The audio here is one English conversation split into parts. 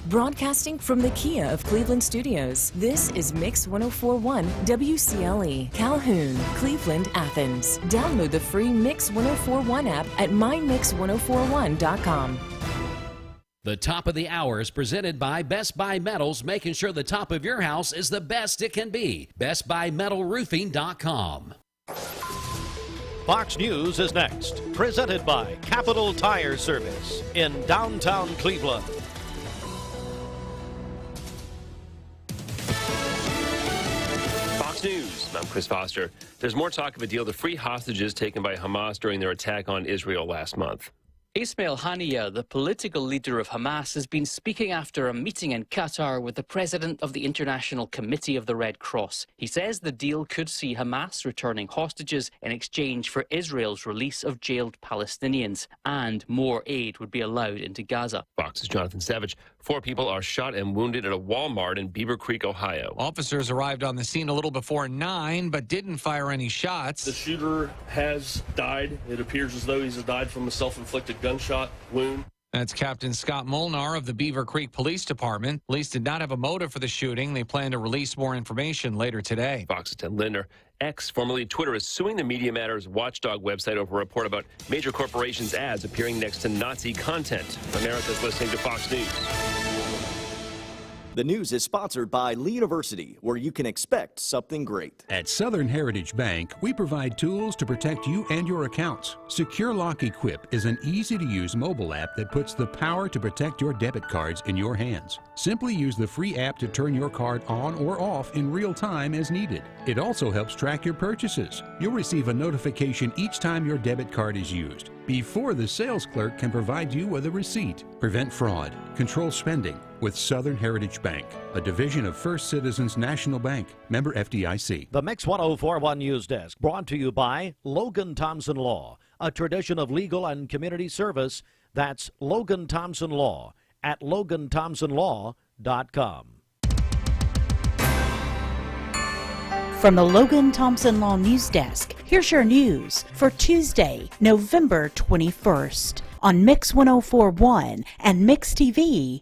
Broadcasting from the Kia of Cleveland studios, this is Mix 1041 WCLE, Calhoun, Cleveland, Athens. Download the free Mix 1041 app at mymix1041.com. The top of the hour is presented by Best Buy Metals, making sure the top of your house is the best it can be. BestBuyMetalRoofing.com. Fox News is next, presented by Capital Tire Service in downtown Cleveland. Fox News, I'm Chris Foster. There's more talk of a deal to free hostages taken by Hamas during their attack on Israel last month. Ismail Haniyeh, the political leader of Hamas, has been speaking after a meeting in Qatar with the president of the International Committee of the Red Cross. He says the deal could see Hamas returning hostages in exchange for Israel's release of jailed Palestinians, and more aid would be allowed into Gaza. Fox's Jonathan Savage. 4 people are shot and wounded at a Walmart in Beaver Creek, Ohio. Officers arrived on the scene a little before 9, but didn't fire any shots. The shooter has died. It appears as though he's died from a self-inflicted gunshot wound. That's Captain Scott Molnar of the Beaver Creek Police Department. Police did not have a motive for the shooting. They plan to release more information later today. Fox's Ted Linder. X, formerly Twitter, is suing the Media Matters watchdog website over a report about major corporations' ads appearing next to Nazi content. America's listening to Fox News. The news is sponsored by Lee University, where you can expect something great. At Southern Heritage Bank, we provide tools to protect you and your accounts. Secure Lock Equip is an easy-to-use mobile app that puts the power to protect your debit cards in your hands. Simply use the free app to turn your card on or off in real time as needed. It also helps track your purchases. You'll receive a notification each time your debit card is used, before the sales clerk can provide you with a receipt. Prevent fraud, control spending with Southern Heritage Bank, a division of First Citizens National Bank, member FDIC. The Mix 1041 News Desk, brought to you by Logan Thompson Law, a tradition of legal and community service. That's Logan Thompson Law at LoganThompsonLaw.com. From the Logan Thompson Law News Desk, here's your news for Tuesday, November 21st on Mix 1041 and MixTV.tv.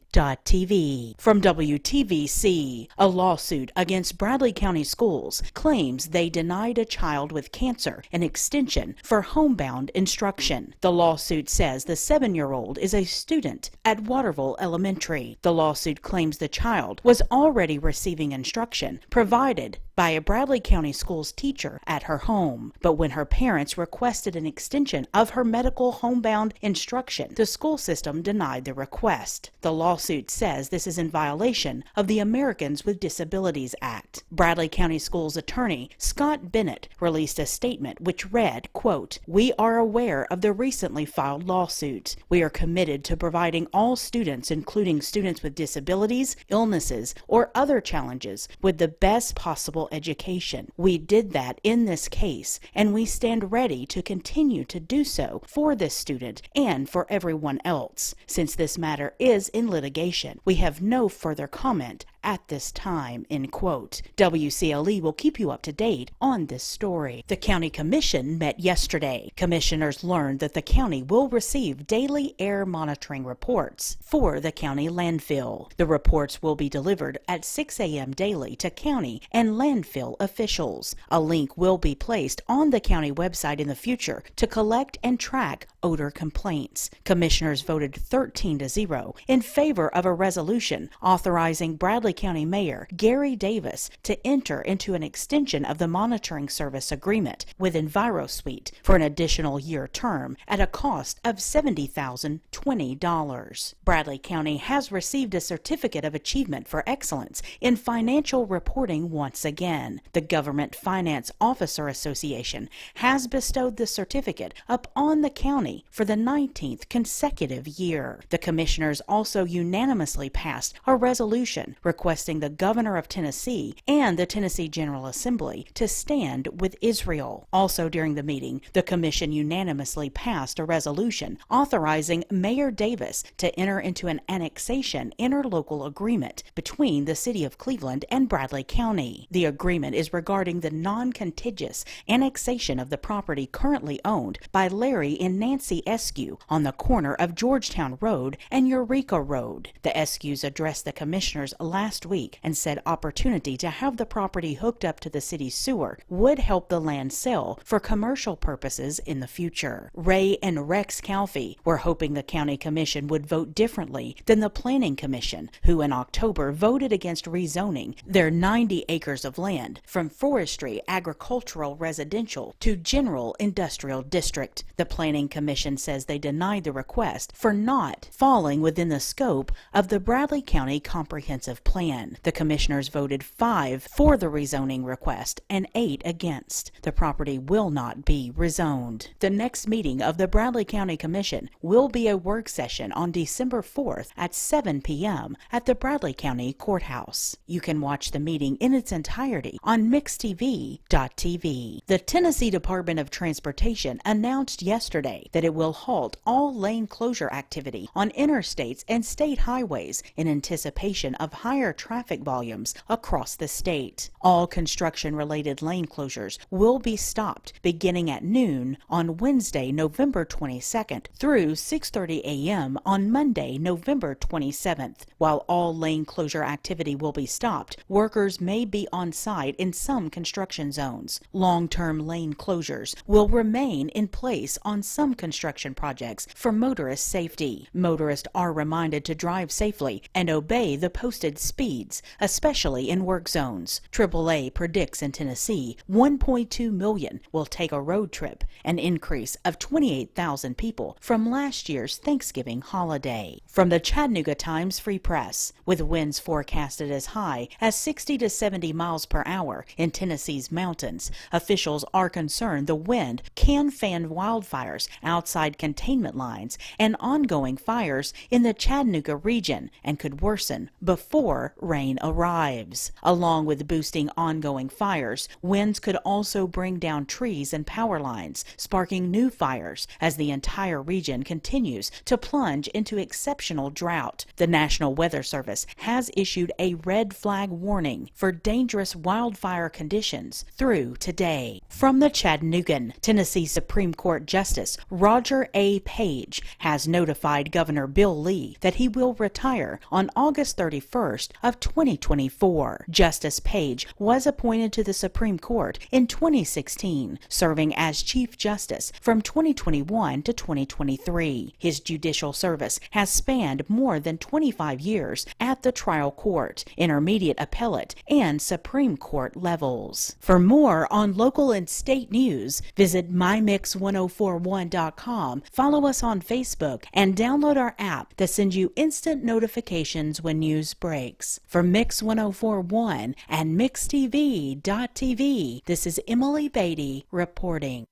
From WTVC, a lawsuit against Bradley County Schools claims they denied a child with cancer an extension for homebound instruction. The lawsuit says the 7-year-old is a student at Waterville Elementary. The lawsuit claims the child was already receiving instruction provided by a Bradley County Schools teacher at her home, but when her parents requested an extension of her medical homebound instruction, the school system denied the request. The lawsuit says this is in violation of the Americans with Disabilities Act. Bradley County Schools attorney Scott Bennett released a statement which read, quote, "We are aware of the recently filed lawsuit. We are committed to providing all students, including students with disabilities, illnesses, or other challenges, with the best possible education. We did that in this case, and we stand ready to continue to do so for this student and for everyone else. Since this matter is in litigation, we have no further comment at this time," end quote. WCLE will keep you up to date on this story. The County Commission met yesterday. Commissioners learned that the county will receive daily air monitoring reports for the county landfill. The reports will be delivered at 6 a.m. daily to county and landfill officials. A link will be placed on the county website in the future to collect and track odor complaints. Commissioners voted 13-0 in favor of a resolution authorizing Bradley County Mayor Gary Davis to enter into an extension of the monitoring service agreement with EnviroSuite for an additional year term at a cost of $70,020. Bradley County has received a Certificate of Achievement for Excellence in Financial Reporting once again. The Government Finance Officer Association has bestowed the certificate upon the county for the 19th consecutive year. The commissioners also unanimously passed a resolution requiring requesting the governor of Tennessee and the Tennessee General Assembly to stand with Israel. Also during the meeting, the commission unanimously passed a resolution authorizing Mayor Davis to enter into an annexation interlocal agreement between the city of Cleveland and Bradley County. The agreement is regarding the non-contiguous annexation of the property currently owned by Larry and Nancy Eskew on the corner of Georgetown Road and Eureka Road. The Eskews addressed the commissioners last week and said opportunity to have the property hooked up to the city's sewer would help the land sell for commercial purposes in the future. Ray and Rex Calfee were hoping the county commission would vote differently than the planning commission, who in October voted against rezoning their 90 acres of land from forestry, agricultural, residential to general industrial district. The planning commission says they denied the request for not falling within the scope of the Bradley County Comprehensive Plan. The commissioners voted 5 for the rezoning request and 8 against. The property will not be rezoned. The next meeting of the Bradley County Commission will be a work session on December 4th at 7 p.m. at the Bradley County Courthouse. You can watch the meeting in its entirety on mixtv.tv. The Tennessee Department of Transportation announced yesterday that it will halt all lane closure activity on interstates and state highways in anticipation of higher traffic volumes across the state. All construction-related lane closures will be stopped beginning at noon on Wednesday, November 22nd through 6:30 a.m. on Monday, November 27th. While all lane closure activity will be stopped, workers may be on site in some construction zones. Long-term lane closures will remain in place on some construction projects for motorist safety. Motorists are reminded to drive safely and obey the posted speeds, especially in work zones. AAA predicts in Tennessee 1.2 million will take a road trip, an increase of 28,000 people from last year's Thanksgiving holiday. From the Chattanooga Times Free Press, with winds forecasted as high as 60 to 70 miles per hour in Tennessee's mountains, officials are concerned the wind can fan wildfires outside containment lines and ongoing fires in the Chattanooga region and could worsen before rain arrives. Along with boosting ongoing fires, winds could also bring down trees and power lines, sparking new fires as the entire region continues to plunge into exceptional drought. The National Weather Service has issued a red flag warning for dangerous wildfire conditions through today. From the Chattanoogan, Tennessee Supreme Court Justice Roger A. Page has notified Governor Bill Lee that he will retire on August 31st of 2024. Justice Page was appointed to the Supreme Court in 2016, serving as Chief Justice from 2021 to 2023. His judicial service has spanned more than 25 years at the trial court, intermediate appellate, and Supreme Court levels. For more on local and state news, visit mymix1041.com, follow us on Facebook, and download our app that sends you instant notifications when news breaks. For Mix 1041 and MixTV.tv, this is Emily Beatty reporting.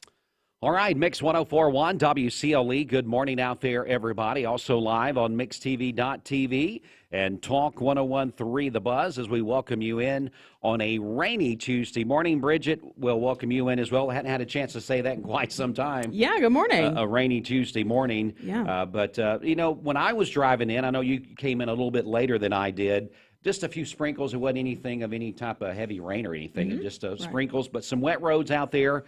All right, Mix 1041, WCLE. Good morning out there, everybody. Also live on MixTV.tv and Talk 101.3 The Buzz as we welcome you in on a rainy Tuesday morning. Bridget, we'll welcome you in as well. I hadn't had a chance to say that in quite some time. Yeah, good morning. A rainy Tuesday morning. Yeah. But you know, when I was driving in, I know you came in a little bit later than I did. Just a few sprinkles. It wasn't anything of any type of heavy rain or anything. Just sprinkles, but some wet roads out there.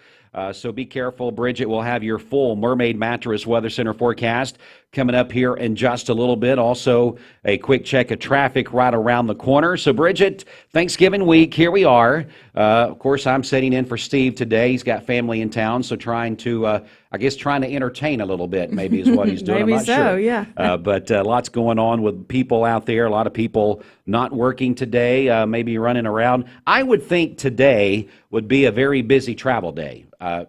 So be careful. Bridget will have your full Mermaid Mattress Weather Center forecast coming up here in just a little bit. Also, a quick check of traffic right around the corner. So, Bridget, Thanksgiving week, here we are. Of course, I'm sitting in for Steve today. He's got family in town, so trying to entertain a little bit, maybe is what he's doing. Maybe I'm not so, sure. yeah. But lots going on with people out there. A lot of people not working today, maybe running around. I would think today would be a very busy travel day. I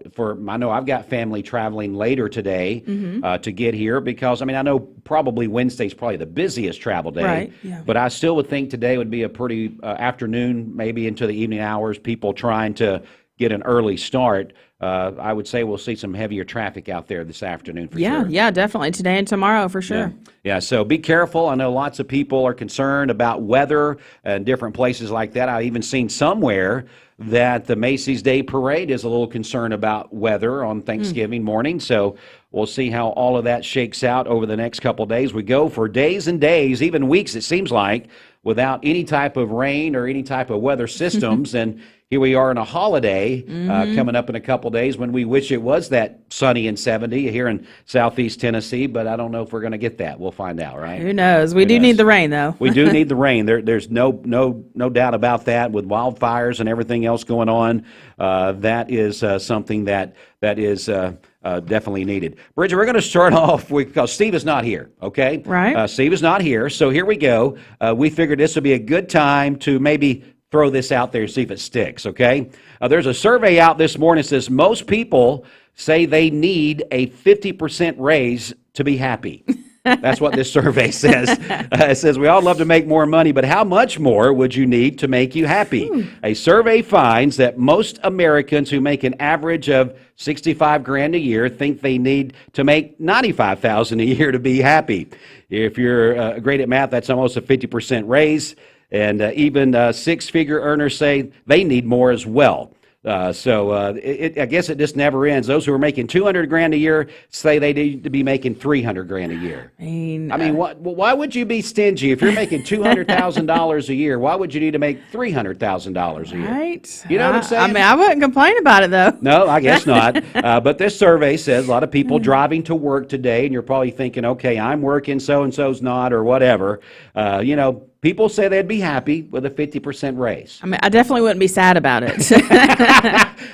know I've got family traveling later today to get here because, I know probably Wednesday's probably the busiest travel day. Right, yeah. But I still would think today would be a pretty afternoon, maybe into the evening hours, people trying to get an early start. I would say we'll see some heavier traffic out there this afternoon for sure. Yeah, definitely. Today and tomorrow for sure. Yeah, so be careful. I know lots of people are concerned about weather and different places like that. I've even seen somewhere that the Macy's Day Parade is a little concerned about weather on Thanksgiving morning. So we'll see how all of that shakes out over the next couple of days. We go for days and days, even weeks, it seems like, without any type of rain or any type of weather systems. And here we are on a holiday coming up in a couple days when we wish it was that sunny and 70 here in southeast Tennessee, but I don't know if we're going to get that. We'll find out, right? Who knows? We do need the rain, though. We do need the rain. There's no doubt about that. With wildfires and everything else going on, that is something that is definitely needed. Bridget, we're going to start off because Steve is not here, okay? Right. Steve is not here, so here we go. We figured this would be a good time to maybe throw this out there and see if it sticks, okay? There's a survey out this morning that says most people say they need a 50% raise to be happy. That's what this survey says. It says we all love to make more money, but how much more would you need to make you happy? A survey finds that most Americans who make an average of $65,000 a year think they need to make $95,000 a year to be happy. If you're great at math, that's almost a 50% raise. And even six-figure earners say they need more as well. I guess it just never ends. Those who are making $200,000 a year say they need to be making $300,000 a year. I mean, why would you be stingy if you're making $200,000 a year? Why would you need to make $300,000 a year? Right. You know what I'm saying? I mean, I wouldn't complain about it though. No, I guess not. But this survey says a lot of people driving to work today, and you're probably thinking, okay, I'm working, so and so's not, or whatever. People say they'd be happy with a 50% raise. I mean, I definitely wouldn't be sad about it.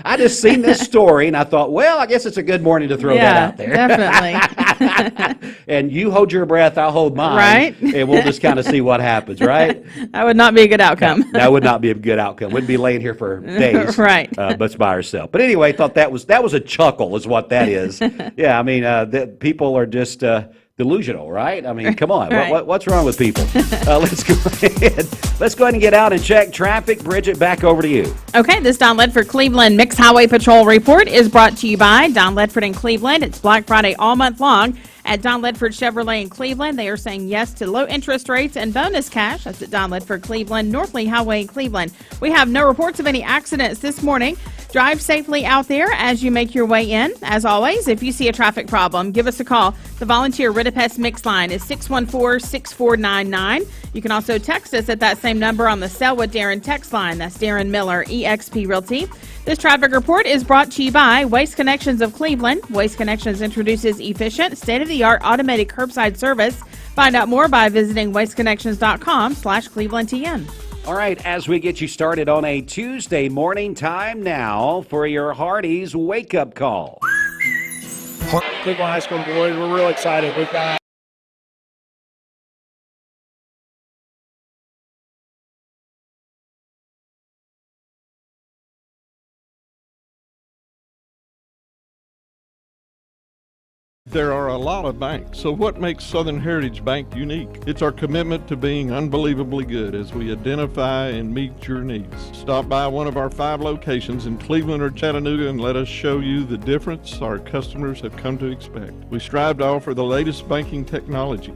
I just seen this story, and I thought, well, I guess it's a good morning to throw that out there. Definitely. And you hold your breath, I'll hold mine. Right. And we'll just kind of see what happens, right? That would not be a good outcome. No, that would not be a good outcome. Wouldn't be laying here for days. Right. But by herself. But anyway, I thought that was a chuckle is what that is. Yeah, I mean, people are just... delusional, right? I mean, come on. Right. What's wrong with people? Let's go ahead and get out and check traffic. Bridget, back over to you. Okay, this Don Ledford Cleveland Mixed Highway Patrol report is brought to you by Don Ledford in Cleveland. It's Black Friday all month long at Don Ledford Chevrolet in Cleveland. They are saying yes to low interest rates and bonus cash. That's at Don Ledford Cleveland, North Lee Highway in Cleveland. We have no reports of any accidents this morning. Drive safely out there as you make your way in. As always, if you see a traffic problem, give us a call. The volunteer Ridipest Mix line is 614-6499. You can also text us at that same number on the Selwood Darren text line. That's Darren Miller, eXp Realty. This traffic report is brought to you by Waste Connections of Cleveland. Waste Connections introduces efficient, state-of-the-art automated curbside service. Find out more by visiting wasteconnections.com/ClevelandTN. All right, as we get you started on a Tuesday morning, time now for your Hardee's wake-up call. Cleveland High School boys, we're real excited. We've got There are a lot of banks, so what makes Southern Heritage Bank unique? It's our commitment to being unbelievably good as we identify and meet your needs. Stop by one of our 5 locations in Cleveland or Chattanooga and let us show you the difference our customers have come to expect. We strive to offer the latest banking technology,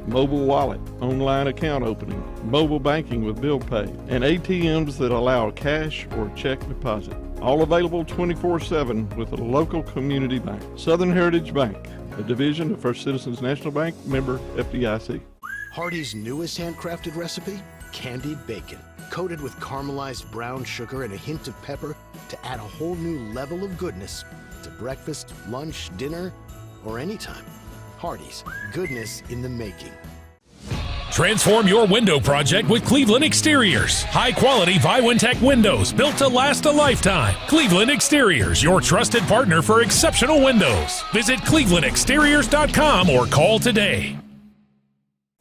mobile wallet, online account opening, mobile banking with bill pay, and ATMs that allow cash or check deposit. All available 24/7 with a local community bank. Southern Heritage Bank, a division of First Citizens National Bank, member FDIC. Hardee's newest handcrafted recipe, candied bacon, coated with caramelized brown sugar and a hint of pepper to add a whole new level of goodness to breakfast, lunch, dinner, or anytime. Hardee's, goodness in the making. Transform your window project with Cleveland Exteriors. High-quality Viwintech windows built to last a lifetime. Cleveland Exteriors, your trusted partner for exceptional windows. Visit clevelandexteriors.com or call today.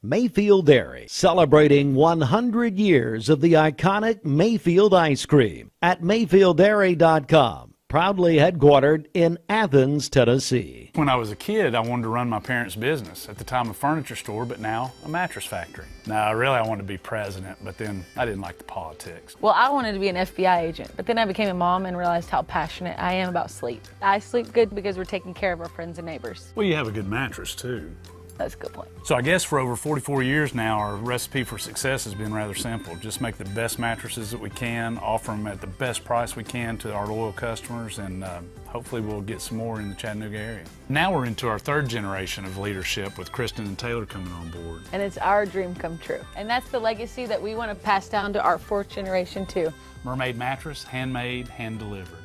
Mayfield Dairy, celebrating 100 years of the iconic Mayfield ice cream at mayfieldairy.com. proudly headquartered in Athens, Tennessee. When I was a kid, I wanted to run my parents' business. At the time, a furniture store, but now a mattress factory. Now, really, I wanted to be president, but then I didn't like the politics. Well, I wanted to be an FBI agent, but then I became a mom and realized how passionate I am about sleep. I sleep good because we're taking care of our friends and neighbors. Well, you have a good mattress, too. That's a good point. So I guess for over 44 years now, our recipe for success has been rather simple. Just make the best mattresses that we can, offer them at the best price we can to our loyal customers, and hopefully we'll get some more in the Chattanooga area. Now we're into our third generation of leadership with Kristen and Taylor coming on board. And it's our dream come true. And that's the legacy that we want to pass down to our fourth generation too. Mermaid mattress, handmade, hand-delivered.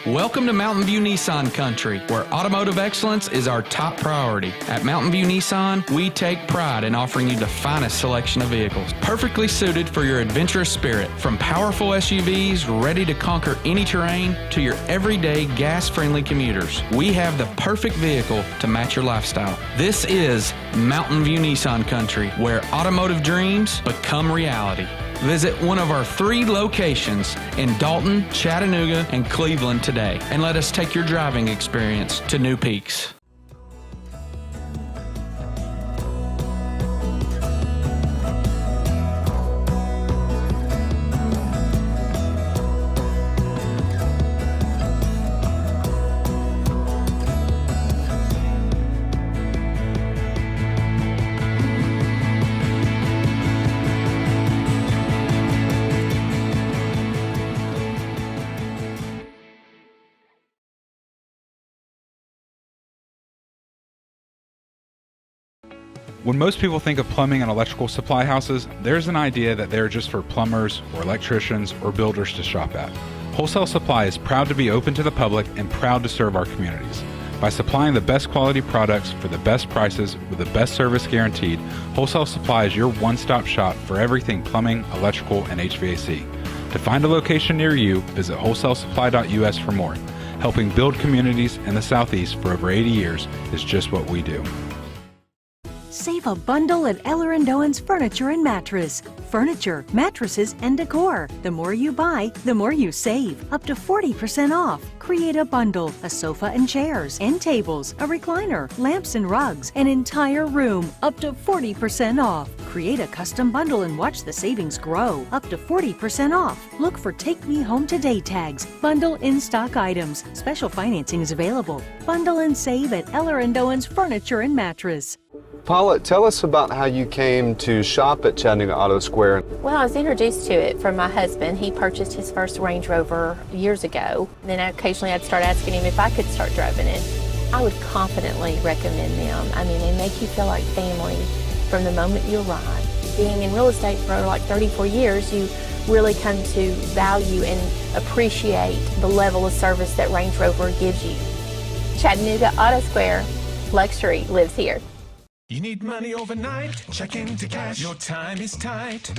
Welcome to Mountain View Nissan Country, where automotive excellence is our top priority. At Mountain View Nissan, we take pride in offering you the finest selection of vehicles, perfectly suited for your adventurous spirit. From powerful SUVs ready to conquer any terrain to your everyday gas-friendly commuters, we have the perfect vehicle to match your lifestyle. This is Mountain View Nissan Country, where automotive dreams become reality. Visit one of our 3 locations in Dalton, Chattanooga, and Cleveland today, and let us take your driving experience to new peaks. When most people think of plumbing and electrical supply houses, there's an idea that they're just for plumbers or electricians or builders to shop at. Wholesale Supply is proud to be open to the public and proud to serve our communities. By supplying the best quality products for the best prices with the best service guaranteed, Wholesale Supply is your one-stop shop for everything plumbing, electrical, and HVAC. To find a location near you, visit wholesalesupply.us for more. Helping build communities in the Southeast for over 80 years is just what we do. Save a bundle at Eller & Owen's Furniture and Mattress. Furniture, mattresses, and decor. The more you buy, the more you save. Up to 40% off. Create a bundle, a sofa and chairs, end tables, a recliner, lamps and rugs, an entire room. Up to 40% off. Create a custom bundle and watch the savings grow. Up to 40% off. Look for Take Me Home Today tags. Bundle in-stock items. Special financing is available. Bundle and save at Eller & Owen's Furniture and Mattress. Paula, tell us about how you came to shop at Chattanooga Auto Square. Well, I was introduced to it from my husband. He purchased his first Range Rover years ago. Then occasionally I'd start asking him if I could start driving it. I would confidently recommend them. I mean, they make you feel like family from the moment you arrive. Being in real estate for like 34 years, you really come to value and appreciate the level of service that Range Rover gives you. Chattanooga Auto Square, luxury lives here. You need money overnight? Check into cash. Your time is tight.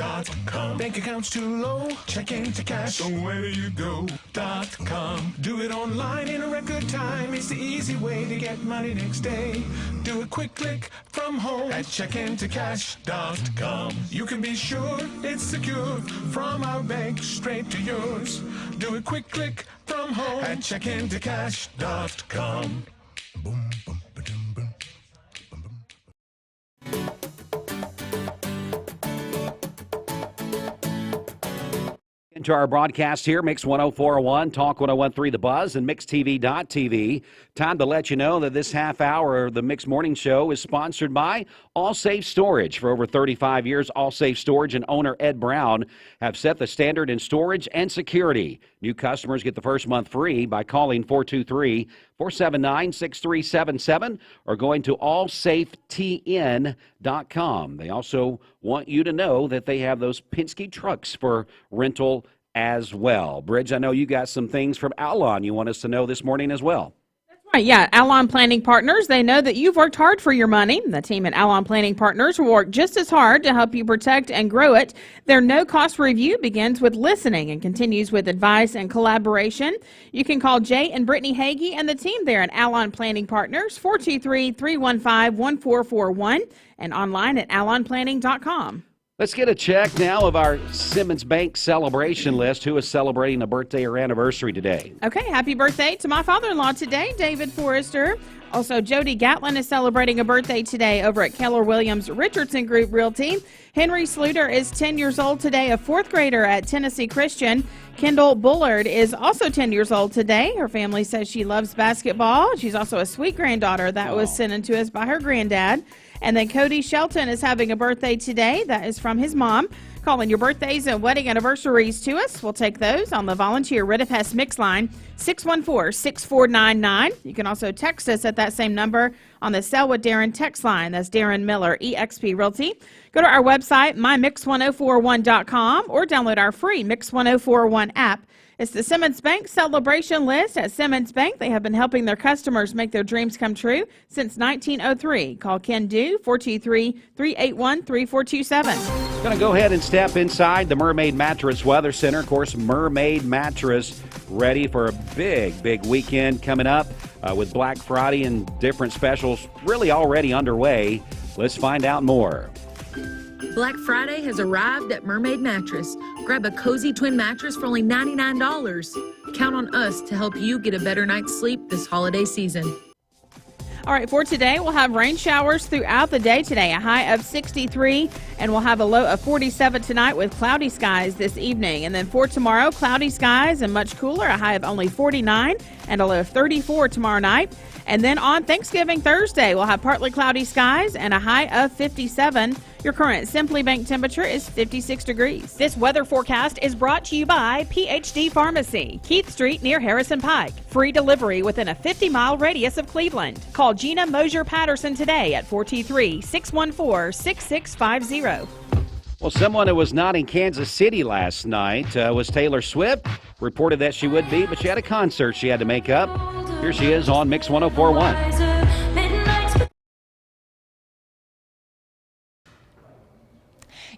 .com. Bank accounts too low? Check into cash. So where do you go? .com. Do it online in a record time. It's the easy way to get money next day. Do a quick click from home at checkintocash.com. You can be sure it's secure from our bank straight to yours. Do a quick click from home at checkintocash.com. Boom, boom, ba-dum, boom. Into our broadcast here, Mix 104.1, Talk 101.3 The Buzz, and MixTV.tv. Time to let you know that this half hour of the Mix Morning Show is sponsored by All Safe Storage. For over 35 years, All Safe Storage and owner Ed Brown have set the standard in storage and security. New customers get the first month free by calling 423-479-6377 or going to allsafetn.com. They also want you to know that they have those Penske trucks for rental as well. Bridge, I know you got some things from Alon you want us to know this morning as well. Right, yeah, Alon Planning Partners, they know that you've worked hard for your money. The team at Alon Planning Partners will work just as hard to help you protect and grow it. Their no-cost review begins with listening and continues with advice and collaboration. You can call Jay and Brittany Hagee and the team there at Alon Planning Partners, 423-315-1441, and online at alonplanning.com. Let's get a check now of our Simmons Bank celebration list. Who is celebrating a birthday or anniversary today? Okay, happy birthday to my father-in-law today, David Forrester. Also, Jody Gatlin is celebrating a birthday today over at Keller Williams Richardson Group Realty. Henry Sluter is 10 years old today, a fourth grader at Tennessee Christian. Kendall Bullard is also 10 years old today. Her family says she loves basketball. She's also a sweet granddaughter that was sent in to us by her granddad. And then Cody Shelton is having a birthday today. That is from his mom. Calling your birthdays and wedding anniversaries to us. We'll take those on the volunteer Ridipest Mix line, 614-6499. You can also text us at that same number on the Sell with Darren text line. That's Darren Miller, eXp Realty. Go to our website, mymix1041.com, or download our free Mix 1041 app. It's the Simmons Bank celebration list. At Simmons Bank, they have been helping their customers make their dreams come true since 1903. Call Ken Dew, 423-381-3427. Going to go ahead and step inside the Mermaid Mattress Weather Center. Of course, Mermaid Mattress ready for a big weekend coming up with Black Friday and different specials really already underway. Let's find out more. Black Friday has arrived at Mermaid Mattress. Grab a cozy twin mattress for only $99. Count on us to help you get a better night's sleep this holiday season. All right, for today, we'll have rain showers throughout the day today, a high of 63, and we'll have a low of 47 tonight with cloudy skies this evening. And then for tomorrow, cloudy skies and much cooler, a high of only 49 and a low of 34 tomorrow night. And then on Thanksgiving Thursday, we'll have partly cloudy skies and a high of 57. Your current Simply Bank temperature is 56 degrees. This weather forecast is brought to you by PhD Pharmacy, Keith Street near Harrison Pike. Free delivery within a 50-mile radius of Cleveland. Call Gina Mosier-Patterson today at 423-614-6650. Well, someone who was not in Kansas City last night was Taylor Swift. Reported that she would be, but she had a concert she had to make up. Here she is on Mix 1041.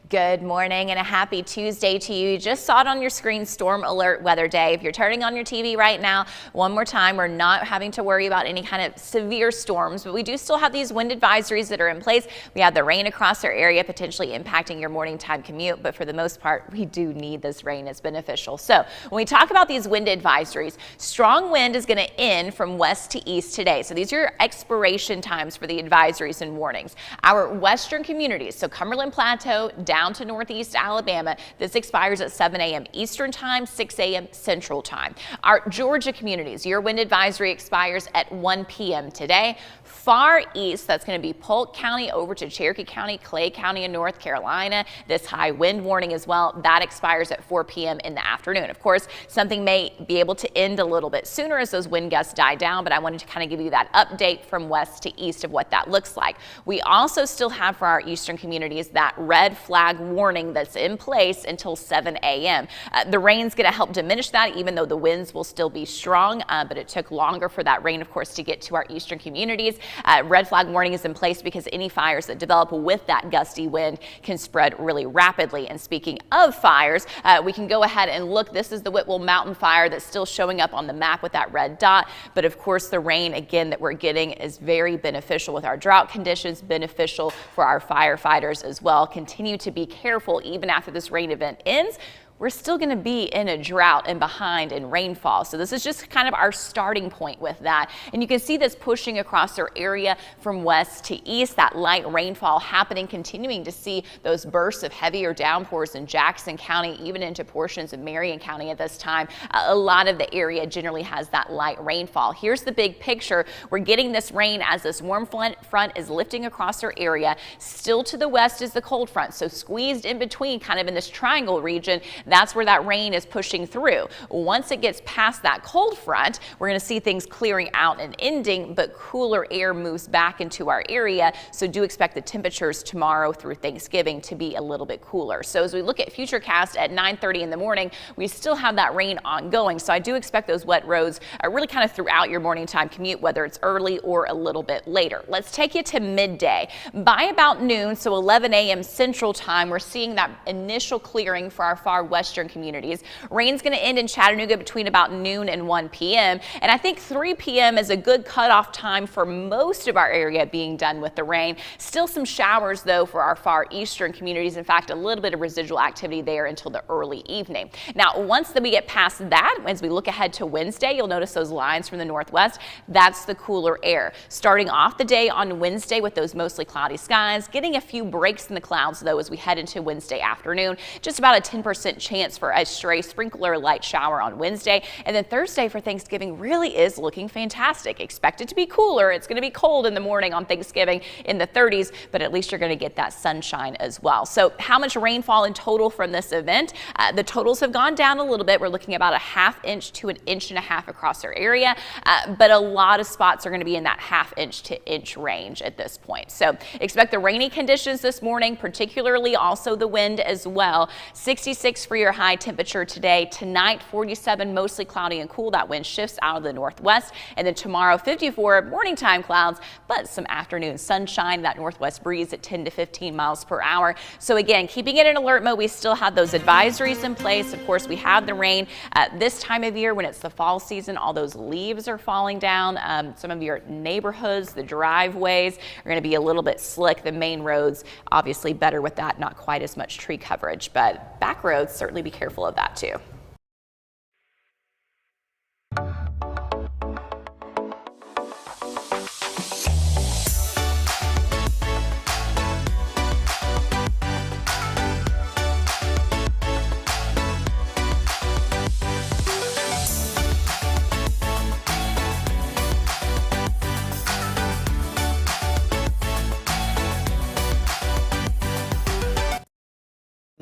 Good morning and a happy Tuesday to you. You just saw it on your screen, storm alert weather day. If you're turning on your TV right now, one more time, we're not having to worry about any kind of severe storms, but we do still have these wind advisories that are in place. We have the rain across our area potentially impacting your morning time commute, but for the most part, we do need this rain. It's beneficial. So when we talk about these wind advisories, strong wind is going to end from west to east today. So these are your expiration times for the advisories and warnings. Our western communities, so Cumberland Plateau, down to northeast Alabama. This expires at 7 a.m. Eastern time, 6 a.m. Central time. Our Georgia communities, your wind advisory expires at 1 p.m. today. Far east, that's going to be Polk County over to Cherokee County, Clay County in North Carolina. This high wind warning as well, that expires at 4 p.m. in the afternoon. Of course, something may be able to end a little bit sooner as those wind gusts die down, but I wanted to kind of give you that update from west to east of what that looks like. We also still have for our eastern communities that red flag warning that's in place until 7 a.m. The rain's going to help diminish that, even though the winds will still be strong, but it took longer for that rain, of course, to get to our eastern communities. Red flag warning is in place because any fires that develop with that gusty wind can spread really rapidly. And speaking of fires, we can go ahead and look. This is the Whitwell Mountain fire that's still showing up on the map with that red dot. But of course, the rain again that we're getting is very beneficial with our drought conditions, beneficial for our firefighters as well. Continue to be careful even after this rain event ends. We're still going to be in a drought and behind in rainfall. So this is just kind of our starting point with that. And you can see this pushing across our area from west to east, that light rainfall happening, continuing to see those bursts of heavier downpours in Jackson County, even into portions of Marion County at this time. A lot of the area generally has that light rainfall. Here's the big picture. We're getting this rain as this warm front is lifting across our area. Still to the west is the cold front. So squeezed in between, kind of in this triangle region, that's where that rain is pushing through. Once it gets past that cold front, we're going to see things clearing out and ending, but cooler air moves back into our area. So do expect the temperatures tomorrow through Thanksgiving to be a little bit cooler. So as we look at Futurecast at 9:30 in the morning, we still have that rain ongoing. So I do expect those wet roads really kind of throughout your morning time commute, whether it's early or a little bit later. Let's take you to midday. By about noon, so 11 a.m. Central time, we're seeing that initial clearing for our far west southwestern communities. Rain's going to end in Chattanooga between about noon and 1 p.m. And I think 3 p.m. is a good cutoff time for most of our area being done with the rain. Still some showers, though, for our far eastern communities. In fact, a little bit of residual activity there until the early evening. Now, once we get past that, as we look ahead to Wednesday, you'll notice those lines from the northwest. That's the cooler air. Starting off the day on Wednesday with those mostly cloudy skies, getting a few breaks in the clouds, though, as we head into Wednesday afternoon. Just about a 10% chance for a stray sprinkler light shower on Wednesday. And then Thursday for Thanksgiving really is looking fantastic. Expect it to be cooler. It's going to be cold in the morning on Thanksgiving in the 30s, but at least you're going to get that sunshine as well. So how much rainfall in total from this event? The totals have gone down a little bit. We're looking about a ½ inch to an inch and a half across our area, but a lot of spots are going to be in that ½ inch to inch range at this point. So expect the rainy conditions this morning, particularly also the wind as well. 66 for your high temperature today. Tonight, 47, mostly cloudy and cool. That wind shifts out of the northwest. And then tomorrow, 54 morning time clouds, but some afternoon sunshine. That northwest breeze at 10 to 15 miles per hour. So again, keeping it in alert mode, we still have those advisories in place. Of course, we have the rain this time of year when it's the fall season. All those leaves are falling down. Some of your neighborhoods, the driveways are going to be a little bit slick. The main roads, obviously better with that, not quite as much tree coverage, but back roads, certainly be careful of that too.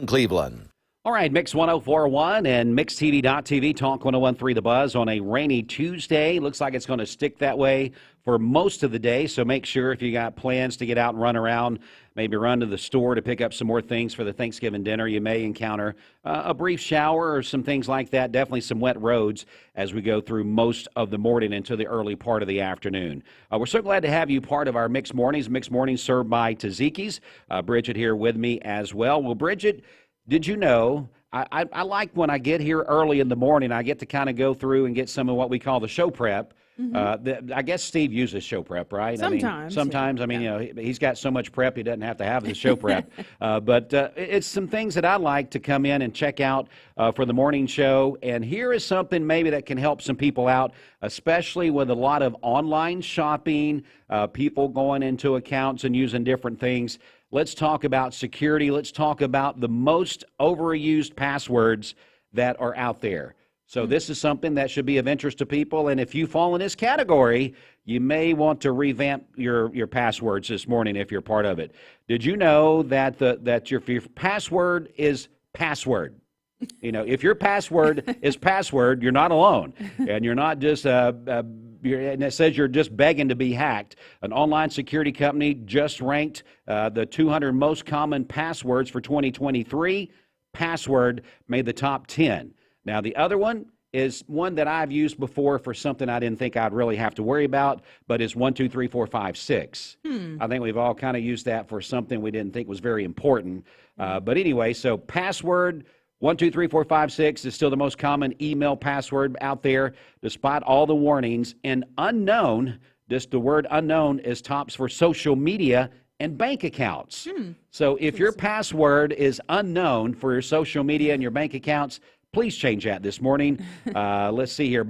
Cleveland. All right, Mix 104.1 and MixTV.tv, Talk 101.3 The Buzz on a rainy Tuesday. Looks like it's going to stick that way for most of the day, so make sure if you got plans to get out and run around, maybe run to the store to pick up some more things for the Thanksgiving dinner, you may encounter a brief shower or some things like that. Definitely some wet roads as we go through most of the morning into the early part of the afternoon. We're so glad to have you part of our Mixed Mornings. Mixed Mornings served by Tzatziki's. Bridget here with me as well. Well, Bridget, did you know, I like when I get here early in the morning, I get to kind of go through and get some of what we call the show prep. I guess Steve uses show prep, right? Sometimes. I mean, you know, he's got so much prep, he doesn't have to have the show prep. But it's some things that I like to come in and check out for the morning show. And here is something maybe that can help some people out, especially with a lot of online shopping, people going into accounts and using different things. Let's talk about security. Let's talk about the most overused passwords that are out there. So this is something that should be of interest to people. And if you fall in this category, you may want to revamp your passwords this morning if you're part of it. Did you know that that your password is password? You know, if your password is password, you're not alone. And you're not just, and it says you're just begging to be hacked. An online security company just ranked the 200 most common passwords for 2023. Password made the top 10. Now, the other one is one that I've used before for something I didn't think I'd really have to worry about, but it's 1, 2, 3, 4, 5, 6. I think we've all kind of used that for something we didn't think was very important. But anyway, so password 1, 2, 3, 4, 5, 6 is still the most common email password out there, despite all the warnings. And unknown, just the word unknown, is tops for social media and bank accounts. So if your password is unknown for your social media and your bank accounts, please change that this morning. Let's see here.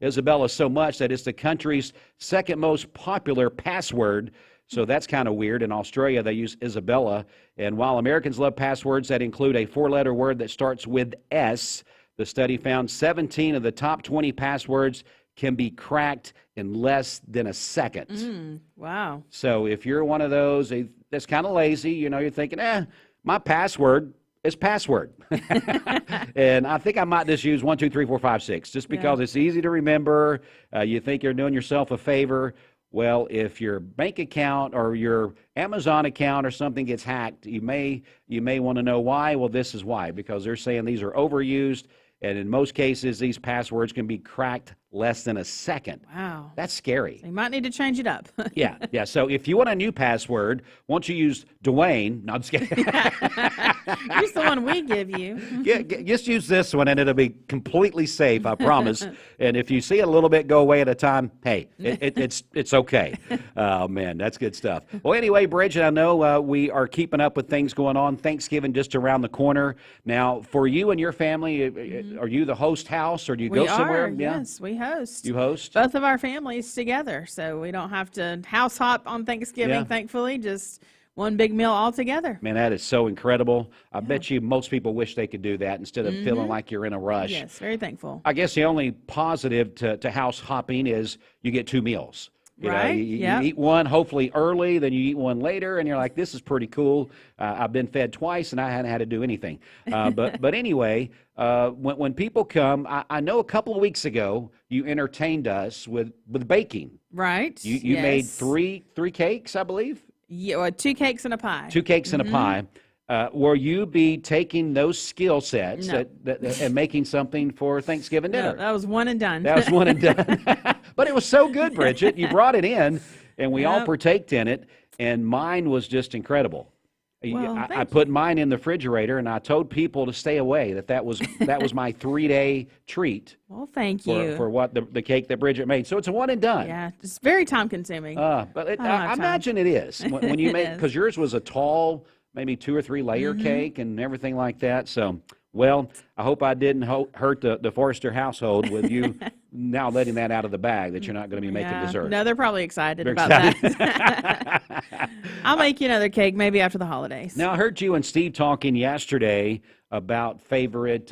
Isabella so much that it's the country's second most popular password. So that's kind of weird. In Australia, they use Isabella. And while Americans love passwords that include a 4-letter word that starts with S, the study found 17 of the top 20 passwords can be cracked in less than a second. Wow. So if you're one of those that's kind of lazy, you know, you're thinking, my password is password. And I think I might just use 1, 2, 3, 4, 5, 6, just because it's easy to remember. You think you're doing yourself a favor. Well, if your bank account or your Amazon account or something gets hacked, you may want to know why. Well, this is why, because they're saying these are overused, and in most cases, these passwords can be cracked less than a second. Wow. That's scary. So you might need to change it up. Yeah. So if you want a new password, once you use Dwayne, no, I'm just kidding. Use the one we give you. Just use this one, and it'll be completely safe, I promise. And if you see it a little bit go away at a time, hey, it's okay. Oh, man, that's good stuff. Well, anyway, Bridget, I know we are keeping up with things going on. Thanksgiving just around the corner. Now, for you and your family, are you the host house, or do you go somewhere? Yes, we host. You host? Both of our families together, so we don't have to house hop on Thanksgiving, thankfully, just one big meal all together. Man, that is so incredible. I bet you most people wish they could do that instead of feeling like you're in a rush. Yes, very thankful. I guess the only positive to house hopping is you get 2 meals. You know, you eat one hopefully early, then you eat one later, and you're like, this is pretty cool. I've been fed twice, and I hadn't had to do anything. But anyway, when people come, I know a couple of weeks ago you entertained us with baking. Right. You made three cakes, I believe? Yeah, well, 2 cakes and a pie. 2 cakes and a pie. Will you be taking those skill sets and making something for Thanksgiving dinner? No, that was one and done. That was one and done. But it was so good, Bridget. You brought it in, and we all partaked in it, and mine was just incredible. Well, I put mine in the refrigerator, and I told people to stay away, that was my 3-day treat. Well, thank you. For what the cake that Bridget made. So it's a one and done. Yeah, it's very time-consuming. But I imagine it is. When you make, because yours was a tall, maybe 2 or 3 layer cake and everything like that. So, well, I hope I didn't hurt the Forrester household with you now letting that out of the bag that you're not going to be making dessert. No, they're probably excited They're about excited. that. I'll make you another cake maybe after the holidays. Now, I heard you and Steve talking yesterday about favorite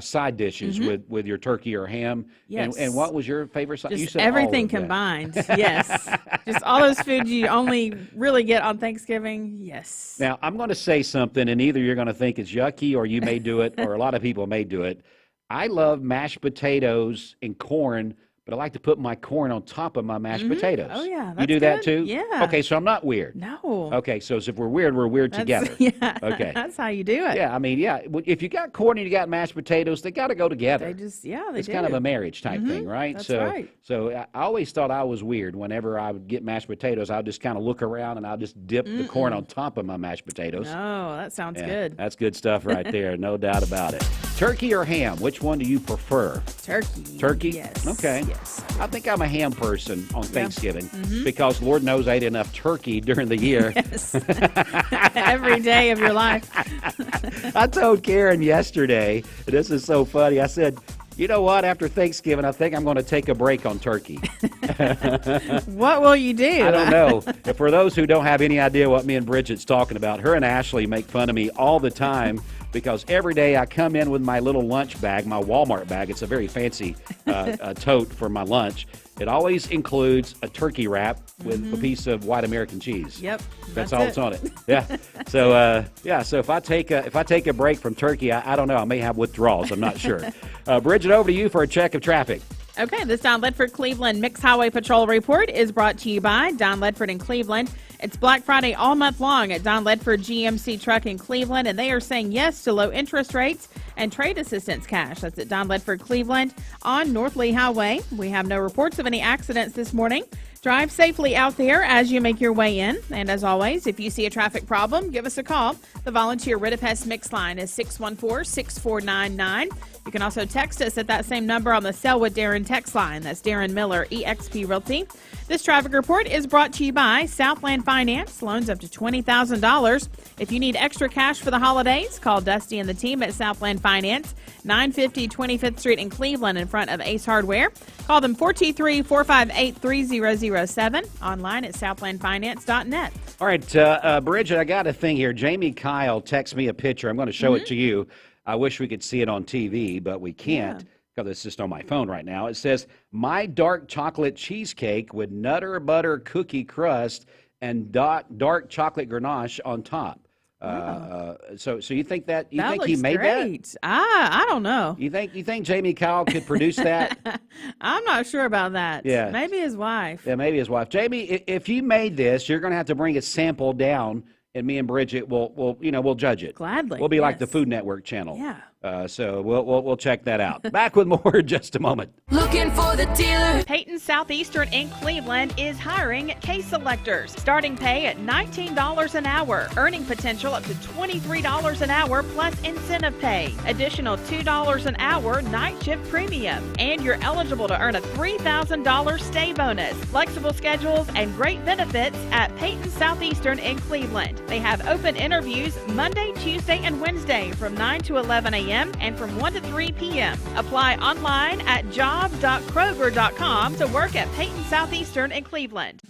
side dishes with your turkey or ham. Yes. And what was your favorite side? Just You said everything all of them. combined. Yes. Just all those foods you only really get on Thanksgiving. Yes. Now, I'm going to say something, and either you're going to think it's yucky or you may do it, or a lot of people may do it. I love mashed potatoes and corn, but I like to put my corn on top of my mashed potatoes. Oh, yeah. You do that good. too? Yeah. Okay, so I'm not weird. No. Okay, so if we're weird together. Yeah. Okay. That's how you do it. Yeah, I mean, if you got corn and you got mashed potatoes, they got to go together. They It's kind of a marriage type thing, right? That's right. So I always thought I was weird. Whenever I would get mashed potatoes, I would just kind of look around and I'll just dip the corn on top of my mashed potatoes. Oh, that sounds Yeah, good. That's good stuff right there, no doubt about it. Turkey or ham? Which one do you prefer? Turkey. Turkey? Yes. Okay. Yes. I think I'm a ham person on Thanksgiving because Lord knows I ate enough turkey during the year. Yes. Every day of your life. I told Karen yesterday, and this is so funny, I said, you know what, after Thanksgiving, I think I'm going to take a break on turkey. What will you do? I don't know. For those who don't have any idea what me and Bridget's talking about, her and Ashley make fun of me all the time because every day I come in with my little lunch bag, my Walmart bag. It's a very fancy tote for my lunch. It always includes a turkey wrap with a piece of white American cheese. Yep. That's all that's on it. Yeah. So so if I take a break from turkey, I don't know. I may have withdrawals. I'm not sure. Bridget, over to you for a check of traffic. Okay, this Don Ledford Cleveland Mixed Highway Patrol report is brought to you by Don Ledford in Cleveland. It's Black Friday all month long at Don Ledford GMC Truck in Cleveland, and they are saying yes to low interest rates and trade assistance cash. That's at Don Ledford Cleveland on North Lee Highway. We have no reports of any accidents this morning. Drive safely out there as you make your way in. And as always, if you see a traffic problem, give us a call. The volunteer Rid-a-Pest Mix line is 614-6499. You can also text us at that same number on the Selwood Darren text line. That's Darren Miller, eXp Realty. This traffic report is brought to you by Southland Finance. Loans up to $20,000. If you need extra cash for the holidays, call Dusty and the team at Southland Finance, 950 25th Street in Cleveland in front of Ace Hardware. Call them 423-458-3007. Online at southlandfinance.net. All right, Bridget, I got a thing here. Jamie Kyle texted me a picture. I'm going to show it to you. I wish we could see it on TV, but we can't because it's just on my phone right now. It says, my dark chocolate cheesecake with Nutter Butter cookie crust and dark chocolate ganache on top. So you think that he made great. that? I don't know. You think Jamie Kyle could produce that? I'm not sure about that. Yeah. Maybe his wife. Yeah, maybe his wife. Jamie, if you made this, you're going to have to bring a sample down, and me and Bridget will judge it. Gladly. We'll be like the Food Network channel. Yeah. So we'll check that out. Back with more in just a moment. Looking for the dealer. Peyton Southeastern in Cleveland is hiring case selectors. Starting pay at $19 an hour. Earning potential up to $23 an hour plus incentive pay. Additional $2 an hour night shift premium. And you're eligible to earn a $3,000 stay bonus. Flexible schedules and great benefits at Peyton Southeastern in Cleveland. They have open interviews Monday, Tuesday, and Wednesday from 9 to 11 a.m. and from 1 to 3 p.m. Apply online at jobs.kroger.com to work at Peyton Southeastern in Cleveland.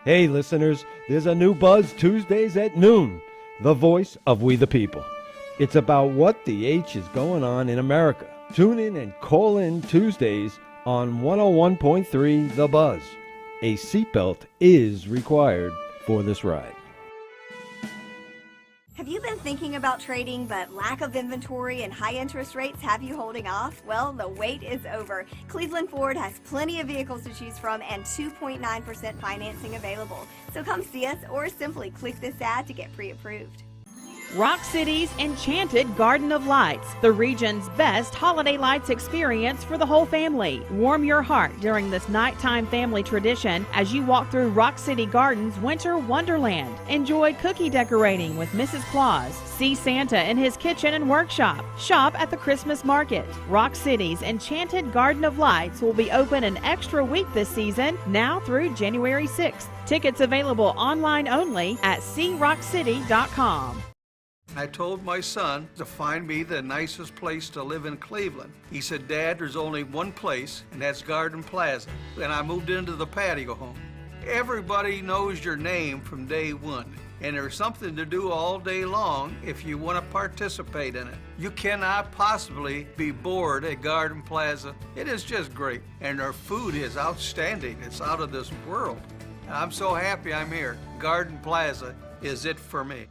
Hey, listeners, there's a new Buzz Tuesdays at noon, the voice of We the People. It's about what the H is going on in America. Tune in and call in Tuesdays on 101.3 The Buzz. A seatbelt is required for this ride. Have you been thinking about trading, but lack of inventory and high interest rates have you holding off? Well, the wait is over. Cleveland Ford has plenty of vehicles to choose from and 2.9% financing available. So come see us or simply click this ad to get pre-approved. Rock City's Enchanted Garden of Lights, the region's best holiday lights experience for the whole family. Warm your heart during this nighttime family tradition as you walk through Rock City Garden's Winter Wonderland. Enjoy cookie decorating with Mrs. Claus. See Santa in his kitchen and workshop. Shop at the Christmas market. Rock City's Enchanted Garden of Lights will be open an extra week this season, now through January 6th. Tickets available online only at crockcity.com. I told my son to find me the nicest place to live in Cleveland. He said, Dad, there's only one place, and that's Garden Plaza. And I moved into the patio home. Everybody knows your name from day one, and there's something to do all day long if you want to participate in it. You cannot possibly be bored at Garden Plaza. It is just great, and their food is outstanding. It's out of this world. I'm so happy I'm here. Garden Plaza is it for me.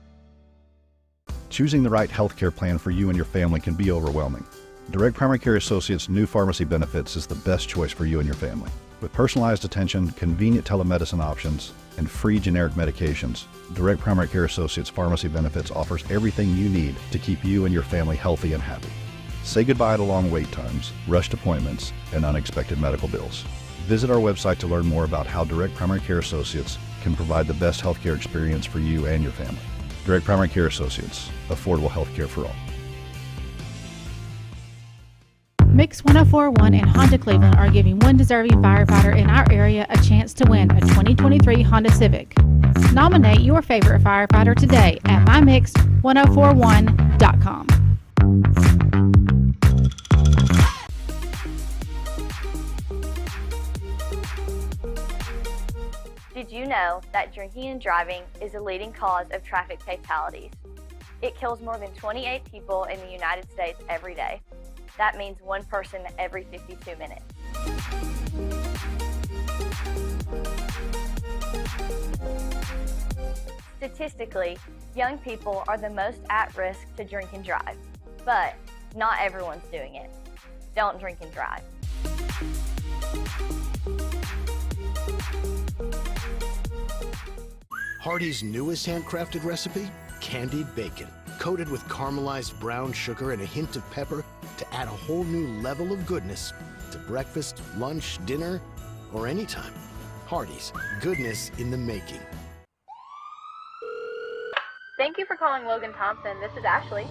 Choosing the right healthcare plan for you and your family can be overwhelming. Direct Primary Care Associates' new pharmacy benefits is the best choice for you and your family. With personalized attention, convenient telemedicine options, and free generic medications, Direct Primary Care Associates Pharmacy Benefits offers everything you need to keep you and your family healthy and happy. Say goodbye to long wait times, rushed appointments, and unexpected medical bills. Visit our website to learn more about how Direct Primary Care Associates can provide the best healthcare experience for you and your family. Direct Primary Care Associates, affordable health care for all. Mix 1041 and Honda Cleveland are giving one deserving firefighter in our area a chance to win a 2023 Honda Civic. Nominate your favorite firefighter today at mymix1041.com. Did you know that drinking and driving is a leading cause of traffic fatalities? It kills more than 28 people in the United States every day. That means one person every 52 minutes. Statistically, young people are the most at risk to drink and drive, but not everyone's doing it. Don't drink and drive. Hardee's newest handcrafted recipe, candied bacon, coated with caramelized brown sugar and a hint of pepper to add a whole new level of goodness to breakfast, lunch, dinner, or anytime. Hardee's, goodness in the making. Thank you for calling Logan Thompson. This is Ashley.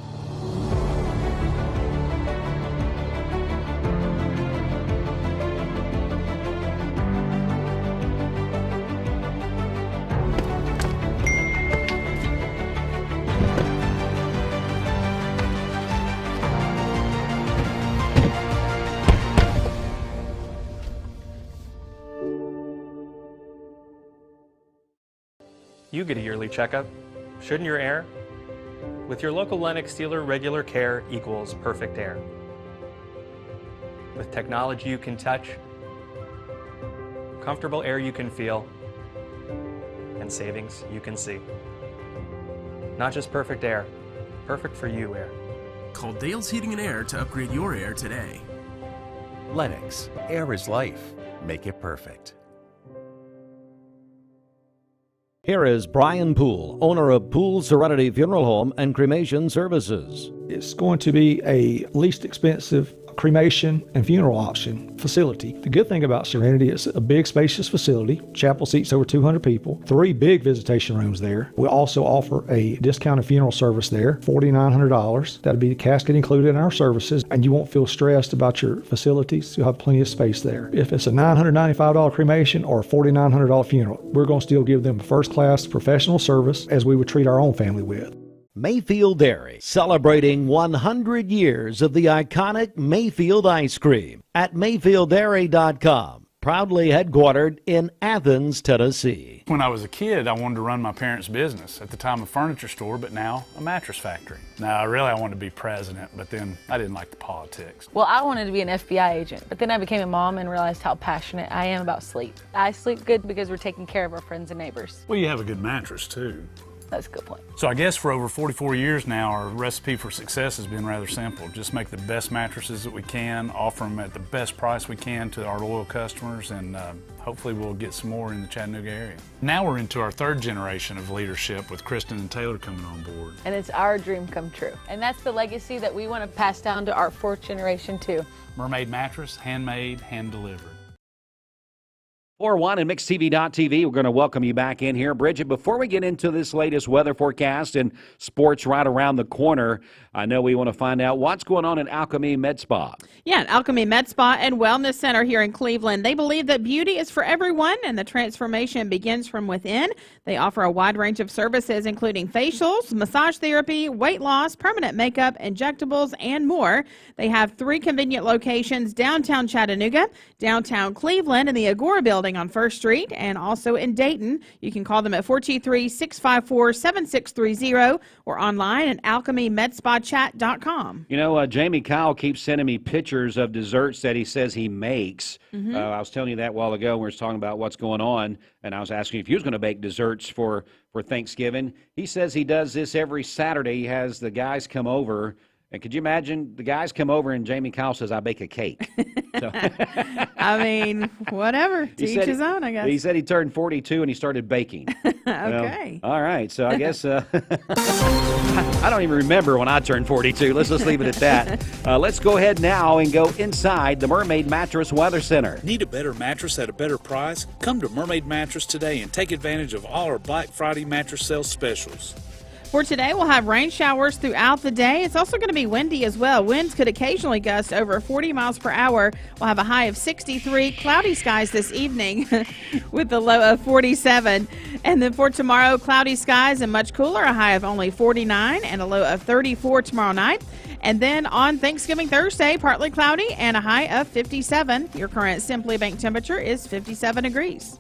You get a yearly checkup. Shouldn't your air? With your local Lennox dealer, regular care equals perfect air. With technology you can touch, comfortable air you can feel, and savings you can see. Not just perfect air, perfect for you air. Call Dale's Heating and Air to upgrade your air today. Lennox, air is life. Make it perfect. Here is Brian Poole, owner of Poole Serenity Funeral Home and Cremation Services. It's going to be a least expensive cremation and funeral option facility. The good thing about Serenity is a big spacious facility. Chapel seats over 200 people, 3 big visitation rooms there. We also offer a discounted funeral service there, $4,900. That'll be the casket included in our services, and you won't feel stressed about your facilities. You'll have plenty of space there. If it's a $995 cremation or a $4,900 funeral, we're going to still give them a first-class professional service as we would treat our own family with. Mayfield Dairy, celebrating 100 years of the iconic Mayfield ice cream at MayfieldDairy.com. Proudly headquartered in Athens, Tennessee. When I was a kid, I wanted to run my parents' business. At the time, a furniture store, but now a mattress factory. Now, I wanted to be president, but then I didn't like the politics. Well, I wanted to be an FBI agent, but then I became a mom and realized how passionate I am about sleep. I sleep good because we're taking care of our friends and neighbors. Well, you have a good mattress, too. That's a good point. So I guess for over 44 years now, our recipe for success has been rather simple. Just make the best mattresses that we can, offer them at the best price we can to our loyal customers, and hopefully we'll get some more in the Chattanooga area. Now we're into our 3rd generation of leadership with Kristen and Taylor coming on board. And it's our dream come true. And that's the legacy that we want to pass down to our 4th generation too. Mermaid mattress, handmade, hand-delivered. 401 and MixedTV.tv. We're going to welcome you back in here. Bridget, before we get into this latest weather forecast and sports right around the corner, I know we want to find out what's going on at Alchemy Med Spa. Yeah, Alchemy Med Spa and Wellness Center here in Cleveland. They believe that beauty is for everyone and the transformation begins from within. They offer a wide range of services, including facials, massage therapy, weight loss, permanent makeup, injectables, and more. They have 3 convenient locations: downtown Chattanooga, downtown Cleveland, and the Agora building on 1st Street, and also in Dayton. You can call them at 423-654-7630 or online at alchemymedspachat.com. You know, Jamie Kyle keeps sending me pictures of desserts that he says he makes. I was telling you that a while ago when we were talking about what's going on, and I was asking if he was going to bake desserts for Thanksgiving. He says he does this every Saturday. He has the guys come over. And could you imagine the guys come over and Jamie Kyle says, I bake a cake. So, I mean, whatever. To each his own, I guess. He said he turned 42 and he started baking. Okay. All right. So I guess I don't even remember when I turned 42. Let's just leave it at that. Let's go ahead now and go inside the Mermaid Mattress Weather Center. Need a better mattress at a better price? Come to Mermaid Mattress today and take advantage of all our Black Friday mattress sale specials. For today, we'll have rain showers throughout the day. It's also going to be windy as well. Winds could occasionally gust over 40 miles per hour. We'll have a high of 63. Cloudy skies this evening with a low of 47. And then for tomorrow, cloudy skies and much cooler, a high of only 49 and a low of 34 tomorrow night. And then on Thanksgiving Thursday, partly cloudy and a high of 57. Your current Simply Bank temperature is 57 degrees.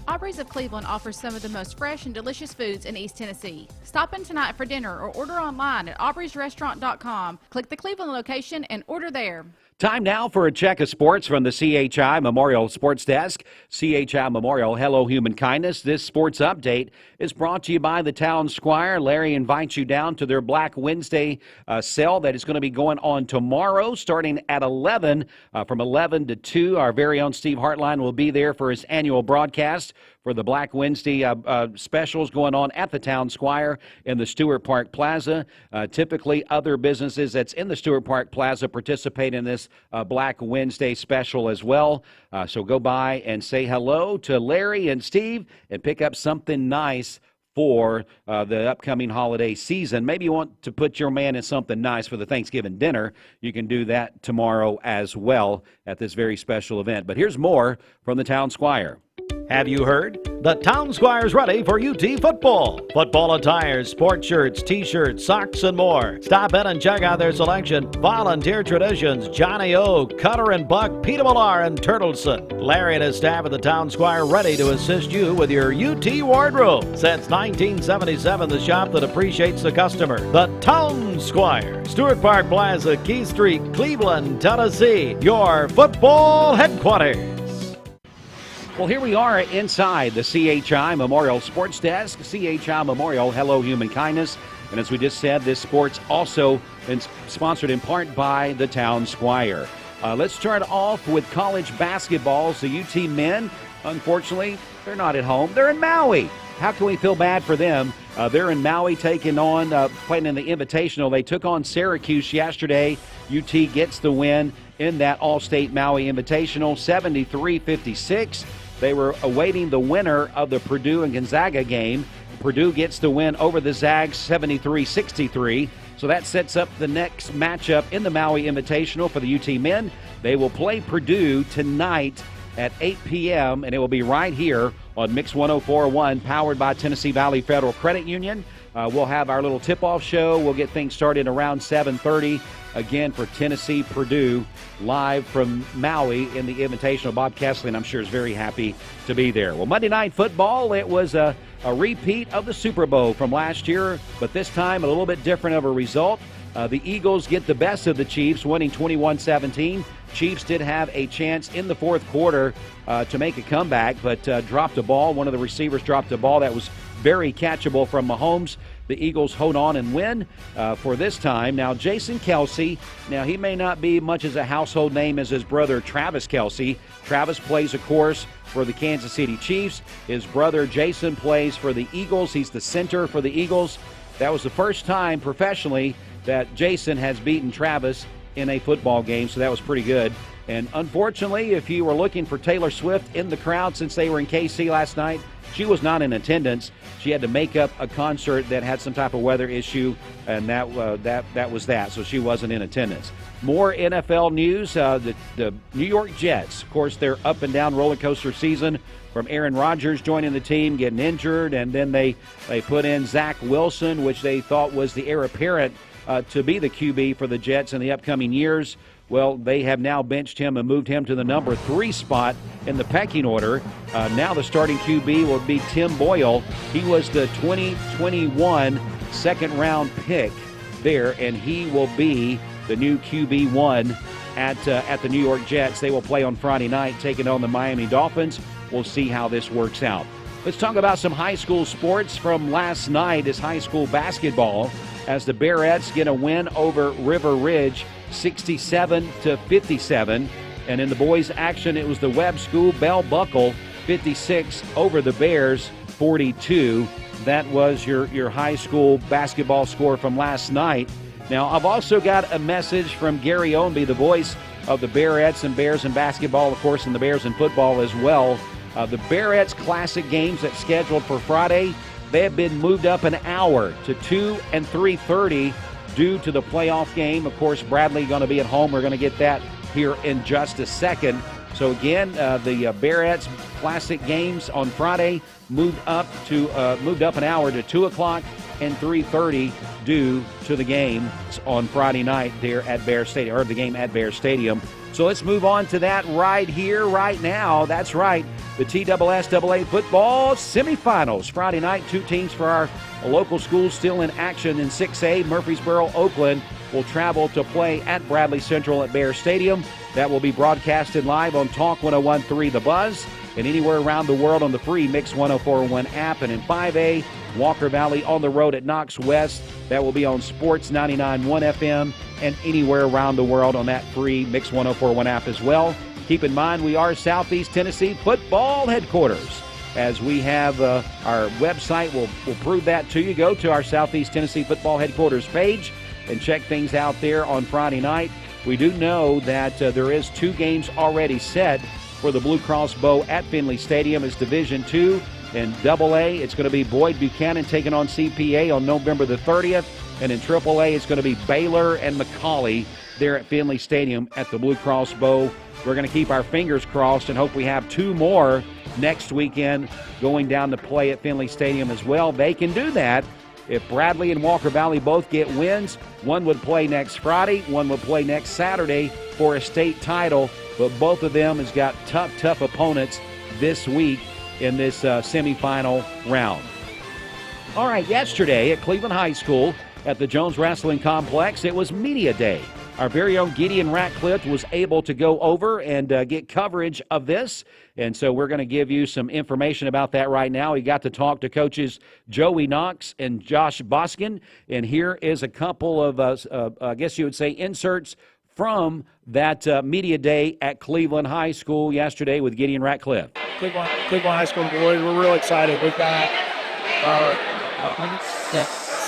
Aubrey's of Cleveland offers some of the most fresh and delicious foods in East Tennessee. Stop in tonight for dinner or order online at aubreysrestaurant.com. Click the Cleveland location and order there. Time now for a check of sports from the CHI Memorial Sports Desk. CHI Memorial, hello human kindness. This sports update is brought to you by the Town Squire. Larry invites you down to their Black Wednesday sale that is going to be going on tomorrow starting at 11. From 11 to 2, our very own Steve Hartline will be there for his annual broadcast for the Black Wednesday specials going on at the Town Squire in the Stewart Park Plaza. Typically, other businesses that's in the Stewart Park Plaza participate in this Black Wednesday special as well. So go by and say hello to Larry and Steve and pick up something nice for the upcoming holiday season. Maybe you want to put your man in something nice for the Thanksgiving dinner. You can do that tomorrow as well at this very special event. But here's more from the Town Squire. Have you heard? The Town Squire's ready for UT football. Football attire, sports shirts, t-shirts, socks, and more. Stop in and check out their selection. Volunteer Traditions, Johnny O, Cutter and Buck, Peter Millar, and Turtleson. Larry and his staff at the Town Squire ready to assist you with your UT wardrobe. Since 1977, the shop that appreciates the customer. The Town Squire, Stewart Park Plaza, Key Street, Cleveland, Tennessee. Your football headquarters. Well, here we are inside the CHI Memorial Sports Desk. CHI Memorial, hello human kindness. And as we just said, this sport's also been sponsored in part by the Town Squire. Let's start off with college basketball. So UT men, unfortunately, they're not at home. They're in Maui. how can we feel bad for them? They're in Maui taking on, playing in the Invitational. They took on Syracuse yesterday. UT gets the win in that All-State Maui Invitational, 73-56. They were awaiting the winner of the Purdue and Gonzaga game. Purdue gets the win over the Zags, 73-63. So that sets up the next matchup in the Maui Invitational for the UT men. They will play Purdue tonight at 8 p.m., and it will be right here on Mix 104.1, powered by Tennessee Valley Federal Credit Union. We'll have our little tip-off show. We'll get things started around 7:30. Again, for Tennessee Purdue, live from Maui in the Invitational. Bob Kesslin, I'm sure, is very happy to be there. Well, Monday Night Football, it was a repeat of the Super Bowl from last year, but this time a little bit different of a result. The Eagles get the best of the Chiefs, winning 21-17. Chiefs did have a chance in the fourth quarter to make a comeback, but dropped a ball. One of the receivers dropped a ball that was very catchable from Mahomes. The Eagles hold on and win for this time. Now, Jason Kelce, now he may not be much as a household name as his brother Travis Kelce. Travis plays, of course, for the Kansas City Chiefs. His brother Jason plays for the Eagles. He's the center for the Eagles. That was the first time professionally that Jason has beaten Travis in a football game, so that was pretty good. And unfortunately, if you were looking for Taylor Swift in the crowd since they were in KC last night, she was not in attendance. She had to make up a concert that had some type of weather issue, and that was that. So she wasn't in attendance. More NFL news. The New York Jets, of course, their up and down roller coaster season from Aaron Rodgers joining the team, getting injured, and then they put in Zach Wilson, which they thought was the heir apparent to be the QB for the Jets in the upcoming years. Well, they have now benched him and moved him to the number 3 spot in the pecking order. Now the starting QB will be Tim Boyle. He was the 2021 second-round pick there, and he will be the new QB1 at the New York Jets. They will play on Friday night, taking on the Miami Dolphins. We'll see how this works out. Let's talk about some high school sports from last night. Is high school basketball, as the Bearettes get a win over River Ridge, 67-57. And in the boys' action, it was the Webb School Bell Buckle, 56 over the Bears, 42. That was your high school basketball score from last night. Now, I've also got a message from Gary Ownby, the voice of the Bearettes and Bears in basketball, of course, and the Bears in football as well. The Bearettes Classic games that's scheduled for Friday, they have been moved up an hour to 2 and 3:30 due to the playoff game. Of course, Bradley going to be at home. We're going to get that here in just a second. So again, the Bearettes Classic games on Friday moved up an hour to 2 o'clock and 3:30 due to the game on Friday night there at Bear Stadium, or the game at Bear Stadium. So let's move on to that right here, right now. That's right, the TSSAA football semifinals. Friday night, 2 teams for our local schools still in action in 6A. Murfreesboro, Oakland will travel to play at Bradley Central at Bear Stadium. That will be broadcasted live on Talk 101.3 The Buzz and anywhere around the world on the free Mix 104.1 app. And in 5A, Walker Valley on the road at Knox West. That will be on Sports 99.1 FM and anywhere around the world on that free Mix 104.1 app as well. Keep in mind, we are Southeast Tennessee football headquarters. As we have our website, we'll prove that to you. Go to our Southeast Tennessee football headquarters page and check things out there on Friday night. We do know that there is 2 games already set for the Blue Cross Bow at Finley Stadium. It's Division II. In AA, it's going to be Boyd Buchanan taking on CPA on November the 30th. And in AAA, it's going to be Baylor and McCallie there at Finley Stadium at the Blue Cross Bow. We're going to keep our fingers crossed and hope we have 2 more next weekend going down to play at Finley Stadium as well. They can do that if Bradley and Walker Valley both get wins. One would play next Friday, one would play next Saturday for a state title. But both of them has got tough opponents this week in this semifinal round. All right, yesterday at Cleveland High School at the Jones Wrestling Complex, it was Media Day. Our very own Gideon Ratcliffe was able to go over and get coverage of this, and so we're going to give you some information about that right now. He got to talk to coaches Joey Knox and Josh Boskin, and here is a couple of, I guess you would say, inserts from that Media Day at Cleveland High School yesterday with Gideon Ratcliffe. Cleveland High School boys, we're real excited. We've got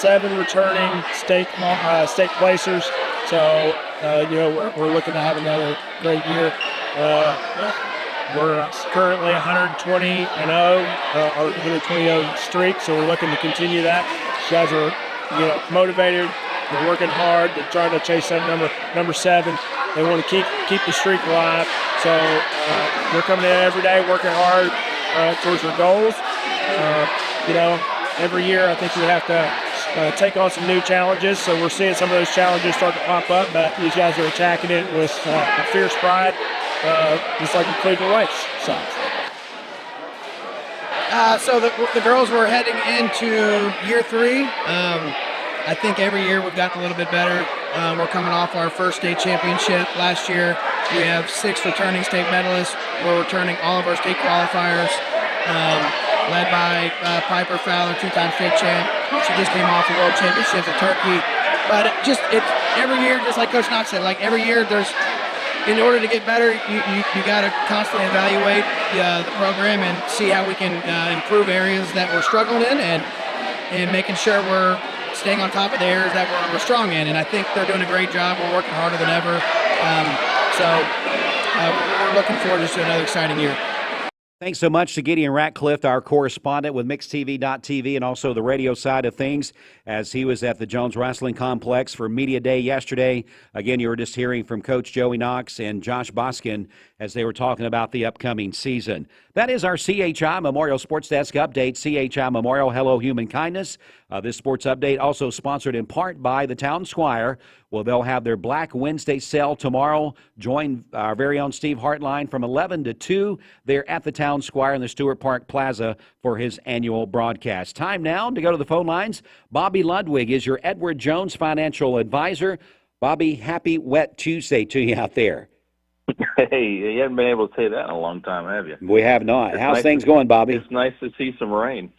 7 returning state placers. So, we're looking to have another great year. We're currently 120-0, or 120-0 streak, so we're looking to continue that. You guys are, motivated. They're working hard. They're trying to chase that number 7. They want to keep the streak alive. So they're coming in every day, working hard towards their goals. Every year I think we have to take on some new challenges. So we're seeing some of those challenges start to pop up, but these guys are attacking it with a fierce pride, just like the Cleveland Whites side. So the girls were heading into year 3. I think every year we've gotten a little bit better. We're coming off our first state championship last year. We have 6 returning state medalists. We're returning all of our state qualifiers, led by Piper Fowler, 2-time state champ. She just came off the World Championships at Turkey. But it's every year, just like Coach Knox said, like every year in order to get better, you got to constantly evaluate the program and see how we can improve areas that we're struggling in and making sure we're staying on top of the areas that we're strong in. And I think they're doing a great job. We're working harder than ever. We're looking forward to another exciting year. Thanks so much to Gideon Ratcliffe, our correspondent with MixedTV.tv and also the radio side of things, as he was at the Jones Wrestling Complex for Media Day yesterday. Again, you were just hearing from Coach Joey Knox and Josh Boskin as they were talking about the upcoming season. That is our CHI Memorial Sports Desk update. CHI Memorial, Hello Human Kindness. This sports update also sponsored in part by the Town Squire. Well, they'll have their Black Wednesday sale tomorrow. Join our very own Steve Hartline from 11 to 2. They're at the Town Squire in the Stewart Park Plaza for his annual broadcast. Time now to go to the phone lines. Bobby Ludwig is your Edward Jones financial advisor. Bobby, happy wet Tuesday to you out there. Hey, you haven't been able to say that in a long time, have you? We have not. It's How's nice things going, Bobby? It's nice to see some rain.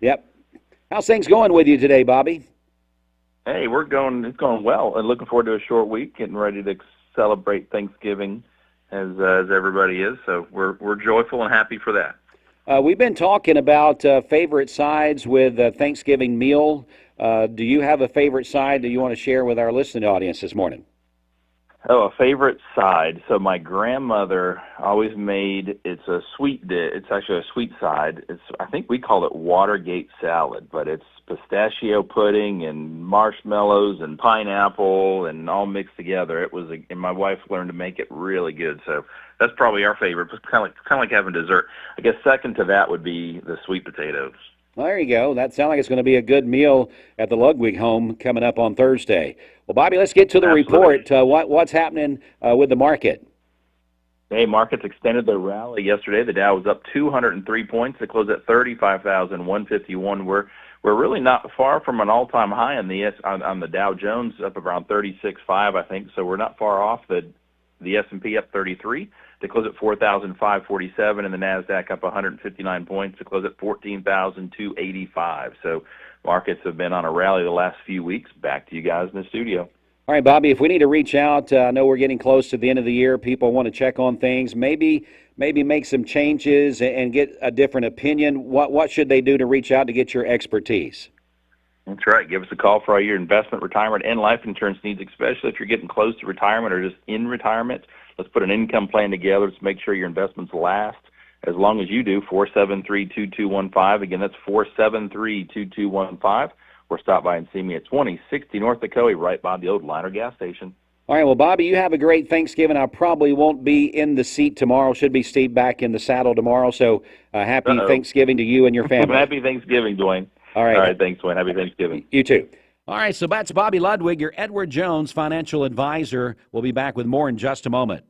Yep. How's things going with you today, Bobby? Hey, it's going well, and looking forward to a short week, getting ready to celebrate Thanksgiving as everybody is. So we're joyful and happy for that. We've been talking about favorite sides with Thanksgiving meal. Do you have a favorite side that you want to share with our listening audience this morning? Oh, a favorite side. So my grandmother always made, it's a sweet dish. It's actually a sweet side. I think we call it Watergate salad, but it's pistachio pudding and marshmallows and pineapple and all mixed together. And my wife learned to make it really good. So that's probably our favorite. It's kind of like having dessert. I guess second to that would be the sweet potatoes. Well, there you go. That sounds like it's going to be a good meal at the Ludwig home coming up on Thursday. Well, Bobby, let's get to the report. What's happening with the market? Hey, markets extended their rally yesterday. The Dow was up 203 points. It closed at 35,151. We're really not far from an all-time high on the Dow Jones, up around 36.5, I think. So we're not far off. The S&P up 33 to close at 4,547, and the NASDAQ up 159 points to close at 14,285. So markets have been on a rally the last few weeks. Back to you guys in the studio. All right, Bobby, if we need to reach out, I know we're getting close to the end of the year. People want to check on things, maybe make some changes and get a different opinion. What should they do to reach out to get your expertise? That's right. Give us a call for all your investment, retirement, and life insurance needs, especially if you're getting close to retirement or just in retirement. Let's put an income plan together to make sure your investments last as long as you do. 473-2215. Again, that's 473-2215. Or stop by and see me at 2060 North Dakota, right by the old Liner gas station. All right, well, Bobby, you have a great Thanksgiving. I probably won't be in the seat tomorrow. Should be Steve back in the saddle tomorrow. So happy Thanksgiving to you and your family. Happy Thanksgiving, Dwayne. All right, thanks, Dwayne. Happy Thanksgiving. You too. All right, so that's Bobby Ludwig, your Edward Jones financial advisor. We'll be back with more in just a moment.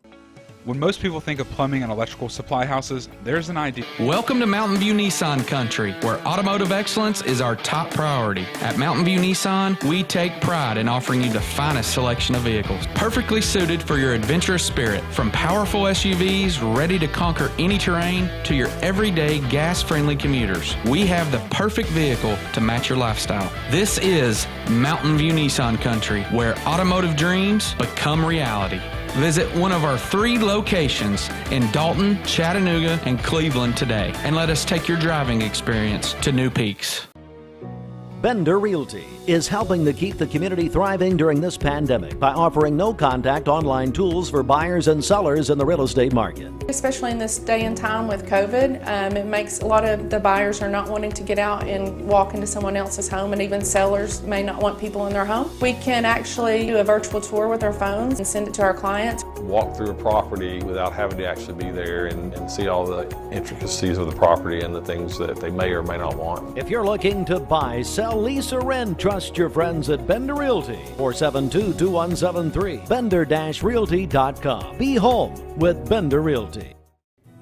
When most people think of plumbing and electrical supply houses, there's an idea. Welcome to Mountain View Nissan Country, where automotive excellence is our top priority. At Mountain View Nissan, we take pride in offering you the finest selection of vehicles, perfectly suited for your adventurous spirit. From powerful SUVs ready to conquer any terrain to your everyday gas-friendly commuters, we have the perfect vehicle to match your lifestyle. This is Mountain View Nissan Country, where automotive dreams become reality. Visit one of our 3 locations in Dalton, Chattanooga, and Cleveland today, and let us take your driving experience to new peaks. Bender Realty is helping to keep the community thriving during this pandemic by offering no-contact online tools for buyers and sellers in the real estate market. Especially in this day and time with COVID, it makes a lot of the buyers are not wanting to get out and walk into someone else's home, and even sellers may not want people in their home. We can actually do a virtual tour with our phones and send it to our clients. Walk through a property without having to actually be there and see all the intricacies of the property and the things that they may or may not want. If you're looking to buy, sell, lease, or rent, trust your friends at Bender Realty. 472-2173. Bender-Realty.com. Be home with Bender Realty.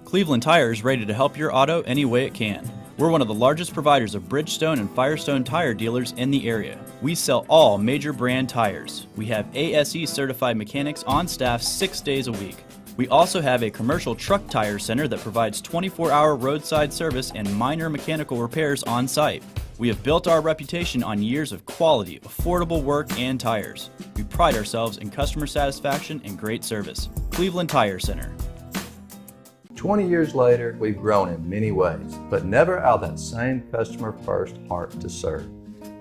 Cleveland Tire is ready to help your auto any way it can. We're one of the largest providers of Bridgestone and Firestone tire dealers in the area. We sell all major brand tires. We have ASE certified mechanics on staff 6 days a week. We also have a commercial truck tire center that provides 24-hour roadside service and minor mechanical repairs on site. We have built our reputation on years of quality, affordable work and tires. We pride ourselves in customer satisfaction and great service. Cleveland Tire Center. 20 years later, we've grown in many ways, but never out of that same customer-first heart to serve.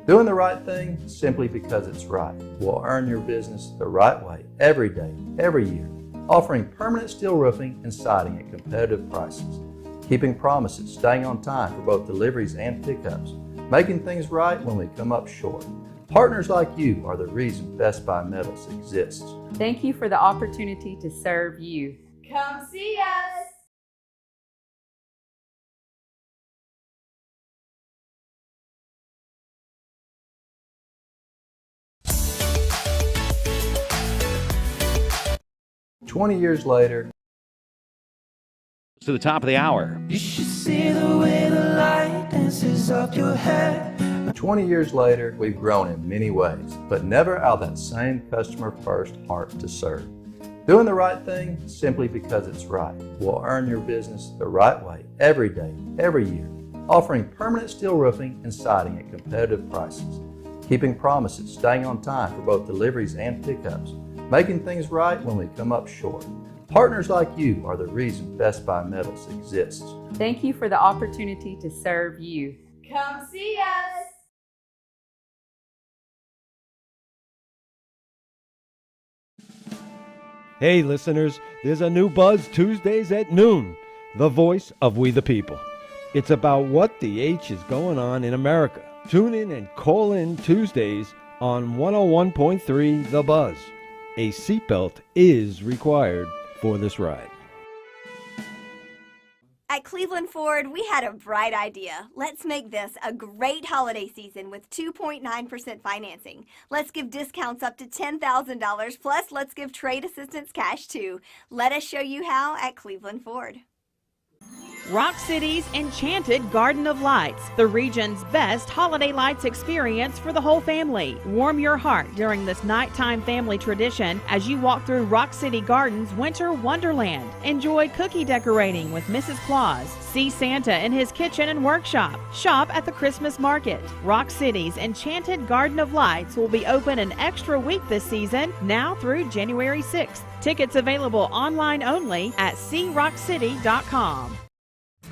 Doing the right thing simply because it's right will earn your business the right way every day, every year. Offering permanent steel roofing and siding at competitive prices. Keeping promises, staying on time for both deliveries and pickups. Making things right when we come up short. Partners like you are the reason Best Buy Metals exists. Thank you for the opportunity to serve you. Come see us! "20 years later." To the top of the hour. You should see the way the light dances up your head. 20 years later, we've grown in many ways, but never out of that same customer-first heart to serve. Doing the right thing simply because it's right will earn your business the right way every day, every year. Offering permanent steel roofing and siding at competitive prices. Keeping promises, staying on time for both deliveries and pickups. Making things right when we come up short. Partners like you are the reason Best Buy Metals exists. Thank you for the opportunity to serve you. Come see us! Hey listeners, there's a new buzz Tuesdays at noon, the voice of We the People. It's about what the H is going on in America. Tune in and call in Tuesdays on 101.3 The Buzz. A seatbelt is required for this ride. At Cleveland Ford, we had a bright idea. Let's make this a great holiday season with 2.9% financing. Let's give discounts up to $10,000, plus let's give trade assistance cash too. Let us show you how at Cleveland Ford. Rock City's Enchanted Garden of Lights, the region's best holiday lights experience for the whole family. Warm your heart during this nighttime family tradition as you walk through Rock City Gardens Winter Wonderland. Enjoy cookie decorating with Mrs. Claus. See Santa in his kitchen and workshop. Shop at the Christmas market. Rock City's Enchanted Garden of Lights will be open an extra week this season, now through January 6th. Tickets available online only at crockcity.com.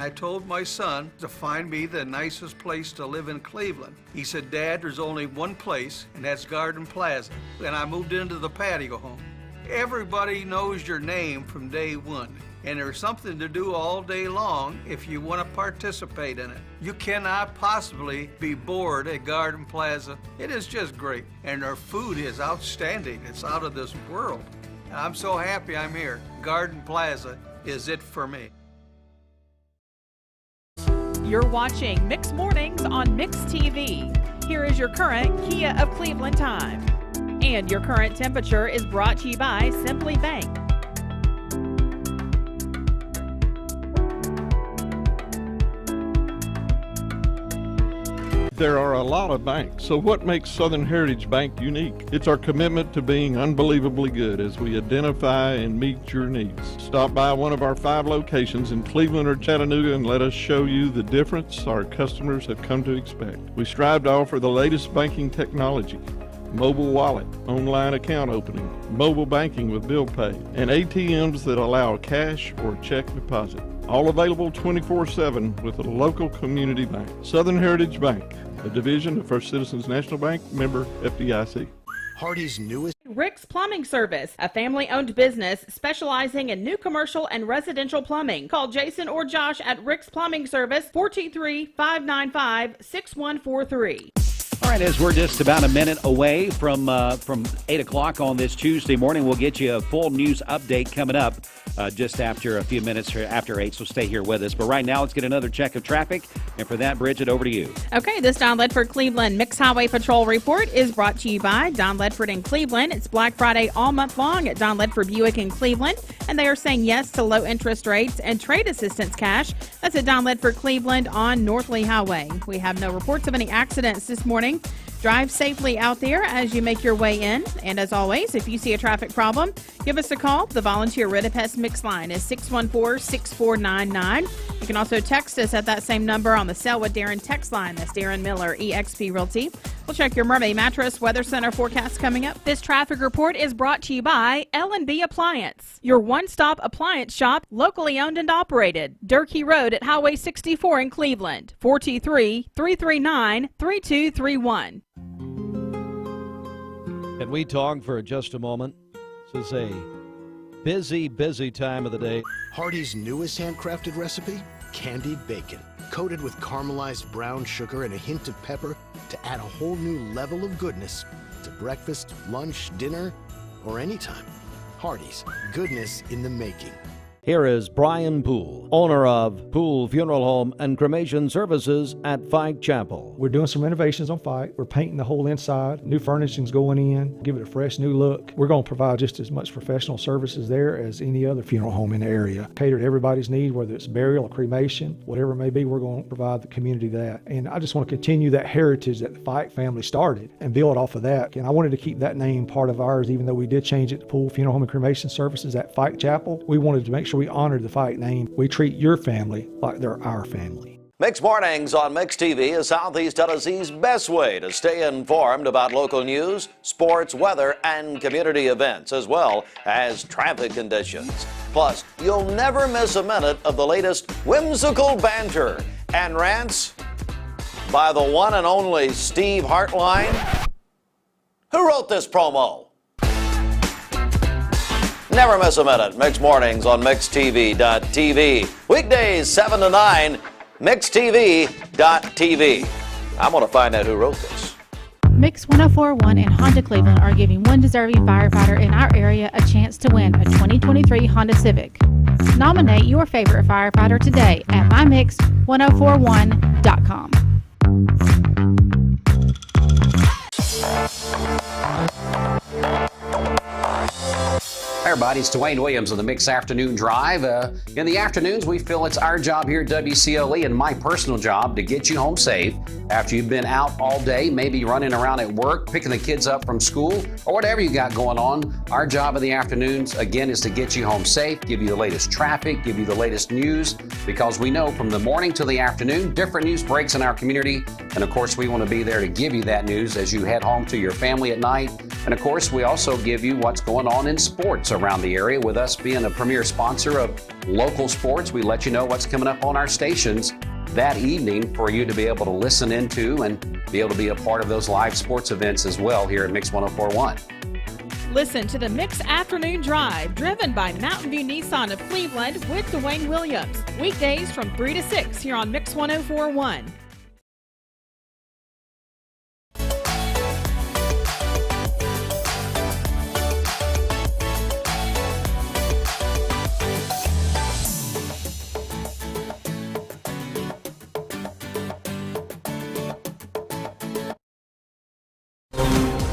I told my son to find me the nicest place to live in Cleveland. He said, "Dad, there's only one place, and that's Garden Plaza." And I moved into the patio home. Everybody knows your name from day one, and there's something to do all day long if you want to participate in it. You cannot possibly be bored at Garden Plaza. It is just great, and their food is outstanding. It's out of this world. And I'm so happy I'm here. Garden Plaza is it for me. You're watching Mix Mornings on Mix TV. Here is your current Kia of Cleveland time. And your current temperature is brought to you by Simply Bank. There are a lot of banks, so what makes Southern Heritage Bank unique? It's our commitment to being unbelievably good as we identify and meet your needs. Stop by one of our 5 locations in Cleveland or Chattanooga and let us show you the difference our customers have come to expect. We strive to offer the latest banking technology. mobile wallet, online account opening, mobile banking with bill pay, and ATMs that allow cash or check deposit. All available 24/7 with a local community bank. Southern Heritage Bank, a division of First Citizens National Bank, member FDIC. Hardy's newest Rick's Plumbing Service, a family-owned business specializing in new commercial and residential plumbing. Call Jason or Josh at Rick's Plumbing Service, 423-595-6143. All right, as we're just about a minute away from 8 o'clock on this Tuesday morning, we'll get you a full news update coming up just after a few minutes after 8, so stay here with us. But right now, let's get another check of traffic, and for that, Bridget, over to you. Okay, this Don Ledford Cleveland Mixed Highway Patrol Report is brought to you by Don Ledford in Cleveland. It's Black Friday all month long at Don Ledford Buick in Cleveland, and they are saying yes to low interest rates and trade assistance cash. That's at Don Ledford Cleveland on North Lee Highway. We have no reports of any accidents this morning. Drive safely out there as you make your way in. And as always, if you see a traffic problem, give us a call. The volunteer Rid-A-Pest mix line is 614-6499. You can also text us at that same number on the Sell with Darren text line. That's Darren Miller, eXp Realty. We'll check your Mermaid Mattress Weather Center forecast coming up. This traffic report is brought to you by L&B Appliance, your one-stop appliance shop, locally owned and operated. Durkee Road at Highway 64 in Cleveland, 423-339-3231. Can we talk for just a moment? This is a busy time of the day. Hardy's newest handcrafted recipe, candied bacon, coated with caramelized brown sugar and a hint of pepper to add a whole new level of goodness to breakfast, lunch, dinner, or anytime. Hardy's, goodness in the making. Here is Brian Poole, owner of Poole Funeral Home and Cremation Services at Fike Chapel. We're doing some renovations on Fike. We're painting the whole inside. New furnishing's going in, give it a fresh new look. We're going to provide just as much professional services there as any other funeral home in the area. Cater to everybody's need, whether it's burial or cremation, whatever it may be, we're going to provide the community that. And I just want to continue that heritage that the Fike family started and build off of that. And I wanted to keep that name part of ours, even though we did change it to Poole Funeral Home and Cremation Services at Fike Chapel. We wanted to make sure we honored the Fike name. We treat your family like they're our family. Mixed Mornings on Mixed TV is Southeast Tennessee's best way to stay informed about local news, sports, weather, and community events, as well as traffic conditions. Plus, you'll never miss a minute of the latest whimsical banter and rants by the one and only Steve Hartline. Who wrote this promo? Never miss a minute. Mixed Mornings on MixedTV.tv. Weekdays 7 to 9, MixedTV.tv. I'm going to find out who wrote this. Mix 104.1 and Honda Cleveland are giving one deserving firefighter in our area a chance to win a 2023 Honda Civic. Nominate your favorite firefighter today at mymix1041.com. Hey everybody, it's Dwayne Williams of the Mix Afternoon Drive. In the afternoons, we feel it's our job here at WCLE and my personal job to get you home safe after you've been out all day, maybe running around at work, picking the kids up from school, or whatever you got going on. Our job in the afternoons, again, is to get you home safe, give you the latest traffic, give you the latest news, because we know from the morning to the afternoon, different news breaks in our community. And of course, we want to be there to give you that news as you head home to your family at night. And of course, we also give you what's going on in sports around the area. With us being a premier sponsor of local sports, we let you know what's coming up on our stations that evening for you to be able to listen into and be able to be a part of those live sports events as well here at Mix 104.1. Listen to the Mix Afternoon Drive, driven by Mountain View Nissan of Cleveland with Dwayne Williams. Weekdays from 3 to 6 here on Mix 104.1.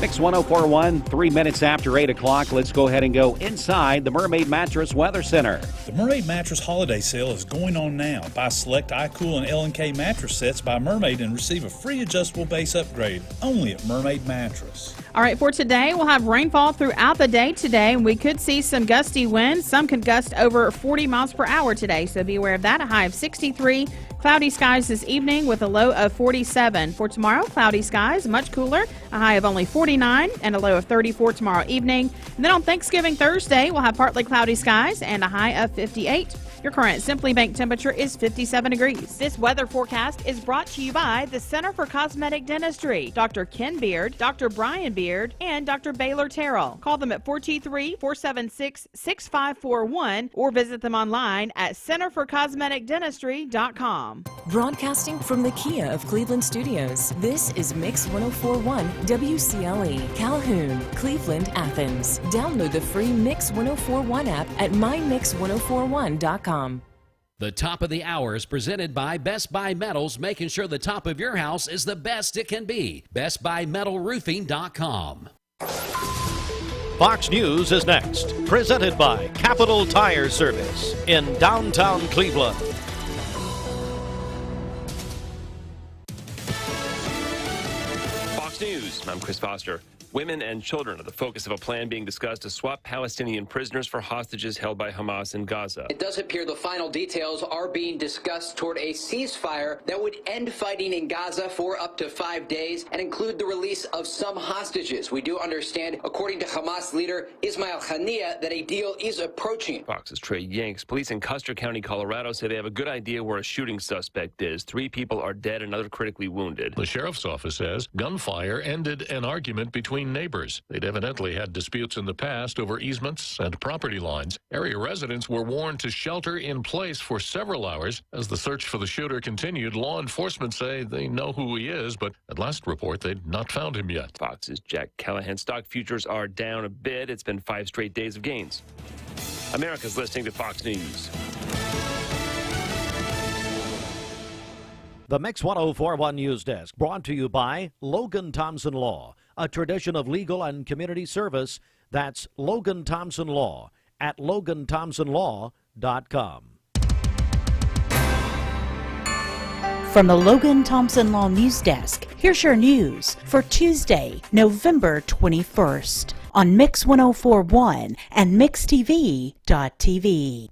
Mix 104.1, 3 minutes after 8 o'clock. Let's go ahead and go inside the Mermaid Mattress Weather Center. The Mermaid Mattress Holiday Sale is going on now. Buy select iCool and L&K mattress sets by Mermaid and receive a free adjustable base upgrade only at Mermaid Mattress. All right, for today, we'll have rainfall throughout the day today, and we could see some gusty winds. Some could gust over 40 miles per hour today, so be aware of that. A high of 63. Cloudy skies this evening with a low of 47. For tomorrow, cloudy skies, much cooler. A high of only 49 and a low of 34 tomorrow evening. And then on Thanksgiving Thursday, we'll have partly cloudy skies and a high of 58. Your current Simply Bank temperature is 57 degrees. This weather forecast is brought to you by the Center for Cosmetic Dentistry, Dr. Ken Beard, Dr. Brian Beard, and Dr. Baylor Terrell. Call them at 423-476-6541 or visit them online at centerforcosmeticdentistry.com. Broadcasting from the Kia of Cleveland Studios, this is Mix 104.1 WCLE, Calhoun, Cleveland, Athens. Download the free Mix 104.1 app at mymix1041.com. The top of the hour is presented by Best Buy Metals, making sure the top of your house is the best it can be. BestBuyMetalRoofing.com. Fox News is next, presented by Capital Tire Service in downtown Cleveland. Fox News, I'm Chris Foster. Women and children are the focus of a plan being discussed to swap Palestinian prisoners for hostages held by Hamas in Gaza. It does appear the final details are being discussed toward a ceasefire that would end fighting in Gaza for up to 5 days and include the release of some hostages. We do understand, according to Hamas leader Ismail Haniyeh, that a deal is approaching. Fox's Trey Yanks. Police in Custer County, Colorado say they have a good idea where a shooting suspect is. 3 people are dead, another critically wounded. The sheriff's office says gunfire ended an argument between neighbors. They'd evidently had disputes in the past over easements and property lines. Area residents were warned to shelter in place for several hours. As the search for the shooter continued, law enforcement say they know who he is, but at last report they'd not found him yet. Fox's Jack Callahan. Stock futures are down a bit. It's been 5 straight days of gains. America's listening to Fox News. The Mix 104.1 News Desk, brought to you by Logan Thompson Law, a tradition of legal and community service. That's Logan Thompson Law at LoganThompsonLaw.com. From the Logan Thompson Law News Desk, here's your news for Tuesday, November 21st. On Mix 104.1 and MixTV.tv.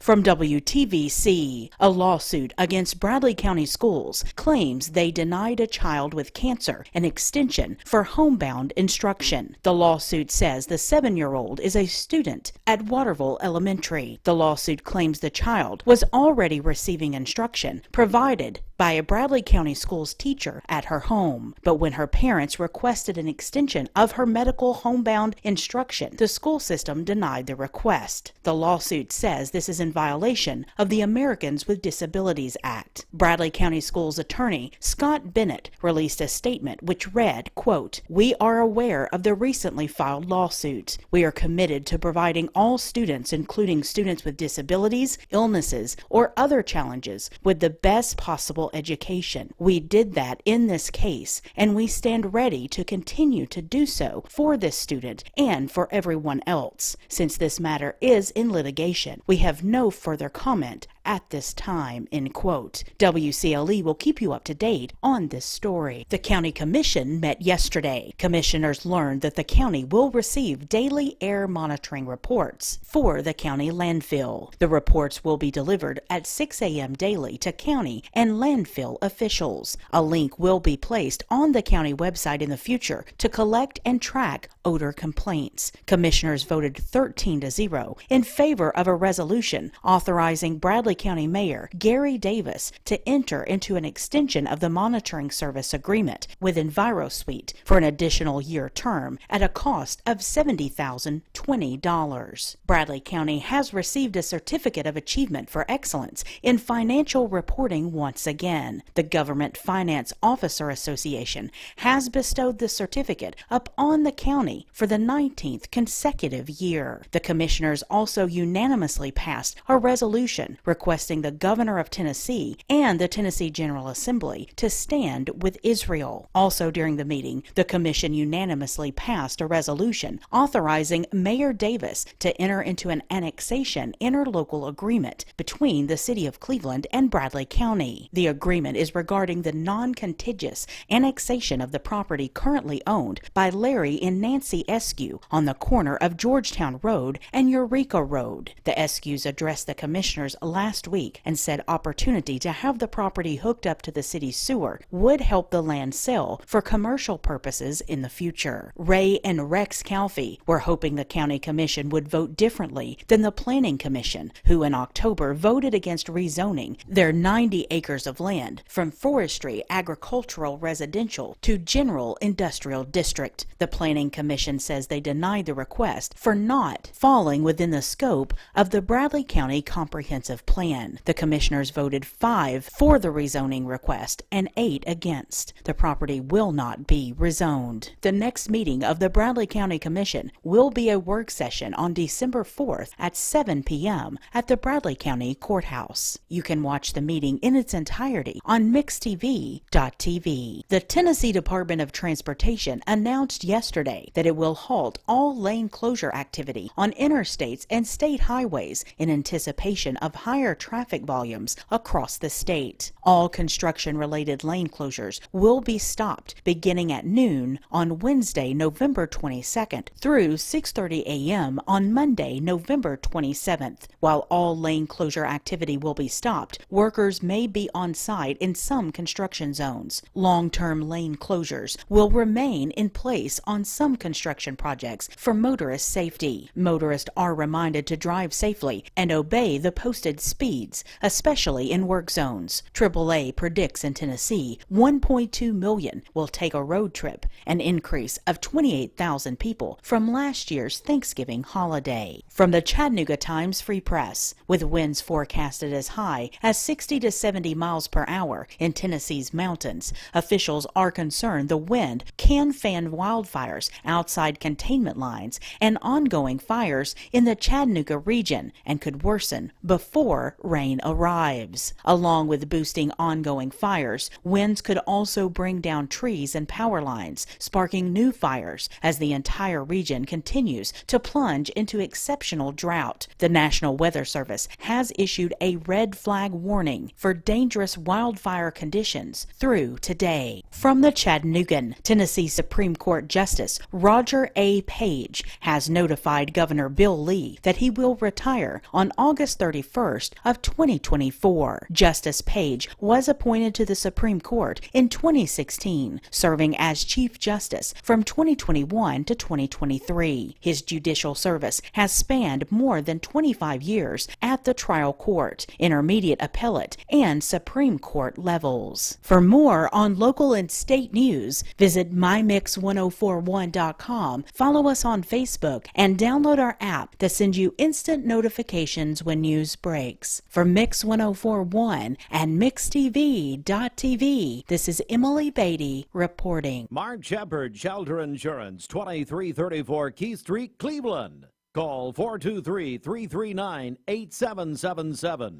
From WTVC, a lawsuit against Bradley County Schools claims they denied a child with cancer an extension for homebound instruction. The lawsuit says the 7-year-old is a student at Waterville Elementary. The lawsuit claims the child was already receiving instruction provided by a Bradley County Schools teacher at her home, but when her parents requested an extension of her medical homebound instruction, the school system denied the request. The lawsuit says this is in violation of the Americans with Disabilities Act. Bradley County Schools attorney Scott Bennett released a statement which read, quote, "We are aware of the recently filed lawsuit. We are committed to providing all students, including students with disabilities, illnesses, or other challenges, with the best possible education. We did that in this case, and we stand ready to continue to do so for this student and for everyone else. Since this matter is in litigation, we have no further comment at this time," end quote. WCLE will keep you up to date on this story. The county commission met yesterday. Commissioners learned that the county will receive daily air monitoring reports for the county landfill. The reports will be delivered at 6 a.m. daily to county and landfill officials. A link will be placed on the county website in the future to collect and track odor complaints. Commissioners voted 13-0 in favor of a resolution authorizing Bradley County Mayor Gary Davis to enter into an extension of the monitoring service agreement with EnviroSuite for an additional year term at a cost of $70,020. Bradley County has received a certificate of achievement for excellence in financial reporting once again. The Government Finance Officer Association has bestowed the certificate upon the county for the 19th consecutive year. The commissioners also unanimously passed a resolution requesting the Governor of Tennessee and the Tennessee General Assembly to stand with Israel. Also during the meeting, the commission unanimously passed a resolution authorizing Mayor Davis to enter into an annexation interlocal agreement between the City of Cleveland and Bradley County. The agreement is regarding the non-contiguous annexation of the property currently owned by Larry and Nancy Fancy Eskew on the corner of Georgetown Road and Eureka Road. The Eskews addressed the commissioners last week and said opportunity to have the property hooked up to the city's sewer would help the land sell for commercial purposes in the future. Ray and Rex Calfee were hoping the county commission would vote differently than the planning commission, who in October voted against rezoning their 90 acres of land from forestry, agricultural, residential to general industrial district. The planning commission says they denied the request for not falling within the scope of the Bradley County Comprehensive Plan. The commissioners voted 5 for the rezoning request and 8 against. The property will not be rezoned. The next meeting of the Bradley County Commission will be a work session on December 4th at 7 p.m. at the Bradley County Courthouse. You can watch the meeting in its entirety on mixtv.tv. The Tennessee Department of Transportation announced yesterday that it will halt all lane closure activity on interstates and state highways in anticipation of higher traffic volumes across the state. All construction-related lane closures will be stopped beginning at noon on Wednesday, November 22nd through 6:30 a.m. on Monday, November 27th. While all lane closure activity will be stopped, workers may be on site in some construction zones. Long-term lane closures will remain in place on some construction projects for motorist safety. Motorists are reminded to drive safely and obey the posted speeds, especially in work zones. AAA predicts in Tennessee 1.2 million will take a road trip, an increase of 28,000 people from last year's Thanksgiving holiday. From the Chattanooga Times Free Press, with winds forecasted as high as 60 to 70 miles per hour in Tennessee's mountains, officials are concerned the wind can fan wildfires outside containment lines and ongoing fires in the Chattanooga region and could worsen before rain arrives. Along with boosting ongoing fires, winds could also bring down trees and power lines, sparking new fires as the entire region continues to plunge into exceptional drought. The National Weather Service has issued a red flag warning for dangerous wildfire conditions through today. From the Chattanoogan, Tennessee Supreme Court Justice Roger A. Page has notified Governor Bill Lee that he will retire on August 31st of 2024. Justice Page was appointed to the Supreme Court in 2016, serving as Chief Justice from 2021 to 2023. His judicial service has spanned more than 25 years at the trial court, intermediate appellate, and Supreme Court levels. For more on local and state news, visit mymix1041.com, follow us on Facebook, and download our app that sends you instant notifications when news breaks. For Mix 1041 and MixTV.tv, this is Emily Beatty reporting. Mark Shepard, Shelter Insurance, 2334 Key Street, Cleveland. Call 423-339-8777.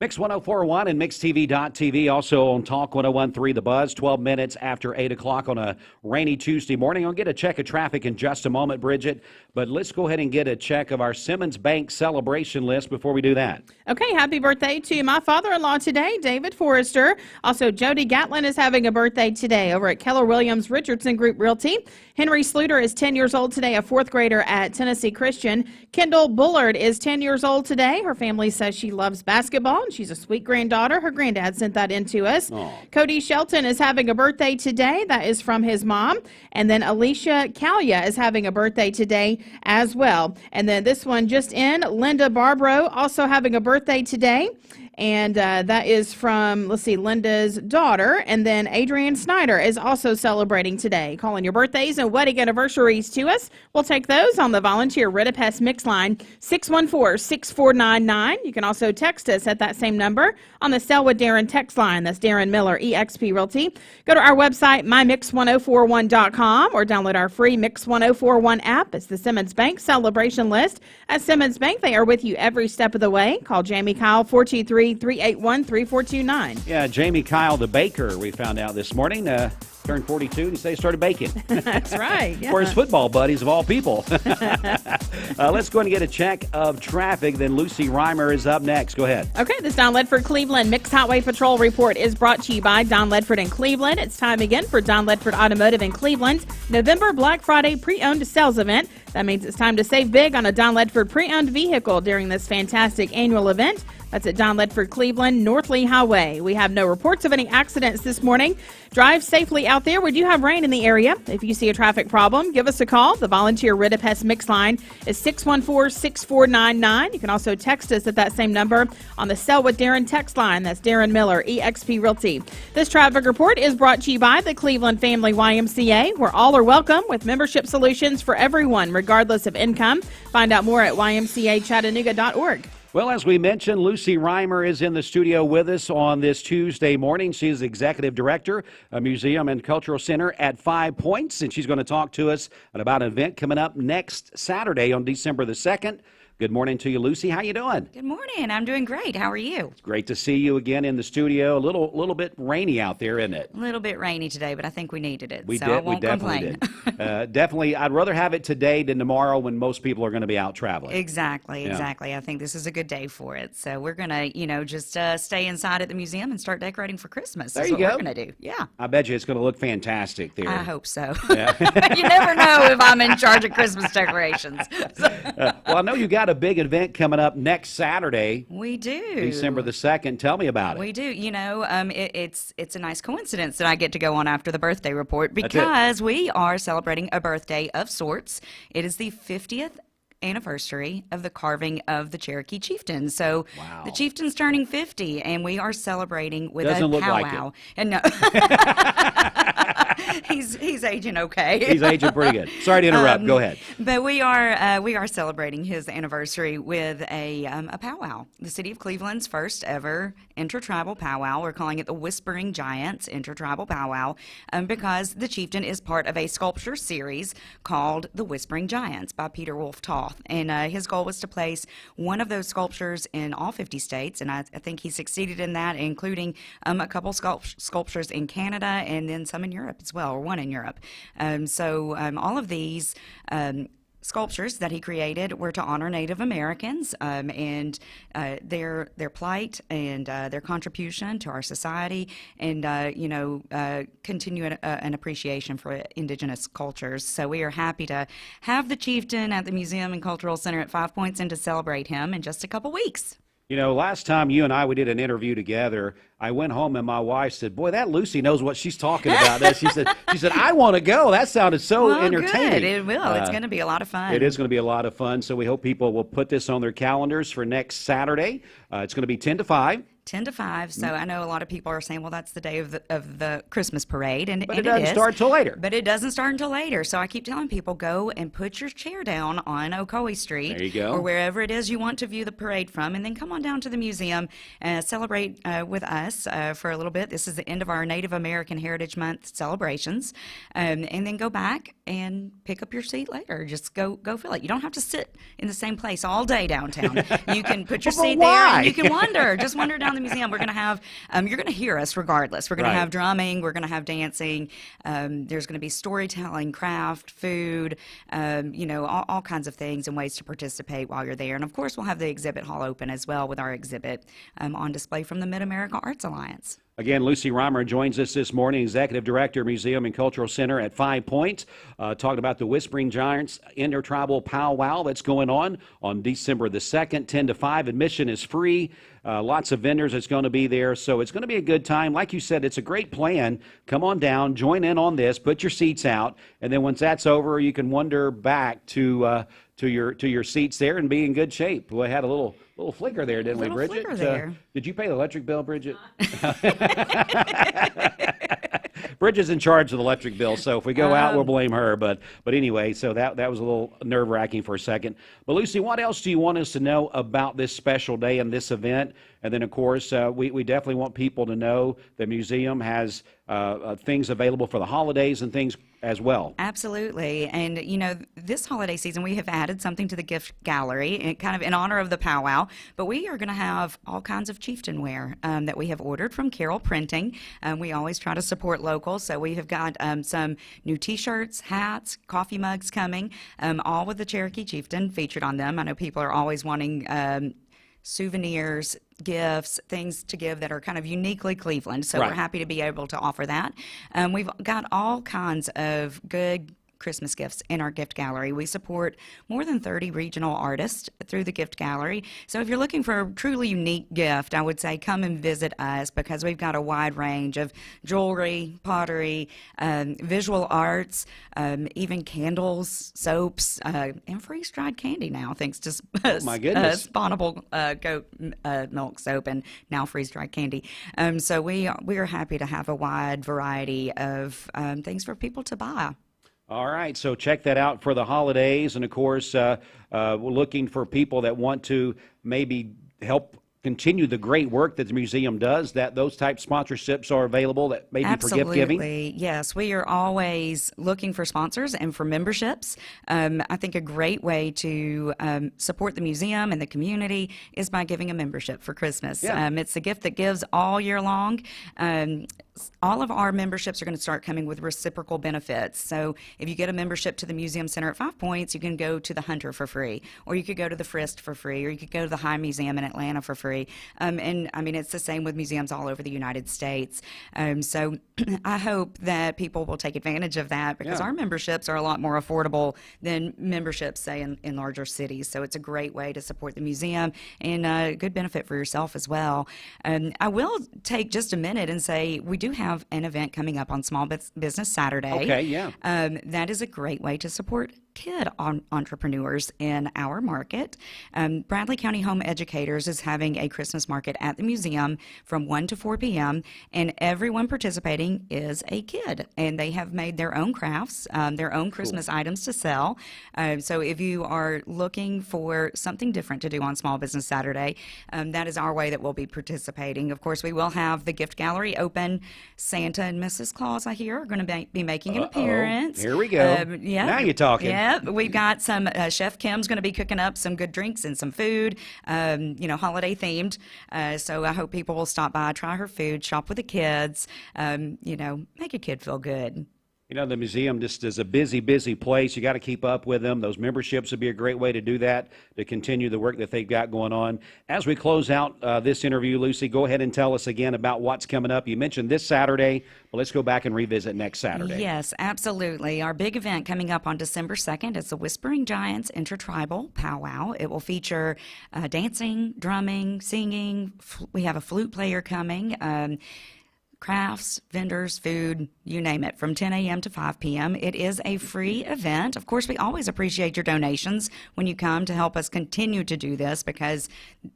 Mix 1041 and MixTV.tv, also on Talk 1013 The Buzz, 12 minutes after 8 o'clock on a rainy Tuesday morning. I'll get a check of traffic in just a moment, Bridget, but let's go ahead and get a check of our Simmons Bank celebration list before we do that. Okay, happy birthday to my father-in-law today, David Forrester. Also, Jody Gatlin is having a birthday today over at Keller Williams Richardson Group Realty. Henry Sluter is 10 years old today, a fourth grader at Tennessee Christian. Kendall Bullard is 10 years old today. Her family says she loves basketball. She's a sweet granddaughter. Her granddad sent that in to us. Aww. Cody Shelton is having a birthday today. That is from his mom. And then Alicia Calia is having a birthday today as well. And then this one just in, Linda Barbaro also having a birthday today. And that is from, let's see, Linda's daughter. And then Adrian Snyder is also celebrating today. Calling your birthdays and wedding anniversaries to us. We'll take those on the volunteer Ritapest Mix line, 614-6499. You can also text us at that same number on the Selwood Darren text line. That's Darren Miller, eXp Realty. Go to our website, mymix1041.com, or download our free Mix 1041 app. It's the Simmons Bank celebration list. At Simmons Bank, they are with you every step of the way. Call Jamie Kyle, 423 833-381-3429. Yeah, Jamie Kyle, the baker, we found out this morning, turned 42 and he said he started baking. That's right. Yeah. For his football buddies of all people. Let's go and get a check of traffic. Then Lucy Rymer is up next. Go ahead. Okay, this Don Ledford Cleveland Mixed Highway Patrol report is brought to you by Don Ledford in Cleveland. It's time again for Don Ledford Automotive in Cleveland's November Black Friday pre-owned sales event. That means it's time to save big on a Don Ledford pre-owned vehicle during this fantastic annual event. That's at Don Ledford Cleveland, North Lee Highway. We have no reports of any accidents this morning. Drive safely out there. We do have rain in the area. If you see a traffic problem, give us a call. The volunteer Rid-a-Pest Mix line is 614-6499. You can also text us at that same number on the Sell with Darren text line. That's Darren Miller, eXp Realty. This traffic report is brought to you by the Cleveland Family YMCA, where all are welcome with membership solutions for everyone, regardless of income. Find out more at ymcachattanooga.org. Well, as we mentioned, Lucy Rymer is in the studio with us on this Tuesday morning. She is Executive Director of Museum and Cultural Center at 5 Points, and she's going to talk to us about an event coming up next Saturday on December the 2nd. Good morning to you, Lucy. How you doing? Good morning. I'm doing great. How are you? It's great to see you again in the studio. A little bit rainy out there, isn't it? A little bit rainy today, but I think we needed it, We I won't definitely complain. did. Definitely, I'd rather have it today than tomorrow when most people are going to be out traveling. Exactly. Yeah. I think this is a good day for it. So we're going to, just stay inside at the museum and start decorating for Christmas. There That's you what go. we're going to do. Yeah. I bet you it's going to look fantastic there. I hope so. Yeah. You never know if I'm in charge of Christmas decorations. Well, I know you got a big event coming up next Saturday. We do. December the 2nd. Tell me about it. We do. It's a nice coincidence that I get to go on after the birthday report That's because we are celebrating a birthday of sorts. It is the 50th anniversary of the carving of the Cherokee chieftain. So the chieftain's turning 50, and we are celebrating with Doesn't a look like powwow. it. And no, he's aging okay. He's aging pretty good. Sorry to interrupt. Go ahead. But we are celebrating his anniversary with a powwow. The city of Cleveland's first ever intertribal powwow. We're calling it the Whispering Giants Intertribal Powwow because the chieftain is part of a sculpture series called The Whispering Giants by Peter Wolf Toth. And his goal was to place one of those sculptures in all 50 states, and I think he succeeded in that, including a couple sculptures in Canada and then some in Europe as well, or one in Europe. All of these sculptures that he created were to honor Native Americans and their plight and their contribution to our society, and continue an appreciation for indigenous cultures. So we are happy to have the chieftain at the Museum and Cultural Center at 5 Points and to celebrate him in just a couple weeks. Last time you and we did an interview together, I went home and my wife said, "Boy, that Lucy knows what she's talking about." She said, "I want to go." That sounded so entertaining. Good. It will. It's going to be a lot of fun. It is going to be a lot of fun. So we hope people will put this on their calendars for next Saturday. It's going to be 10 to 5. 10 to 5. So I know a lot of people are saying, well, that's the day of the Christmas parade. But it doesn't start till later. But it doesn't start until later. So I keep telling people, go and put your chair down on Ocoee Street. There you go. Or wherever it is you want to view the parade from. And then come on down to the museum and celebrate with us for a little bit. This is the end of our Native American Heritage Month celebrations. And then go back and pick up your seat later. Just go fill it. You don't have to sit in the same place all day downtown. You can put your seat there and you can wander. Just wander down the museum. We're going to have, you're going to hear us regardless. We're going to have drumming. We're going to have dancing. There's going to be storytelling, craft, food, all kinds of things and ways to participate while you're there. And of course, we'll have the exhibit hall open as well with our exhibit on display from the Mid-America Arts Alliance. Again, Lucy Rymer joins us this morning, Executive Director, Museum and Cultural Center at 5 Points, talking about the Whispering Giants Intertribal Powwow that's going on December the 2nd, 10 to 5. Admission is free. Lots of vendors that's going to be there, so it's going to be a good time. Like you said, it's a great plan. Come on down, join in on this, put your seats out, and then once that's over, you can wander back to your seats there and be in good shape. We had a little flicker there, didn't we, Bridget? Flicker there. Did you pay the electric bill, Bridget? Bridget's in charge of the electric bill, so if we go out, we'll blame her. But anyway, so that was a little nerve-wracking for a second. But Lucy, what else do you want us to know about this special day and this event? And then, of course, we definitely want people to know the museum has things available for the holidays and things as well. Absolutely. And, this holiday season, we have added something to the gift gallery, kind of in honor of the powwow. But we are going to have all kinds of chieftain wear that we have ordered from Carroll Printing. We always try to support local. So we have got some new T-shirts, hats, coffee mugs coming, all with the Cherokee chieftain featured on them. I know people are always wanting souvenirs, gifts, things to give that are kind of uniquely Cleveland. So we're happy to be able to offer that. We've got all kinds of good Christmas gifts in our gift gallery. We support more than 30 regional artists through the gift gallery. So if you're looking for a truly unique gift, I would say come and visit us, because we've got a wide range of jewelry, pottery, visual arts, even candles, soaps, and freeze-dried candy now, thanks to my goodness. Spawnable goat milk soap and now freeze-dried candy. So we are happy to have a wide variety of things for people to buy. All right, so check that out for the holidays. And, of course, we're looking for people that want to maybe help continue the great work that the museum does, that those type sponsorships are available, that maybe Absolutely. for gift giving. Yes, we are always looking for sponsors and for memberships. I think a great way to support the museum and the community is by giving a membership for Christmas. Yeah. It's a gift that gives all year long. All of our memberships are going to start coming with reciprocal benefits. So if you get a membership to the Museum Center at 5 Points, you can go to the Hunter for free, or you could go to the Frist for free, or you could go to the High Museum in Atlanta for free. And I mean, it's the same with museums all over the United States. So I hope that people will take advantage of that, because our memberships are a lot more affordable than memberships, say, in larger cities. So it's a great way to support the museum and a good benefit for yourself as well. I will take just a minute and say we do have an event coming up on Small Business Saturday. Okay, yeah. That is a great way to support kid entrepreneurs in our market. Bradley County Home Educators is having a Christmas market at the museum from 1 to 4 p.m., and everyone participating is a kid, and they have made their own crafts, their own Christmas items to sell. So if you are looking for something different to do on Small Business Saturday, that is our way that we'll be participating. Of course, we will have the gift gallery open. Santa and Mrs. Claus, I hear, are going to be making an appearance. Here we go. Now you're talking. Yeah, we've got some, Chef Kim's going to be cooking up some good drinks and some food, holiday themed. So I hope people will stop by, try her food, shop with the kids, make a kid feel good. The museum just is a busy, busy place. You got to keep up with them. Those memberships would be a great way to do that, to continue the work that they've got going on. As we close out this interview, Lucy, go ahead and tell us again about what's coming up. You mentioned this Saturday, but let's go back and revisit next Saturday. Yes, absolutely. Our big event coming up on December 2nd is the Whispering Giants Intertribal Powwow. It will feature dancing, drumming, singing. We have a flute player coming. Crafts, vendors, food, you name it, from 10 a.m. to 5 p.m. It is a free event. Of course, we always appreciate your donations when you come to help us continue to do this, because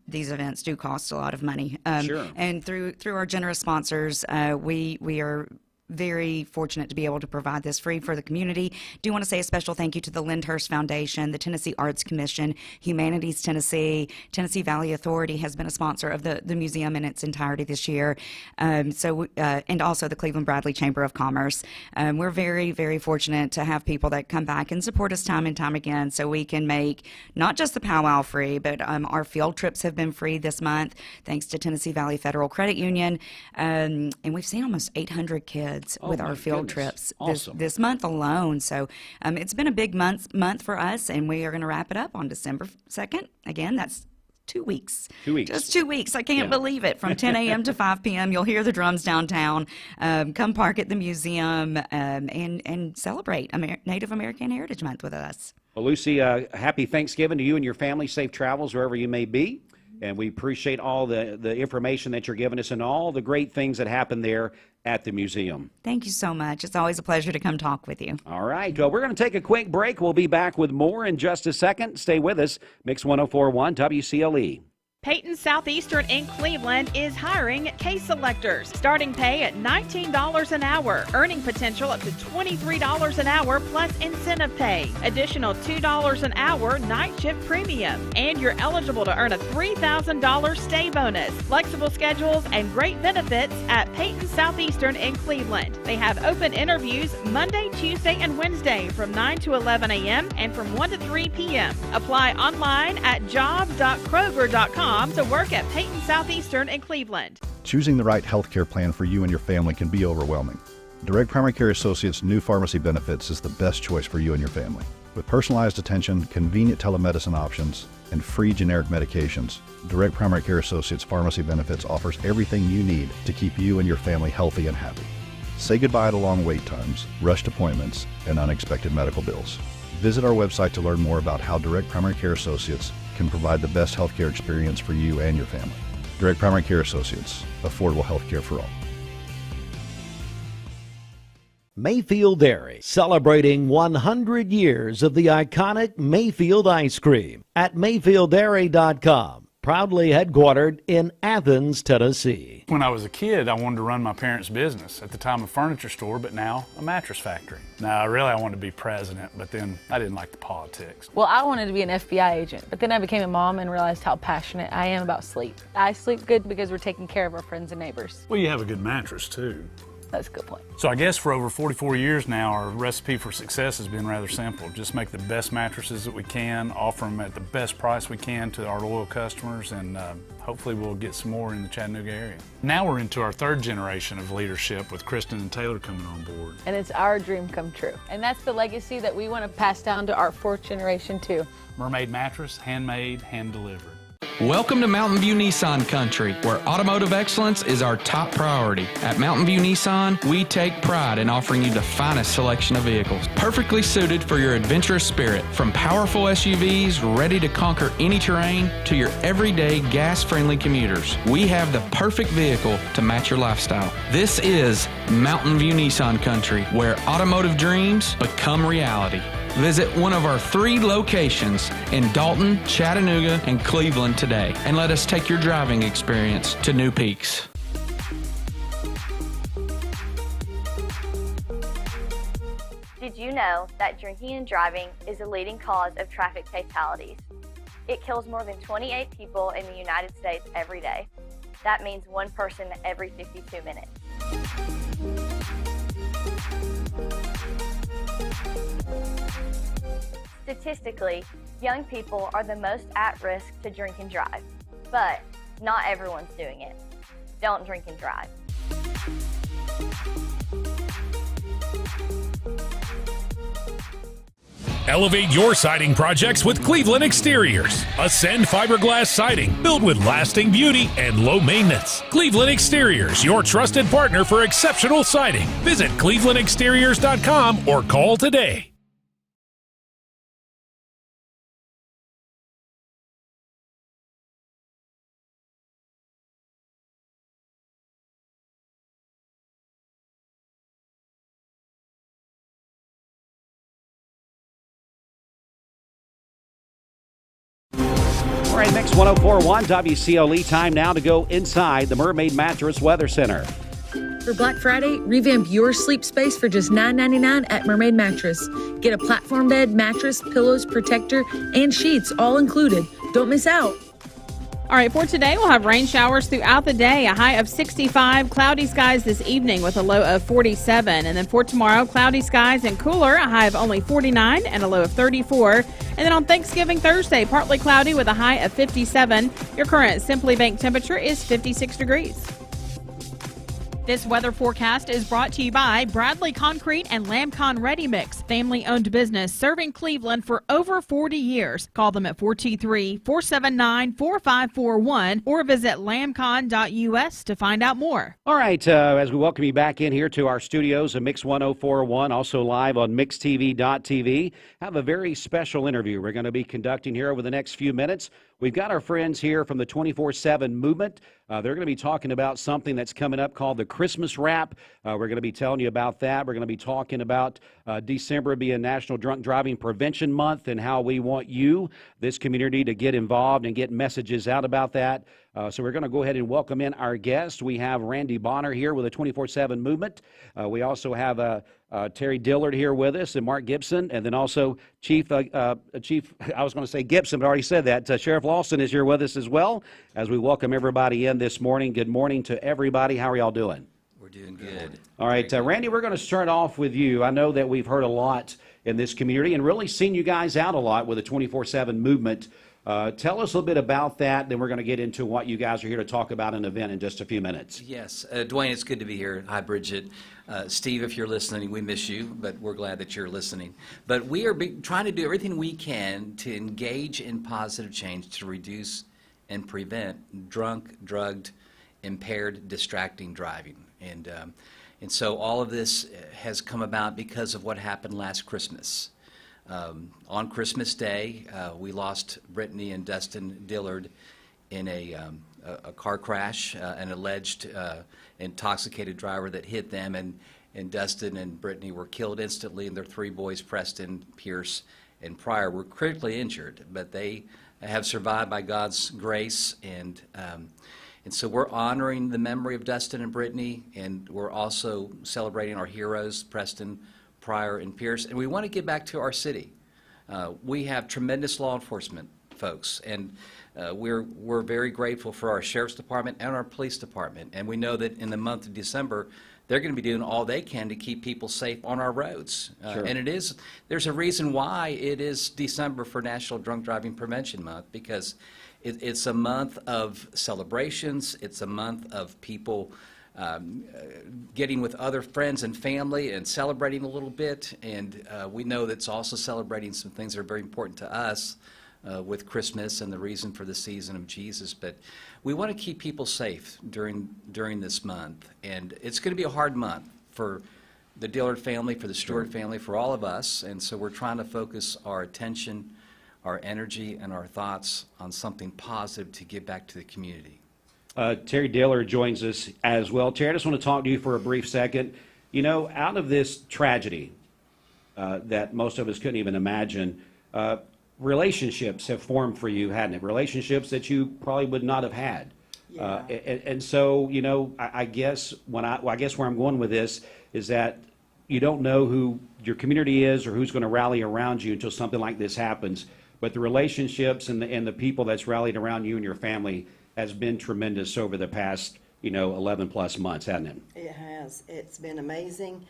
these events do cost a lot of money. Sure. And through our generous sponsors, we are very fortunate to be able to provide this free for the community. Do want to say a special thank you to the Lyndhurst Foundation, the Tennessee Arts Commission, Humanities Tennessee, Tennessee Valley Authority has been a sponsor of the museum in its entirety this year. And also the Cleveland Bradley Chamber of Commerce. We're very, very fortunate to have people that come back and support us time and time again, so we can make not just the powwow free, but our field trips have been free this month, thanks to Tennessee Valley Federal Credit Union. And we've seen almost 800 kids with our field trips this month alone. So it's been a big month for us, and we are going to wrap it up on December 2nd. Again, that's 2 weeks. 2 weeks. Just 2 weeks. I can't believe it. From 10 a.m. to 5 p.m., you'll hear the drums downtown. Come park at the museum and celebrate Native American Heritage Month with us. Well, Lucy, happy Thanksgiving to you and your family. Safe travels wherever you may be. And we appreciate all the information that you're giving us and all the great things that happen there at the museum. Thank you so much. It's always a pleasure to come talk with you. All right. Well, we're going to take a quick break. We'll be back with more in just a second. Stay with us. Mix 104.1 WCLE. Peyton Southeastern in Cleveland is hiring case selectors. Starting pay at $19 an hour. Earning potential up to $23 an hour plus incentive pay. Additional $2 an hour night shift premium. And you're eligible to earn a $3,000 stay bonus. Flexible schedules and great benefits at Peyton Southeastern in Cleveland. They have open interviews Monday, Tuesday, and Wednesday from 9 to 11 a.m. and from 1 to 3 p.m. Apply online at job.kroger.com to work at Peyton Southeastern in Cleveland. Choosing the right health care plan for you and your family can be overwhelming. Direct Primary Care Associates' new pharmacy benefits is the best choice for you and your family. With personalized attention, convenient telemedicine options, and free generic medications, Direct Primary Care Associates Pharmacy Benefits offers everything you need to keep you and your family healthy and happy. Say goodbye to long wait times, rushed appointments, and unexpected medical bills. Visit our website to learn more about how Direct Primary Care Associates can provide the best healthcare experience for you and your family. Direct Primary Care Associates, affordable healthcare for all. Mayfield Dairy, celebrating 100 years of the iconic Mayfield ice cream at MayfieldDairy.com. Proudly headquartered in Athens, Tennessee. When I was a kid, I wanted to run my parents' business. At the time, a furniture store, but now a mattress factory. Now, I wanted to be president, but then I didn't like the politics. Well, I wanted to be an FBI agent, but then I became a mom and realized how passionate I am about sleep. I sleep good because we're taking care of our friends and neighbors. Well, you have a good mattress, too. That's a good point. So I guess for over 44 years now, our recipe for success has been rather simple. Just make the best mattresses that we can, offer them at the best price we can to our loyal customers, and hopefully we'll get some more in the Chattanooga area. Now we're into our third generation of leadership with Kristen and Taylor coming on board. And it's our dream come true. And that's the legacy that we want to pass down to our fourth generation too. Mermaid mattress, handmade, hand-delivered. Welcome to Mountain View Nissan Country, where automotive excellence is our top priority. At Mountain View Nissan, we take pride in offering you the finest selection of vehicles, perfectly suited for your adventurous spirit. From powerful SUVs ready to conquer any terrain to your everyday gas-friendly commuters, we have the perfect vehicle to match your lifestyle. This is Mountain View Nissan Country, where automotive dreams become reality. Visit one of our 3 locations in Dalton, Chattanooga, and Cleveland today, and let us take your driving experience to new peaks. Did you know that drinking and driving is a leading cause of traffic fatalities? It kills more than 28 people in the United States every day. That means 1 person every 52 minutes. Statistically, young people are the most at risk to drink and drive, but not everyone's doing it. Don't drink and drive. Elevate your siding projects with Cleveland Exteriors. Ascend fiberglass siding built with lasting beauty and low maintenance. Cleveland Exteriors, your trusted partner for exceptional siding. Visit clevelandexteriors.com or call today. All right, Mix 104.1 WCLE, time now to go inside the Mermaid Mattress Weather Center. For Black Friday, revamp your sleep space for just $9.99 at Mermaid Mattress. Get a platform bed, mattress, pillows, protector, and sheets all included. Don't miss out. All right, for today, we'll have rain showers throughout the day, a high of 65, cloudy skies this evening with a low of 47. And then for tomorrow, cloudy skies and cooler, a high of only 49 and a low of 34. And then on Thanksgiving Thursday, partly cloudy with a high of 57. Your current Simply Bank temperature is 56 degrees. This weather forecast is brought to you by Bradley Concrete and Lamcon Ready Mix, family-owned business serving Cleveland for over 40 years. Call them at 423-479-4541 or visit lamcon.us to find out more. All right, as we welcome you back in here to our studios at Mix 104.1, also live on mixtv.tv, have a very special interview we're going to be conducting here over the next few minutes. We've got our friends here from the 24/7 movement. They're going to be talking about something that's coming up called the Christmas wrap. We're going to be telling you about that. We're going to be talking about December being National Drunk Driving Prevention Month and how we want you, this community, to get involved and get messages out about that. So we're going to go ahead and welcome in our guest. We have Randy Bonner here with a 24/7 movement. We also have Terry Dillard here with us, and Mark Gibson, and then also Chief, I was going to say Gibson, but I already said that. Sheriff Lawson is here with us as well, as we welcome everybody in this morning. Good morning to everybody. How are y'all doing? We're doing good. All right, Randy, we're going to start off with you. I know that we've heard a lot in this community and really seen you guys out a lot with the 24/7 movement. Tell us a little bit about that, then we're going to get into what you guys are here to talk about an event in just a few minutes. Yes, Dwayne, it's good to be here. Hi, Bridget. Steve, if you're listening, we miss you, but we're glad that you're listening. But we are trying to do everything we can to engage in positive change to reduce and prevent drunk, drugged, impaired, distracting driving. And so all of this has come about because of what happened last Christmas. On Christmas Day, we lost Brittany and Dustin Dillard in a car crash, an alleged intoxicated driver that hit them, and Dustin and Brittany were killed instantly, and their three boys, Preston, Pierce, and Pryor, were critically injured, but they have survived by God's grace, and so we're honoring the memory of Dustin and Brittany, and we're also celebrating our heroes, Preston, Pryor, and Pierce, and we want to get back to our city. We have tremendous law enforcement folks, and we're very grateful for our sheriff's department and our police department, and we know that in the month of December they're going to be doing all they can to keep people safe on our roads. Sure. And there's a reason why it is December for National Drunk Driving Prevention Month, because it's a month of celebrations, it's a month of people getting with other friends and family and celebrating a little bit, and we know that's also celebrating some things that are very important to us with Christmas and the reason for the season of Jesus. But we want to keep people safe during this month, and it's going to be a hard month for the Dillard family, for the Stewart family, for all of us, and so we're trying to focus our attention, our energy, and our thoughts on something positive to give back to the community. Terry Dillard joins us as well. Terry, I just want to talk to you for a brief second. You know, out of this tragedy that most of us couldn't even imagine, relationships have formed for you, hadn't it? Relationships that you probably would not have had. Yeah. And so, you know, I guess where I'm going with this is that you don't know who your community is or who's going to rally around you until something like this happens. But the relationships and the people that's rallied around you and your family has been tremendous over the past, 11 plus months, hasn't it? It has. It's been amazing.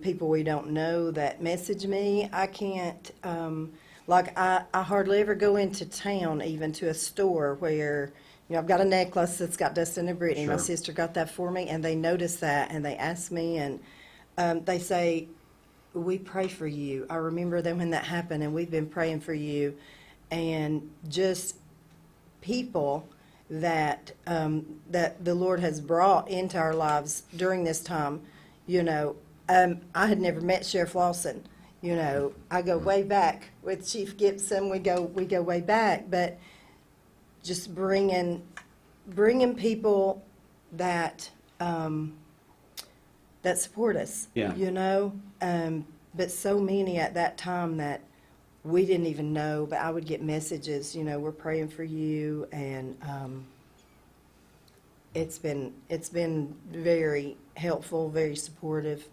People we don't know that message me. I can't, I hardly ever go into town, even to a store where, I've got a necklace that's got Dustin and Brittany. Sure. My sister got that for me, and they notice that, and they ask me, and they say, we pray for you. I remember that when that happened, and we've been praying for you. And just people that that the Lord has brought into our lives during this time. I had never met Sheriff Lawson. I go way back with Chief Gibson. We go way back, but just bringing people that that support us. Yeah. But so many at that time that we didn't even know, but I would get messages, we're praying for you, and it's been very helpful, very supportive.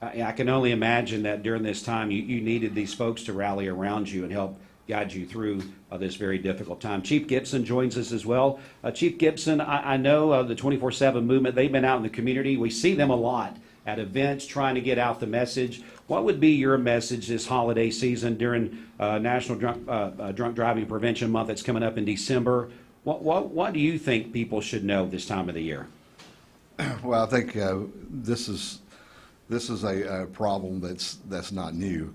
I can only imagine that during this time you needed these folks to rally around you and help guide you through this very difficult time. Chief Gibson joins us as well. Chief Gibson, I know the 24/7 movement, they've been out in the community. We see them a lot at events trying to get out the message. What would be your message this holiday season during National Drunk Driving Prevention Month that's coming up in December? What do you think people should know this time of the year? Well, I think this is a problem that's not new,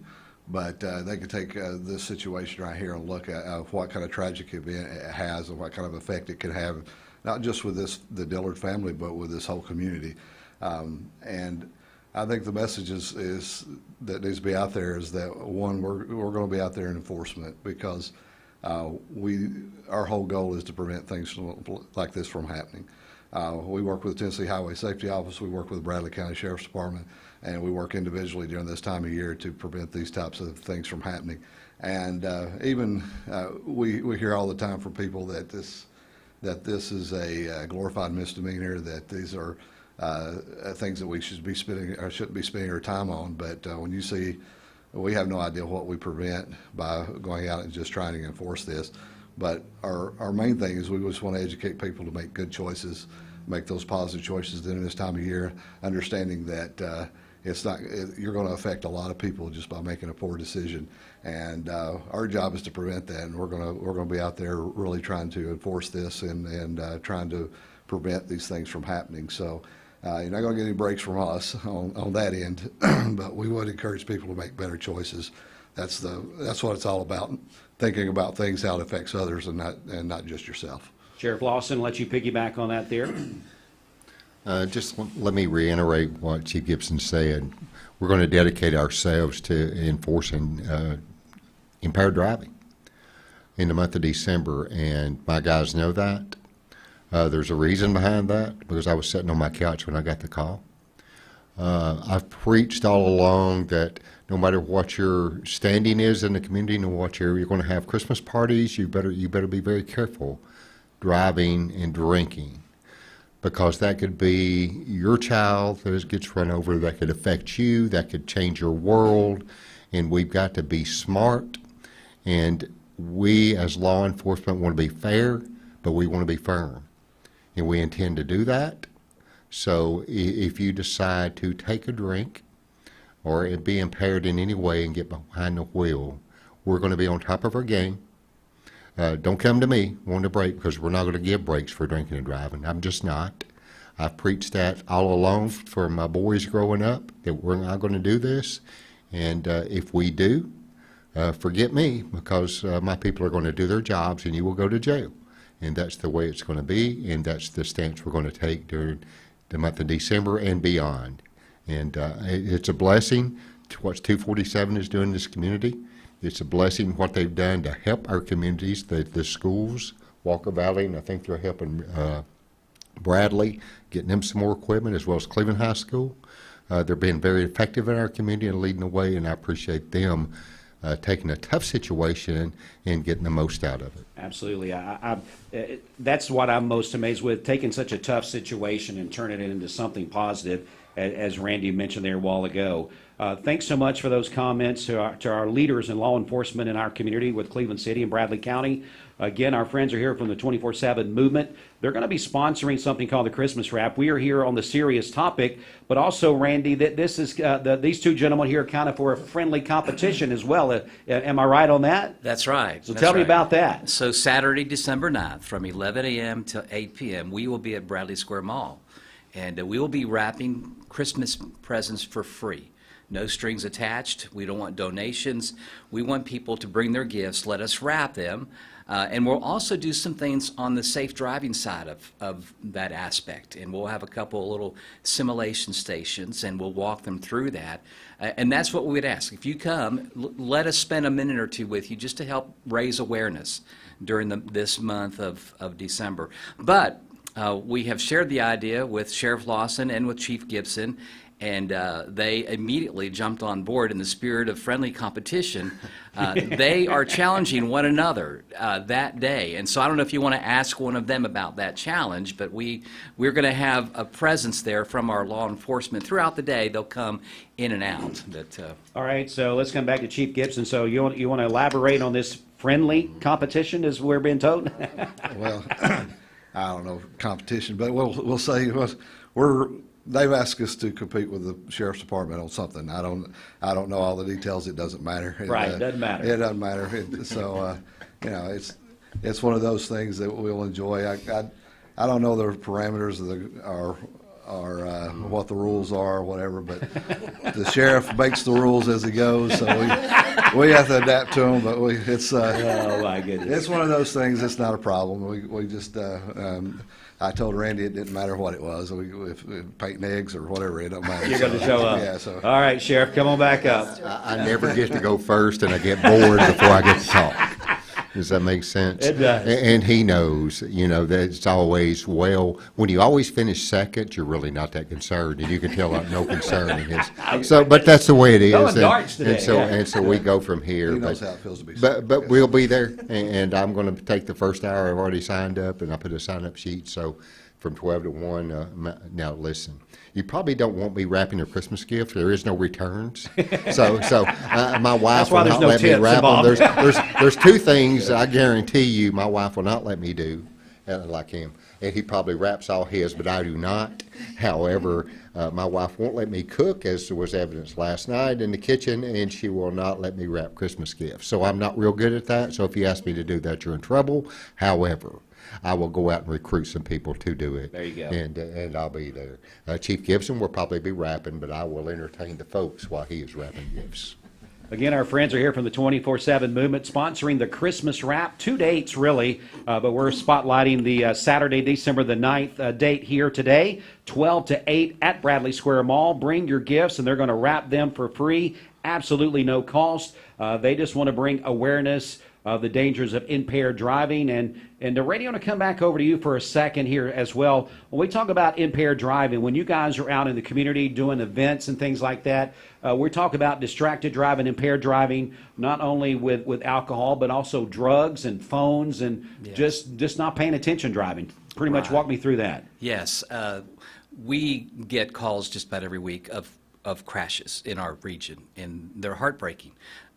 but they could take this situation right here and look at what kind of tragic event it has and what kind of effect it could have, not just with the Dillard family, but with this whole community. And I think the message is that needs to be out there is that, one, we're going to be out there in enforcement, because our whole goal is to prevent things like this from happening. We work with the Tennessee Highway Safety Office, we work with the Bradley County Sheriff's Department, and we work individually during this time of year to prevent these types of things from happening. And we hear all the time from people that this is a glorified misdemeanor, that these are things that we shouldn't be spending our time on. But when you see, we have no idea what we prevent by going out and just trying to enforce this. But our main thing is we just want to educate people to make good choices, make those positive choices during this time of year, understanding that you're going to affect a lot of people just by making a poor decision. And our job is to prevent that, and we're going to be out there really trying to enforce this and trying to prevent these things from happening. So you're not going to get any breaks from us on that end, but we would encourage people to make better choices. That's what it's all about, thinking about things, how it affects others, and not just yourself. Sheriff Lawson, let you piggyback on that there. Just let me reiterate what Chief Gibson said. We're going to dedicate ourselves to enforcing impaired driving in the month of December, and my guys know that. There's a reason behind that, because I was sitting on my couch when I got the call. I've preached all along that no matter what your standing is in the community, no matter what you're going to have Christmas parties, you better be very careful driving and drinking, because that could be your child that gets run over, that could affect you, that could change your world, and we've got to be smart. And we as law enforcement want to be fair, but we want to be firm, and we intend to do that. So if you decide to take a drink or be impaired in any way and get behind the wheel, we're going to be on top of our game. Don't come to me wanting a break, because we're not going to give breaks for drinking and driving. I'm just not. I've preached that all along for my boys growing up, that we're not going to do this. And if we do, forget me, because my people are going to do their jobs and you will go to jail. And that's the way it's going to be, and that's the stance we're going to take during the month of December and beyond. And it's a blessing to what 247 is doing in this community. It's a blessing what they've done to help our communities, the schools, Walker Valley, and I think they're helping Bradley, getting them some more equipment, as well as Cleveland High School. They're being very effective in our community and leading the way, and I appreciate them taking a tough situation and getting the most out of it. Absolutely. That's what I'm most amazed with, taking such a tough situation and turning it into something positive, as Randy mentioned there a while ago. Thanks so much for those comments to our leaders in law enforcement in our community with Cleveland City and Bradley County. Again, our friends are here from the 24/7 movement. They're going to be sponsoring something called the Christmas Wrap. We are here on the serious topic, but also, Randy, that this is these two gentlemen here kind of for a friendly competition as well. Am I right on that? That's right. So tell me about that. So Saturday, December 9th, from 11 a.m. to 8 p.m., we will be at Bradley Square Mall, and we will be wrapping Christmas presents for free. No strings attached. We don't want donations. We want people to bring their gifts, let us wrap them, and we'll also do some things on the safe driving side of that aspect. And we'll have a couple of little simulation stations, and we'll walk them through that. And that's what we would ask. If you come, let us spend a minute or two with you just to help raise awareness during this month of December. But we have shared the idea with Sheriff Lawson and with Chief Gibson, and they immediately jumped on board in the spirit of friendly competition. They are challenging one another that day. And so I don't know if you want to ask one of them about that challenge, but we're going to have a presence there from our law enforcement throughout the day. They'll come in and out. All right, so let's come back to Chief Gibson. So you want to elaborate on this friendly competition, as we're being told? Well, I don't know, competition, but we'll say they've asked us to compete with the Sheriff's Department on something. I don't know all the details. It doesn't matter. Right, it doesn't matter. It doesn't matter. So it's one of those things that we'll enjoy. I don't know the parameters or what the rules are or whatever, but the sheriff makes the rules as he goes, so we have to adapt to them. But it's oh my goodness, it's one of those things. It's not a problem. We just I told Randy it didn't matter what it was. If painting eggs or whatever, it don't matter. You're going to show up. Yeah. So all right, Sheriff, come on back up. I never get to go first, and I get bored before I get to talk. Does that make sense? It does. And he knows, that it's always, when you always finish second, you're really not that concerned, and you can tell no concern in his. So, but that's the way it is. Going darts today. And so we go from here. He knows how it feels to be But we'll be there, and I'm going to take the first hour. I've already signed up, and I put a sign-up sheet, so from 12 to 1. Now, listen. You probably don't want me wrapping your Christmas gift. There is no returns. So my wife will not let me wrap them. There's two things I guarantee you my wife will not let me do, like him. And he probably wraps all his, but I do not. However, my wife won't let me cook, as there was evidence last night in the kitchen, and she will not let me wrap Christmas gifts. So I'm not real good at that. So if you ask me to do that, you're in trouble. However, I will go out and recruit some people to do it. There you go. And I'll be there. Chief Gibson will probably be rapping, but I will entertain the folks while he is wrapping gifts. Again, our friends are here from the 24/7 Movement, sponsoring the Christmas wrap. 2 dates, really, but we're spotlighting the Saturday, December the 9th date here today, 12 to 8 at Bradley Square Mall. Bring your gifts, and they're going to wrap them for free, absolutely no cost. They just want to bring awareness of the dangers of impaired driving. And Randy, I want to come back over to you for a second here as well. When we talk about impaired driving, when you guys are out in the community doing events and things like that, we talk about distracted driving, impaired driving, not only with alcohol, but also drugs and phones and just not paying attention driving. Pretty much walk me through that. Yes. We get calls just about every week of crashes in our region, and they're heartbreaking.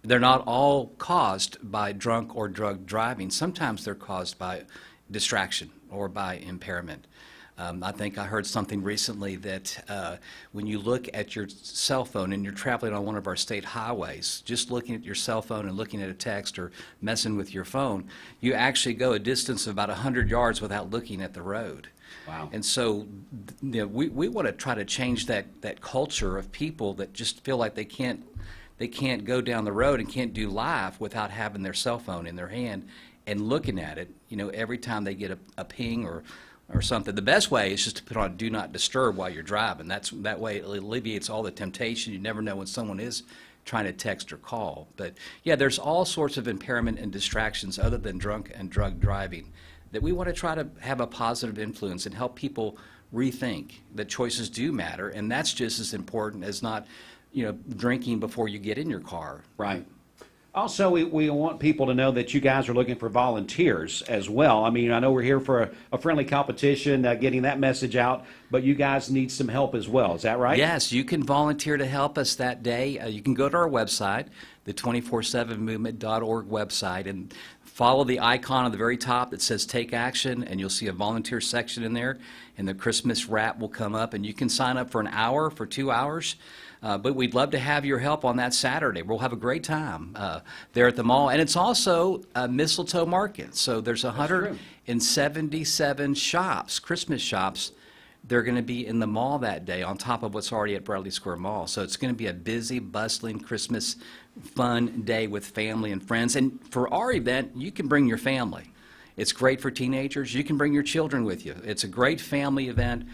They're not all caused by drunk or drug driving. Sometimes they're caused by distraction or by impairment. I think I heard something recently that when you look at your cell phone and you're traveling on one of our state highways, just looking at your cell phone and looking at a text or messing with your phone, you actually go a distance of about 100 yards without looking at the road. Wow. And so we want to try to change that culture of people that just feel like they can't go down the road and can't do life without having their cell phone in their hand and looking at it, every time they get a ping or something. The best way is just to put on Do Not Disturb while you're driving. That way it alleviates all the temptation. You never know when someone is trying to text or call. But yeah, there's all sorts of impairment and distractions other than drunk and drug driving that we want to try to have a positive influence and help people rethink that choices do matter, and that's just as important as not drinking before you get in your car. Right. Also, we want people to know that you guys are looking for volunteers as well. I mean, I know we're here for a friendly competition, getting that message out, but you guys need some help as well. Is that right? Yes, you can volunteer to help us that day. You can go to our website, the 247movement.org website, and follow the icon on the very top that says Take Action, and you'll see a volunteer section in there, and the Christmas wrap will come up, and you can sign up for an hour, for 2 hours. But we'd love to have your help on that Saturday. We'll have a great time there at the mall. And it's also a mistletoe market. So there's 177 shops, Christmas shops. They're going to be in the mall that day on top of what's already at Bradley Square Mall. So it's going to be a busy, bustling Christmas fun day with family and friends. And for our event, you can bring your family. It's great for teenagers. You can bring your children with you. It's a great family event.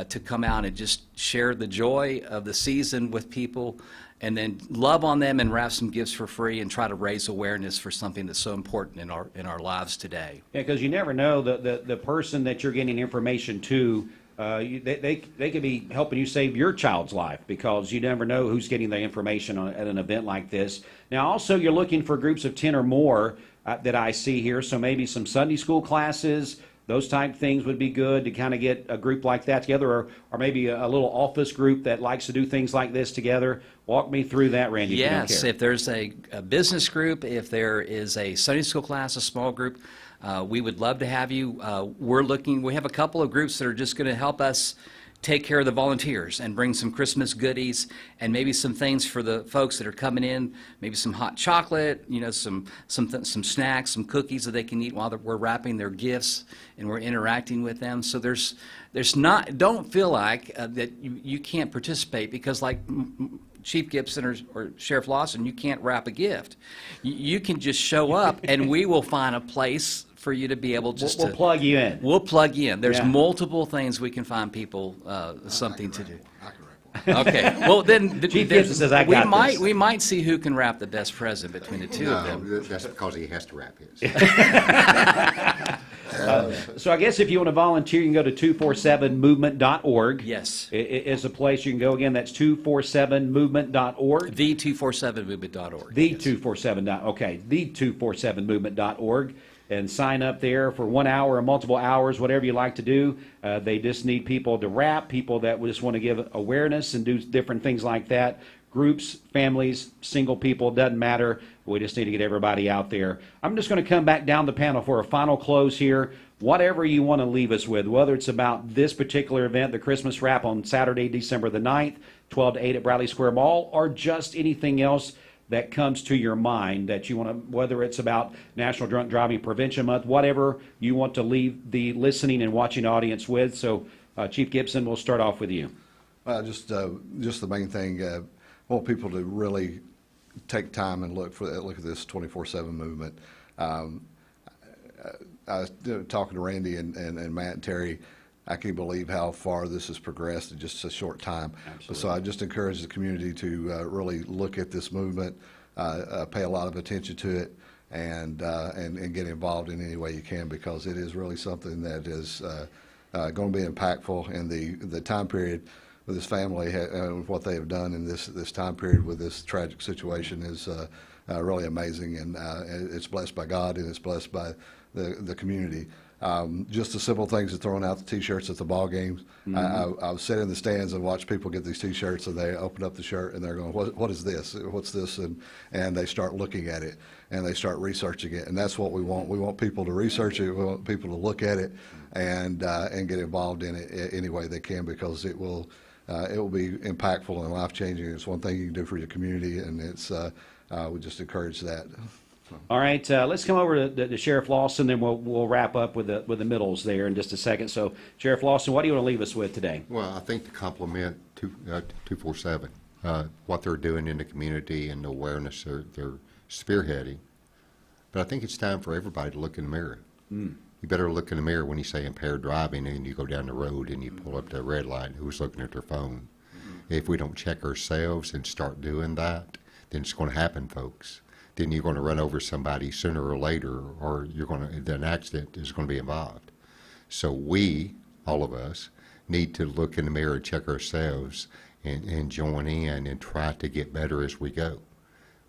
To come out and just share the joy of the season with people, and then love on them and wrap some gifts for free and try to raise awareness for something that's so important in our lives today. Yeah, because you never know the person that you're getting information to. They could be helping you save your child's life, because you never know who's getting the information at an event like this. Now, also, you're looking for groups of 10 or more that I see here, so maybe some Sunday school classes. Those type things would be good to kind of get a group like that together, or maybe a little office group that likes to do things like this together. Walk me through that, Randy. Yes, if there's a business group, if there is a Sunday school class, a small group, we would love to have you. We have a couple of groups that are just going to help us take care of the volunteers and bring some Christmas goodies and maybe some things for the folks that are coming in, maybe some hot chocolate, some snacks, some cookies that they can eat while we're wrapping their gifts and we're interacting with them. So don't feel like that you can't participate, because like Chief Gibson or Sheriff Lawson, you can't wrap a gift. You can just show up and we will find a place for you to be able to plug you in. We'll plug you in. There's multiple things we can find people something to do. Okay. Well, then Chief Gibson says, "I got this." We might see who can wrap the best present between the two of them. That's because he has to wrap his. So I guess if you want to volunteer, you can go to 247movement.org. Yes. Is a place you can go. Again, that's 247movement.org. The247movement.org. The247movement.org. And sign up there for 1 hour or multiple hours, whatever you like to do. They just need people to rap, people that just want to give awareness and do different things like that. Groups, families, single people, doesn't matter. We just need to get everybody out there. I'm just going to come back down the panel for a final close here. Whatever you want to leave us with, whether it's about this particular event, the Christmas wrap on Saturday, December the 9th, 12 to 8 at Bradley Square Mall, or just anything else that comes to your mind that you want to, whether it's about National Drunk Driving Prevention Month, whatever you want to leave the listening and watching audience with. So, Chief Gibson, we'll start off with you. Just the main thing, I want people to really take time and look at this 24/7 movement. I was talking to Randy and Matt and Terry. I can't believe how far this has progressed in just a short time. Absolutely. So I just encourage the community to really look at this movement, pay a lot of attention to it, and get involved in any way you can, because it is really something that is going to be impactful in the time period with this family. What they have done in this time period with this tragic situation is really amazing, and it's blessed by God, and it's blessed by the community. Just the simple things of throwing out the T-shirts at the ball games. Mm-hmm. I was sitting in the stands and watched people get these T-shirts, and they open up the shirt and they're going, "What is this? What's this?" And they start looking at it and they start researching it, and that's what we want. We want people to research it. We want people to look at it and get involved in it any way they can, because it will be impactful and life-changing. It's one thing you can do for your community, and it's we just encourage that. All right, let's come over to Sheriff Lawson, then we'll wrap up with the middles there in just a second. So, Sheriff Lawson, what do you want to leave us with today? Well, I think to compliment 247, what they're doing in the community and the awareness they're spearheading. But I think it's time for everybody to look in the mirror. You better look in the mirror when you say impaired driving and you go down the road and you pull up the red light, who's looking at their phone. If we don't check ourselves and start doing that, then it's going to happen, folks. Then you're going to run over somebody sooner or later, or an accident is going to be involved. So we, all of us, need to look in the mirror and check ourselves and join in and try to get better as we go.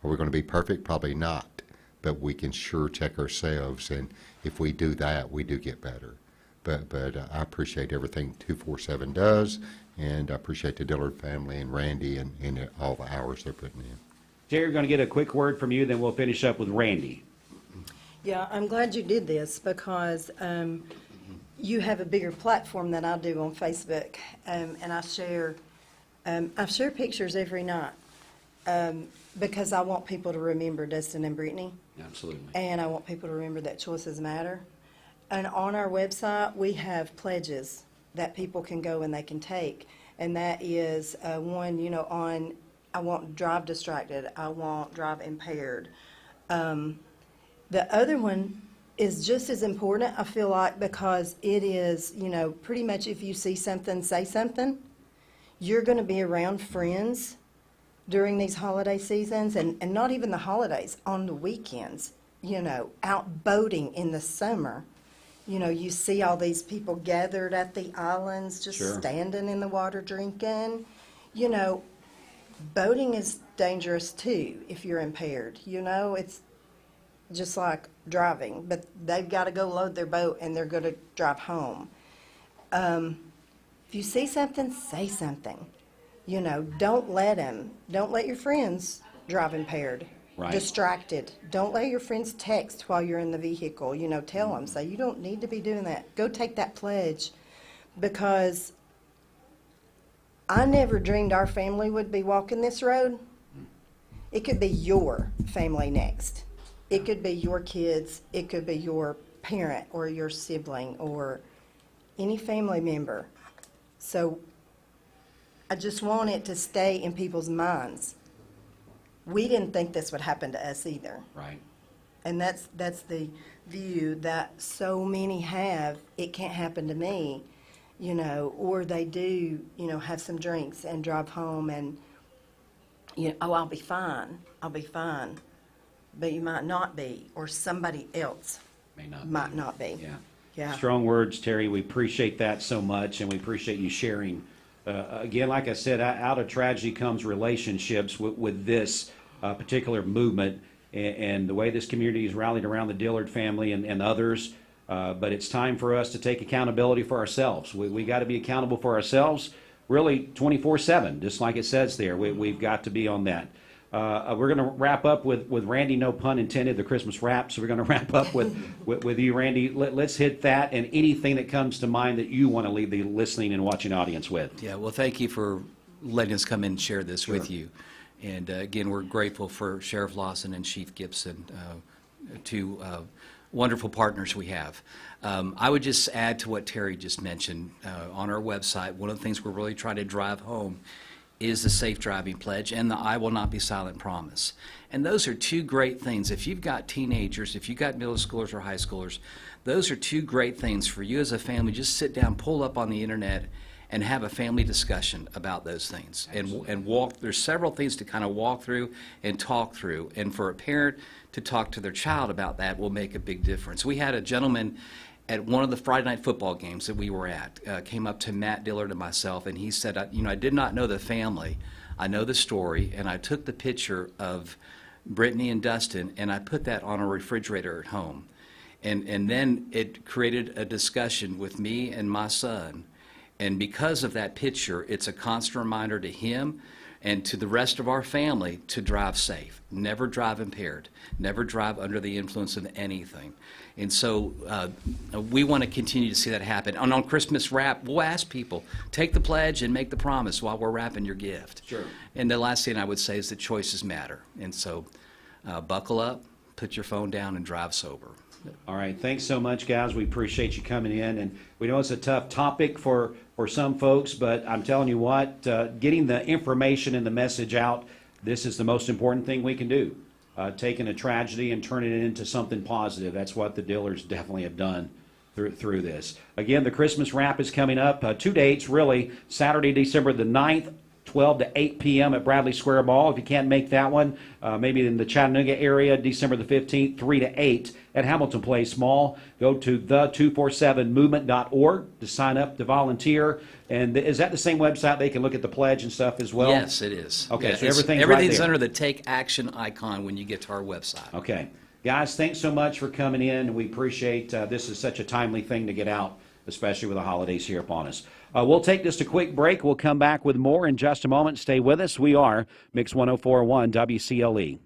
Are we going to be perfect? Probably not. But we can sure check ourselves, and if we do that, we do get better. But I appreciate everything 247 does, and I appreciate the Dillard family and Randy and all the hours they're putting in. Terry, we're going to get a quick word from you, then we'll finish up with Randy. Yeah, I'm glad you did this, because you have a bigger platform than I do on Facebook, and I share pictures every night because I want people to remember Dustin and Brittany. Absolutely. And I want people to remember that choices matter. And on our website, we have pledges that people can go and they can take, and that is one, on I won't drive distracted. I won't drive impaired. The other one is just as important, I feel like, because it is, pretty much if you see something, say something. You're going to be around friends during these holiday seasons, and not even the holidays, on the weekends, out boating in the summer. You see all these people gathered at the islands, just standing in the water drinking. Boating is dangerous too if you're impaired. It's just like driving, but they've got to go load their boat and they're going to drive home. If you see something, say something. Don't let your friends drive impaired, distracted. Don't let your friends text while you're in the vehicle. Tell them, say, you don't need to be doing that. Go take that pledge, because I never dreamed our family would be walking this road. It could be your family next. It could be your kids. It could be your parent or your sibling or any family member. So I just want it to stay in people's minds. We didn't think this would happen to us either. Right. And that's the view that so many have. It can't happen to me. you know, or they do, you know, have some drinks and drive home and, you know, oh, I'll be fine, but you might not be, or somebody else might not be. Yeah. Yeah. Strong words, Terry. We appreciate that so much, and we appreciate you sharing. Again, like I said, out of tragedy comes relationships with this particular movement, and the way this community is rallied around the Dillard family and others. But it's time for us to take accountability for ourselves. We got to be accountable for ourselves, really 24/7, just like it says there. We've got to be on that. We're going to wrap up with Randy, no pun intended, the Christmas wrap. So we're going to wrap up with you, Randy. Let's hit that and anything that comes to mind that you want to leave the listening and watching audience with. Yeah, well, thank you for letting us come in and share this with you. And again, we're grateful for Sheriff Lawson and Chief Gibson, two wonderful partners we have. I would just add to what Terry just mentioned. On our website, one of the things we're really trying to drive home is the Safe Driving Pledge and the I Will Not Be Silent promise. And those are two great things. If you've got teenagers, if you've got middle schoolers or high schoolers, those are two great things for you as a family. Just sit down, pull up on the internet, and have a family discussion about those things. And walk, there's several things to kind of walk through and talk through. And for a parent to talk to their child about that will make a big difference. We had a gentleman at one of the Friday night football games that we were at, came up to Matt Dillard and myself, and he said, you know, I did not know the family. I know the story, and I took the picture of Brittany and Dustin, and I put that on a refrigerator at home. And then it created a discussion with me and my son. And because of that picture, it's a constant reminder to him and to the rest of our family to drive safe. Never drive impaired. Never drive under the influence of anything. And so we want to continue to see that happen. And on Christmas wrap, we'll ask people, take the pledge and make the promise while we're wrapping your gift. Sure. And the last thing I would say is that choices matter. And so buckle up, put your phone down, and drive sober. All right. Thanks so much, guys. We appreciate you coming in. And we know it's a tough topic for some folks, but I'm telling you what, getting the information and the message out, this is the most important thing we can do. Taking a tragedy and turning it into something positive. That's what the Dillards definitely have done through this. Again, the Christmas wrap is coming up. 2 dates, really. Saturday, December the 9th, 12 to 8 p.m. at Bradley Square Mall. If you can't make that one, maybe in the Chattanooga area, December the 15th, 3 to 8 at Hamilton Place Mall. Go to the247movement.org to sign up to volunteer. And is that the same website they can look at the pledge and stuff as well? Yes, it is. Okay, yeah, so everything's everything's right there. under the Take Action icon when you get to our website. Okay. Guys, thanks so much for coming in. We appreciate this is such a timely thing to get out, especially with the holidays here upon us. We'll take just a quick break. We'll come back with more in just a moment. Stay with us. We are Mix 104.1 WCLE.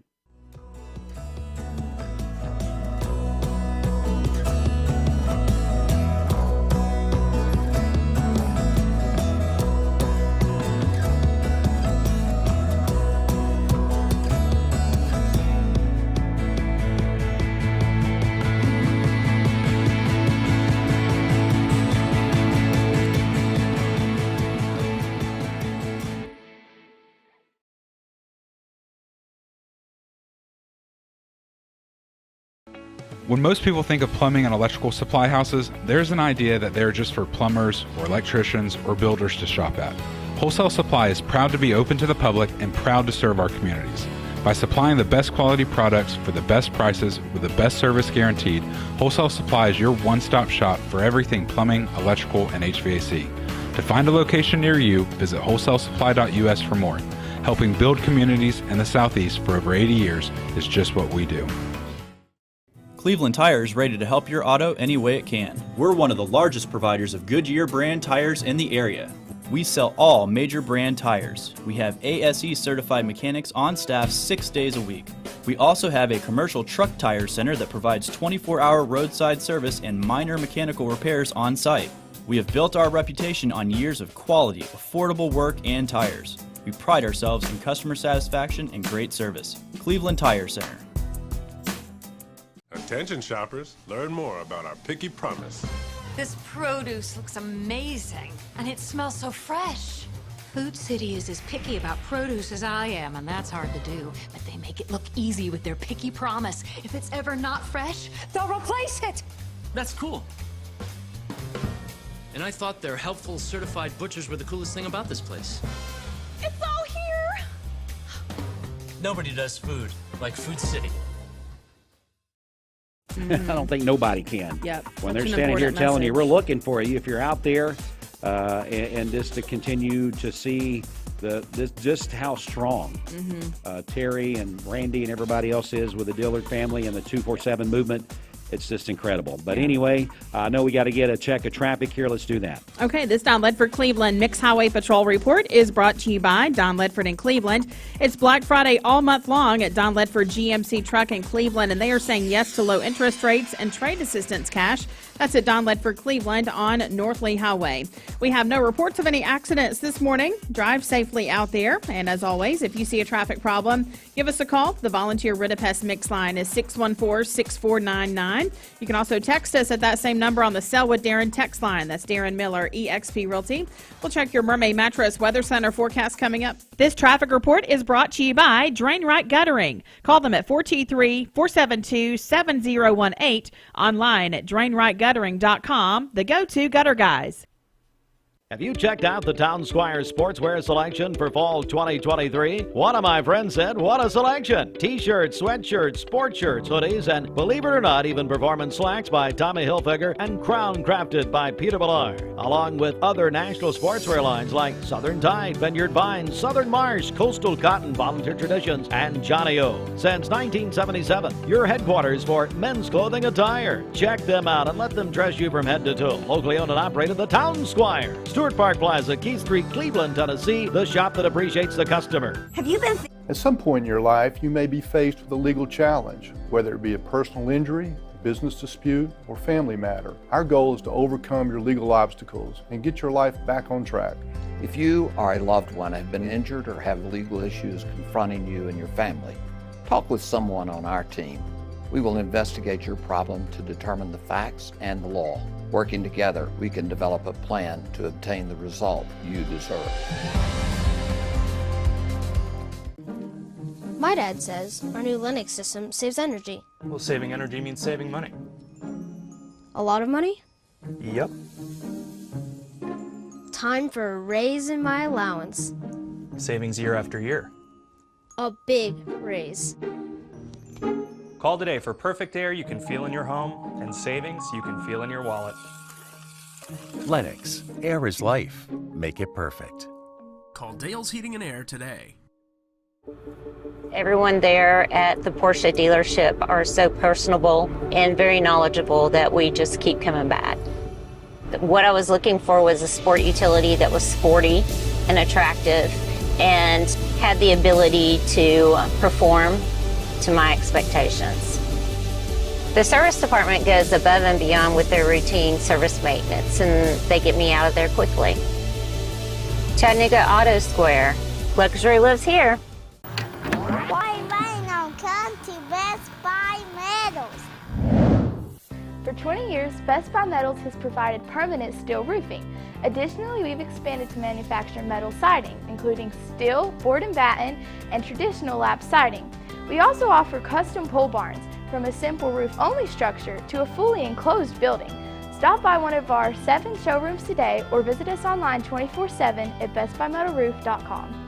When most people think of plumbing and electrical supply houses, there's an idea that they're just for plumbers or electricians or builders to shop at. Wholesale Supply is proud to be open to the public and proud to serve our communities. By supplying the best quality products for the best prices with the best service guaranteed, Wholesale Supply is your one-stop shop for everything plumbing, electrical, and HVAC. To find a location near you, visit wholesalesupply.us for more. Helping build communities in the Southeast for over 80 years is just what we do. Cleveland Tire is ready to help your auto any way it can. We're one of the largest providers of Goodyear brand tires in the area. We sell all major brand tires. We have ASE certified mechanics on staff 6 days a week. We also have a commercial truck tire center that provides 24-hour roadside service and minor mechanical repairs on site. We have built our reputation on years of quality, affordable work and tires. We pride ourselves in customer satisfaction and great service. Cleveland Tire Center. Attention shoppers, learn more about our Picky Promise. This produce looks amazing, and it smells so fresh. Food City is as picky about produce as I am, and that's hard to do. But they make it look easy with their Picky Promise. If it's ever not fresh, they'll replace it. That's cool. And I thought their helpful, certified butchers were the coolest thing about this place. It's all here! Nobody does food like Food City. I don't think nobody can. Yep. When they're standing here telling you, we're looking for you, if you're out there, and just to continue to see just how strong Terry and Randy and everybody else is with the Dillard family and the 247 movement. It's just incredible. But anyway, I know we got to get a check of traffic here. Let's do that. Okay, this Don Ledford Cleveland Mixed Highway Patrol report is brought to you by Don Ledford in Cleveland. It's Black Friday all month long at Don Ledford GMC Truck in Cleveland, and they are saying yes to low interest rates and trade assistance cash. That's at Don Ledford Cleveland on North Lee Highway. We have no reports of any accidents this morning. Drive safely out there. And as always, if you see a traffic problem, give us a call. The volunteer Ridipest Mix line is 614-6499. You can also text us at that same number on the Selwood Darren text line. That's Darren Miller, eXp Realty. We'll check your Mermaid Mattress Weather Center forecast coming up. This traffic report is brought to you by Drain Right Guttering. Call them at 423-472-7018. Online at drainrightguttering.com, the go-to gutter guys. Have you checked out the Town Squire sportswear selection for fall 2023? One of my friends said, what a selection! T-shirts, sweatshirts, sports shirts, hoodies, and believe it or not, even performance slacks by Tommy Hilfiger and Crown Crafted by Peter Ballard, along with other national sportswear lines like Southern Tide, Vineyard Vines, Southern Marsh, Coastal Cotton, Volunteer Traditions, and Johnny O. Since 1977, your headquarters for men's clothing attire. Check them out and let them dress you from head to toe. Locally owned and operated, the Town Squire. Stewart Park Plaza, Keith Street, Cleveland, Tennessee, the shop that appreciates the customer. Have you been... At some point in your life, you may be faced with a legal challenge, whether it be a personal injury, a business dispute, or family matter. Our goal is to overcome your legal obstacles and get your life back on track. If you or a loved one have been injured or have legal issues confronting you and your family, talk with someone on our team. We will investigate your problem to determine the facts and the law. Working together, we can develop a plan to obtain the result you deserve. My dad says our new Linux system saves energy. Well, saving energy means saving money. A lot of money? Yep. Time for a raise in my allowance. Savings year after year. A big raise. Call today for perfect air you can feel in your home and savings you can feel in your wallet. Lennox. Air is life. Make it perfect. Call Dale's Heating and Air today. Everyone there at the Porsche dealership are so personable and very knowledgeable that we just keep coming back. What I was looking for was a sport utility that was sporty and attractive and had the ability to perform to my expectations. The service department goes above and beyond with their routine service maintenance, and they get me out of there quickly. Chattanooga Auto Square. Luxury lives here. Why Rhino come to Best Buy Metals? For 20 years, Best Buy Metals has provided permanent steel roofing. Additionally, we've expanded to manufacture metal siding, including steel, board and batten, and traditional lap siding. We also offer custom pole barns, from a simple roof-only structure to a fully enclosed building. Stop by one of our 7 showrooms today or visit us online 24/7 at bestbuymetalroof.com.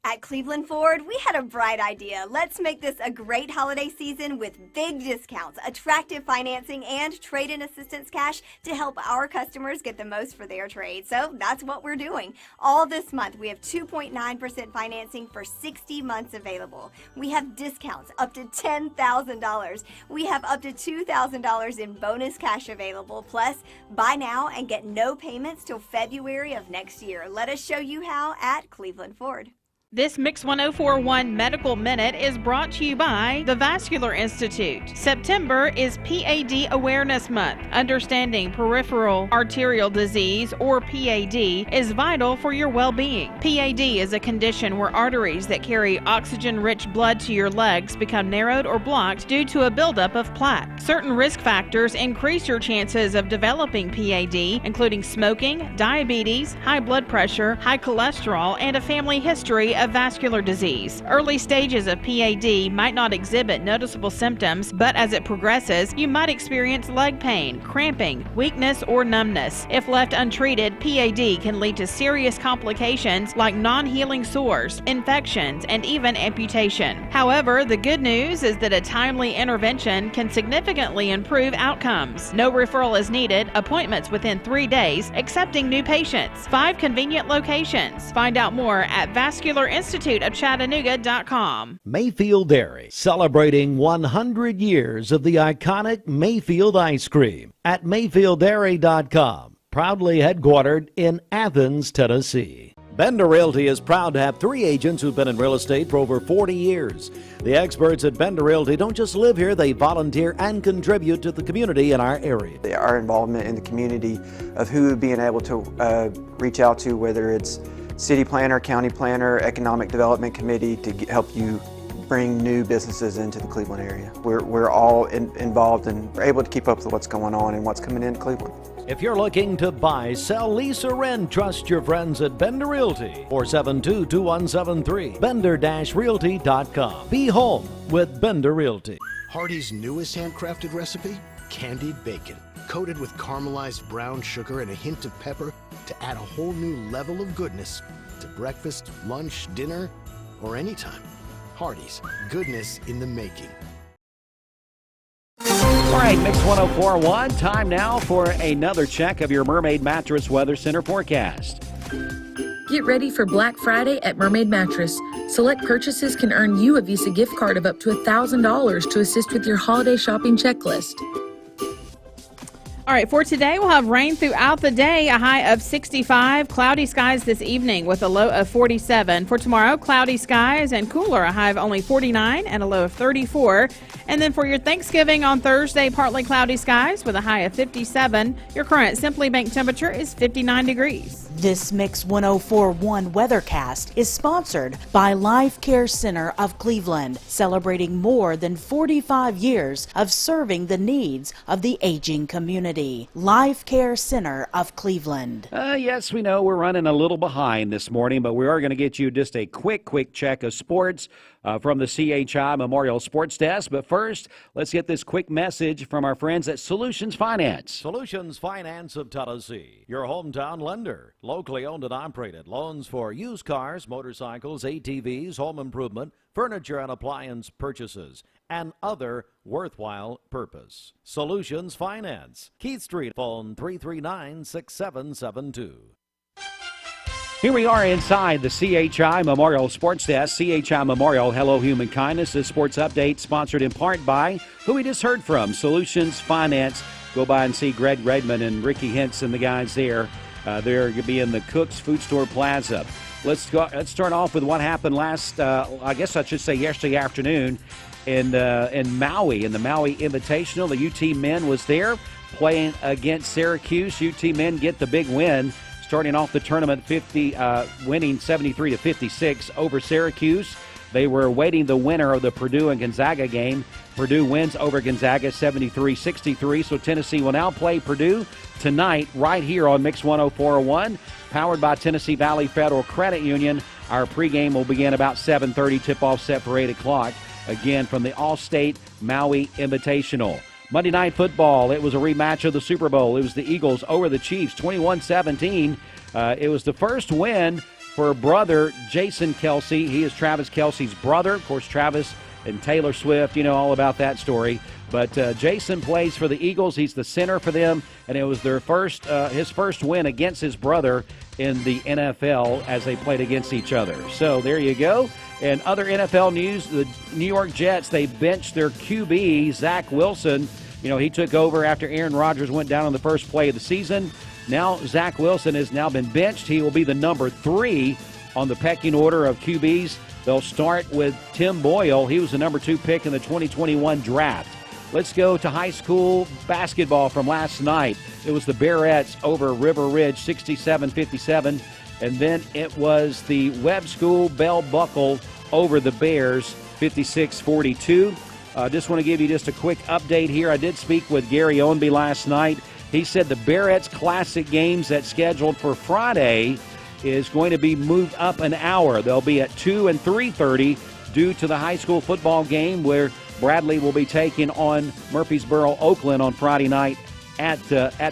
At Cleveland Ford, we had a bright idea. Let's make this a great holiday season with big discounts, attractive financing, and trade-in assistance cash to help our customers get the most for their trade. So that's what we're doing. All this month, we have 2.9% financing for 60 months available. We have discounts up to $10,000. We have up to $2,000 in bonus cash available. Plus, buy now and get no payments till February of next year. Let us show you how at Cleveland Ford. This Mix 1041 Medical Minute is brought to you by the Vascular Institute. September is PAD Awareness Month. Understanding peripheral arterial disease, or PAD, is vital for your well-being. PAD is a condition where arteries that carry oxygen-rich blood to your legs become narrowed or blocked due to a buildup of plaque. Certain risk factors increase your chances of developing PAD, including smoking, diabetes, high blood pressure, high cholesterol, and a family history of vascular disease. Early stages of PAD might not exhibit noticeable symptoms, but as it progresses, you might experience leg pain, cramping, weakness, or numbness. If left untreated, PAD can lead to serious complications like non-healing sores, infections, and even amputation. However, the good news is that a timely intervention can significantly improve outcomes. No referral is needed, appointments within 3 days, accepting new patients. 5 convenient locations. Find out more at vascularinstituteofchattanooga.com. Mayfield Dairy, celebrating 100 years of the iconic Mayfield ice cream at mayfielddairy.com. Proudly headquartered in Athens, Tennessee. Bender Realty is proud to have 3 agents who've been in real estate for over 40 years. The experts at Bender Realty don't just live here, they volunteer and contribute to the community in our area. Our involvement in the community of who being able to reach out to, whether it's city planner, county planner, economic development committee, to help you bring new businesses into the Cleveland area. We're all involved and we're able to keep up with what's going on and what's coming into Cleveland. If you're looking to buy, sell, lease, or rent, trust your friends at Bender Realty. 472-2173. Bender-Realty.com. Be home with Bender Realty. Hardee's newest handcrafted recipe? Candied bacon. Coated with caramelized brown sugar and a hint of pepper to add a whole new level of goodness to breakfast, lunch, dinner, or anytime. Hardee's. Goodness in the making. All right, Mix 104.1. Time now for another check of your Mermaid Mattress Weather Center forecast. Get ready for Black Friday at Mermaid Mattress. Select purchases can earn you a Visa gift card of up to $1,000 to assist with your holiday shopping checklist. All right, for today, we'll have rain throughout the day, a high of 65, cloudy skies this evening with a low of 47. For tomorrow, cloudy skies and cooler, a high of only 49 and a low of 34. And then for your Thanksgiving on Thursday, partly cloudy skies with a high of 57. Your current Simply Bank temperature is 59 degrees. This Mix 104.1 Weathercast is sponsored by Life Care Center of Cleveland, celebrating more than 45 years of serving the needs of the aging community. Life Care Center of Cleveland. Yes, we know we're running a little behind this morning, but we are going to get you just a quick check of sports from the CHI Memorial Sports Desk. But first, let's get this quick message from our friends at Solutions Finance. Solutions Finance of Tennessee, your hometown lender. Locally owned and operated. Loans for used cars, motorcycles, ATVs, home improvement, furniture and appliance purchases, and other worthwhile purpose. Solutions Finance. Keith Street, phone 339-6772. Here we are inside the CHI Memorial Sports Desk. CHI Memorial Hello Human Kindness. This sports update sponsored in part by who we just heard from, Solutions Finance. Go by and see Greg Redmond and Ricky Hintz and the guys there. They're going to be in the Cook's Food Store Plaza. Let's start off with what happened yesterday afternoon in Maui, in the Maui Invitational. The UT men was there playing against Syracuse. UT men get the big win, starting off the tournament winning 73-56 over Syracuse. They were awaiting the winner of the Purdue and Gonzaga game. Purdue wins over Gonzaga 73-63. So Tennessee will now play Purdue tonight right here on Mix 104.1, powered by Tennessee Valley Federal Credit Union. Our pregame will begin about 7:30, tip-off set for 8 o'clock, again from the All-State Maui Invitational. Monday Night Football, it was a rematch of the Super Bowl. It was the Eagles over the Chiefs, 21-17. It was the first win for brother Jason Kelce. He is Travis Kelce's brother. Of course, Travis and Taylor Swift, you know all about that story. But Jason plays for the Eagles. He's the center for them, and it was their his first win against his brother in the NFL as they played against each other. So there you go. And other NFL news, the New York Jets, they benched their QB, Zach Wilson. You know, he took over after Aaron Rodgers went down on the first play of the season. Now Zach Wilson has now been benched. He will be the number 3 on the pecking order of QBs. They'll start with Tim Boyle. He was the number 2 pick in the 2021 draft. Let's go to high school basketball from last night. It was the Bearettes over River Ridge, 67-57. And then it was the Webb School Bell Buckle over the Bears, 56-42. Just want to give you just a quick update here. I did speak with Gary Ownby last night. He said the Bearettes Classic games that's scheduled for Friday is going to be moved up an hour. They'll be at 2 and 3:30 due to the high school football game where Bradley will be taking on Murfreesboro Oakland on Friday night at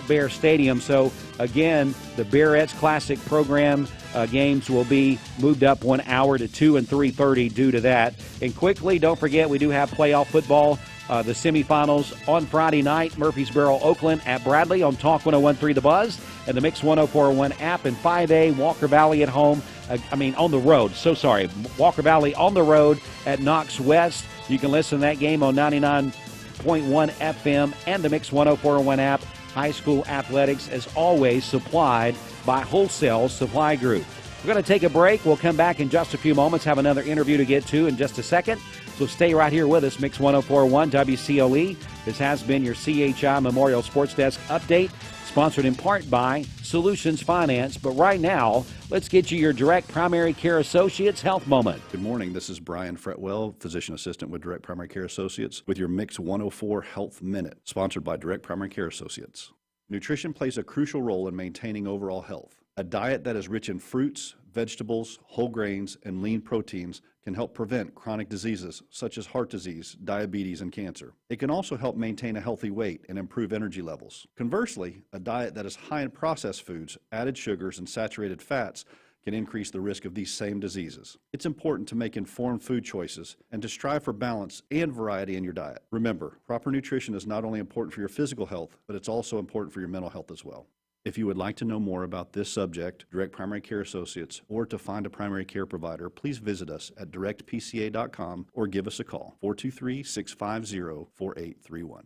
Bear Stadium. So again, the Bearettes Classic program games will be moved up 1 hour to 2 and 3:30 due to that. And quickly, don't forget we do have playoff football. The semifinals on Friday night, Murfreesboro Oakland at Bradley on Talk 101.3 The Buzz and the Mix 104.1 app. And 5A, Walker Valley at home. On the road. So sorry. Walker Valley on the road at Knox West. You can listen to that game on 99.1 FM and the Mix 104.1 app. High school athletics, as always, supplied by Wholesale Supply Group. We're going to take a break. We'll come back in just a few moments, have another interview to get to in just a second. So stay right here with us, Mix 104.1 WCLE. This has been your CHI Memorial Sports Desk update, sponsored in part by Solutions Finance. But right now, let's get you your Direct Primary Care Associates Health Moment. Good morning. This is Brian Fretwell, Physician Assistant with Direct Primary Care Associates, with your Mix 104 Health Minute, sponsored by Direct Primary Care Associates. Nutrition plays a crucial role in maintaining overall health. A diet that is rich in fruits, vegetables, whole grains, and lean proteins can help prevent chronic diseases such as heart disease, diabetes, and cancer. It can also help maintain a healthy weight and improve energy levels. Conversely, a diet that is high in processed foods, added sugars, and saturated fats can increase the risk of these same diseases. It's important to make informed food choices and to strive for balance and variety in your diet. Remember, proper nutrition is not only important for your physical health, but it's also important for your mental health as well. If you would like to know more about this subject, Direct Primary Care Associates, or to find a primary care provider, please visit us at directpca.com or give us a call, 423-650-4831.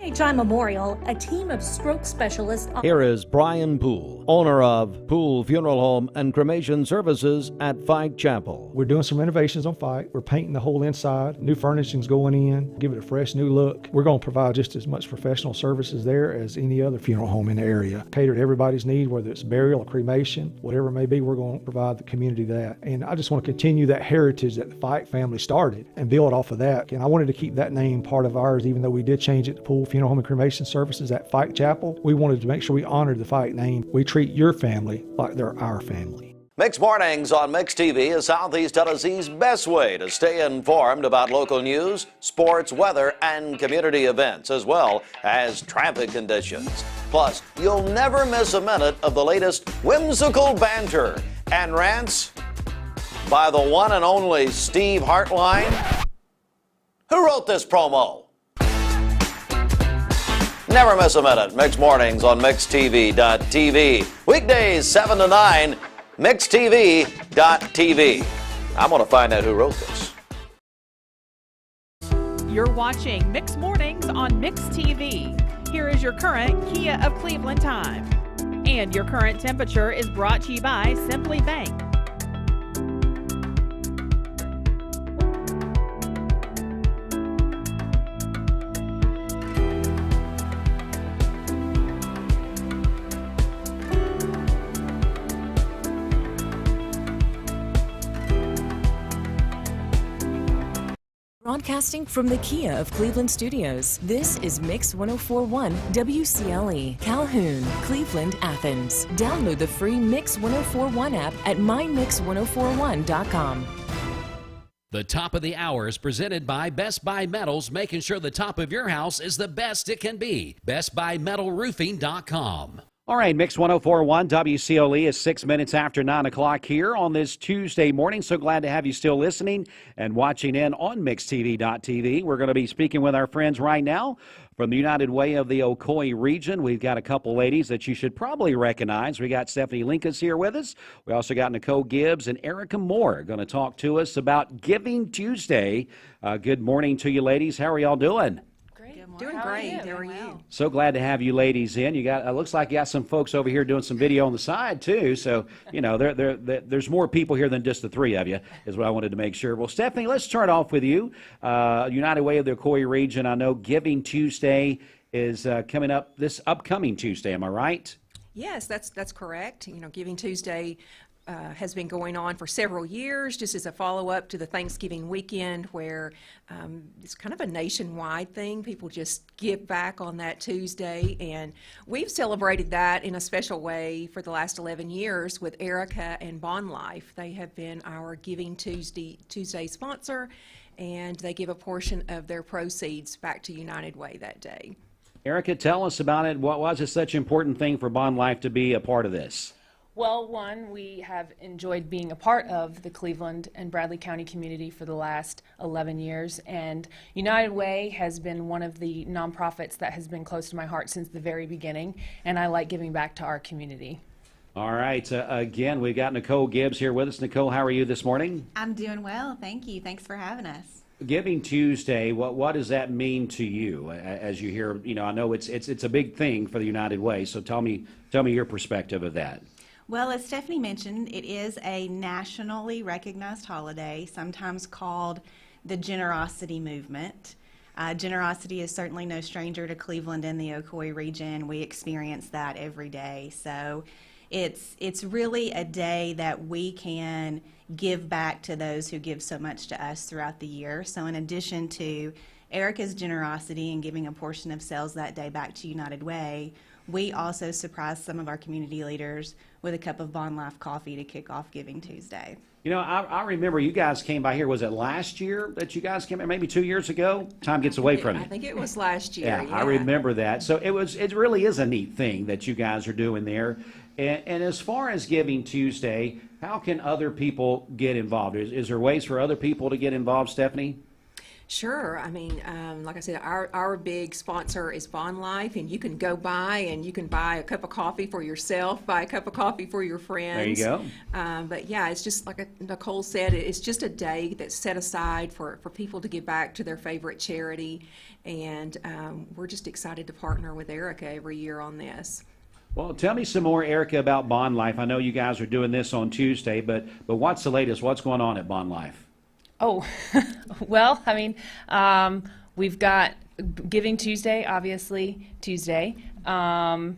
CHI Memorial, a team of stroke specialists. Here is Brian Poole, owner of Poole Funeral Home and Cremation Services at Fike Chapel. We're doing some renovations on Fike. We're painting the whole inside. New furnishing's going in, give it a fresh new look. We're going to provide just as much professional services there as any other funeral home in the area. Cater to everybody's need, whether it's burial or cremation, whatever it may be, we're going to provide the community that. And I just want to continue that heritage that the Fike family started and build off of that. And I wanted to keep that name part of ours, even though we did change it to Poole Funeral Home and Cremation Services at Fike Chapel. We wanted to make sure we honored the Fike name. We treat your family like they're our family. Mix Mornings on Mix TV is Southeast Tennessee's best way to stay informed about local news, sports, weather, and community events, as well as traffic conditions. Plus, you'll never miss a minute of the latest whimsical banter and rants by the one and only Steve Hartline. Who wrote this promo? Never miss a minute. Mix Mornings on MixTV.tv. Weekdays 7 to 9, MixTV.tv. I'm going to find out who wrote this. You're watching Mix Mornings on Mix TV. Here is your current Kia of Cleveland time. And your current temperature is brought to you by Simply Bank. Broadcasting from the Kia of Cleveland studios, this is Mix 104.1 WCLE, Calhoun, Cleveland, Athens. Download the free Mix 104.1 app at mymix1041.com. The top of the hour is presented by Best Buy Metals, making sure the top of your house is the best it can be. BestBuyMetalRoofing.com. All right, Mix 104.1 WCLE is 6 minutes after 9 o'clock here on this Tuesday morning. So glad to have you still listening and watching in on MixTV.tv. We're going to be speaking with our friends right now from the United Way of the Ocoee region. We've got a couple ladies that you should probably recognize. We got Stephanie Lincoln here with us. We also got Nicole Gibbs and Erica Moore going to talk to us about Giving Tuesday. Good morning to you, ladies. How are y'all doing? Doing great. How are you? So glad to have you ladies in. You got, looks like you got some folks over here doing some video on the side too. So, you know, there's more people here than just the three of you, is what I wanted to make sure. Well, Stephanie, let's start off with you. United Way of the Ocoee region. I know Giving Tuesday is coming up this upcoming Tuesday. Am I right? Yes, that's correct. You know, Giving Tuesday has been going on for several years, just as a follow-up to the Thanksgiving weekend, where it's kind of a nationwide thing. People just give back on that Tuesday, and we've celebrated that in a special way for the last 11 years with Erica and Bond Life. They have been our Giving Tuesday sponsor, and they give a portion of their proceeds back to United Way that day. Erica, tell us about it. What was it such an important thing for Bond Life to be a part of this? Well, one, we have enjoyed being a part of the Cleveland and Bradley County community for the last 11 years, and United Way has been one of the nonprofits that has been close to my heart since the very beginning, and I like giving back to our community. All right. Again, we've got Nicole Gibbs here with us. Nicole, how are you this morning? I'm doing well, thank you. Thanks for having us. Giving Tuesday, what does that mean to you as you hear? I know it's a big thing for the United Way. So tell me your perspective of that. Well, as Stephanie mentioned, it is a nationally recognized holiday, sometimes called the generosity movement. Generosity is certainly no stranger to Cleveland and the Ocoee region. We experience that every day. So it's really a day that we can give back to those who give so much to us throughout the year. So in addition to Erica's generosity and giving a portion of sales that day back to United Way, we also surprised some of our community leaders with a cup of Bond Life coffee to kick off Giving Tuesday. I remember you guys came by here. Was it last year that you guys came? Maybe 2 years ago? Time gets away from you. I think it was last year. Yeah, I remember that. So it really is a neat thing that you guys are doing there. And as far as Giving Tuesday, how can other people get involved? Is there ways for other people to get involved, Stephanie? Sure. I mean, like I said, our big sponsor is Bond Life, and you can go by and you can buy a cup of coffee for yourself, buy a cup of coffee for your friends. There you go. But yeah, it's just like Nicole said, it's just a day that's set aside for people to give back to their favorite charity, and we're just excited to partner with Erica every year on this. Well, tell me some more, Erica, about Bond Life. I know you guys are doing this on Tuesday, but what's the latest? What's going on at Bond Life? Oh, well, I mean, we've got Giving Tuesday, obviously, Tuesday. And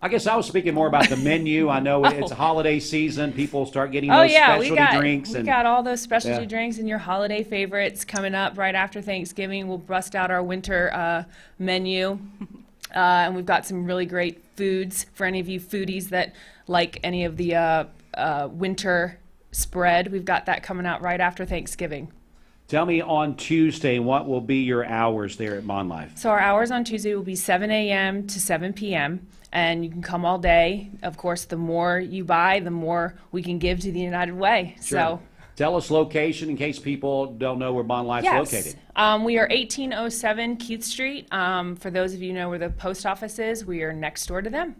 I guess I was speaking more about the menu. I know it's a holiday season. People start getting those specialty drinks. We got all those specialty drinks and your holiday favorites coming up right after Thanksgiving. We'll bust out our winter menu. And we've got some really great foods for any of you foodies that like any of the winter spread. We've got that coming out right after Thanksgiving. Tell me on Tuesday, what will be your hours there at Bond Life? So our hours on Tuesday will be 7 a.m. to 7 p.m. and you can come all day. Of course, the more you buy, the more we can give to the United Way. Sure. So tell us location in case people don't know where Bond Life's located. We are 1807 Keith Street. For those of you who know where the post office is, we are next door to them.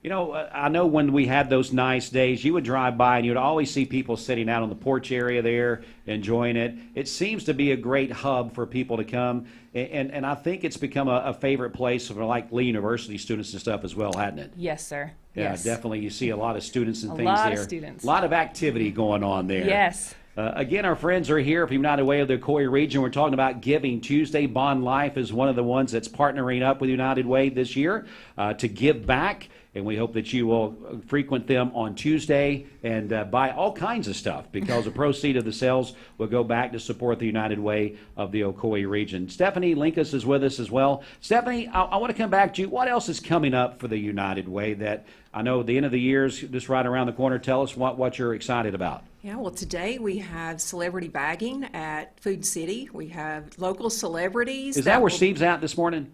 I know when we had those nice days, you would drive by and you'd always see people sitting out on the porch area there enjoying it. It seems to be a great hub for people to come, and I think it's become a favorite place for like Lee University students and stuff as well, hasn't it? Yes, sir. Yeah, yes. Definitely. You see a lot of students and things there. A lot of students. A lot of activity going on there. Yes. Again, our friends are here from United Way of the Ocoee region. We're talking about Giving Tuesday. Bond Life is one of the ones that's partnering up with United Way this year to give back. And we hope that you will frequent them on Tuesday and buy all kinds of stuff because the proceeds of the sales will go back to support the United Way of the Ocoee region. Stephanie Linkus is with us as well. Stephanie, I want to come back to you. What else is coming up for the United Way that I know the end of the year is just right around the corner? Tell us what you're excited about. Yeah, well, today we have celebrity bagging at Food City. We have local celebrities. Is that where Steve's at this morning?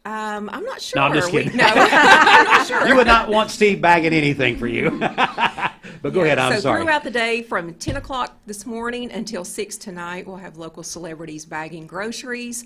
I'm not sure. No, I'm just kidding. I'm not sure. You would not want Steve bagging anything for you. But go ahead, I'm sorry. So throughout the day, from 10 o'clock this morning until 6 tonight, we'll have local celebrities bagging groceries.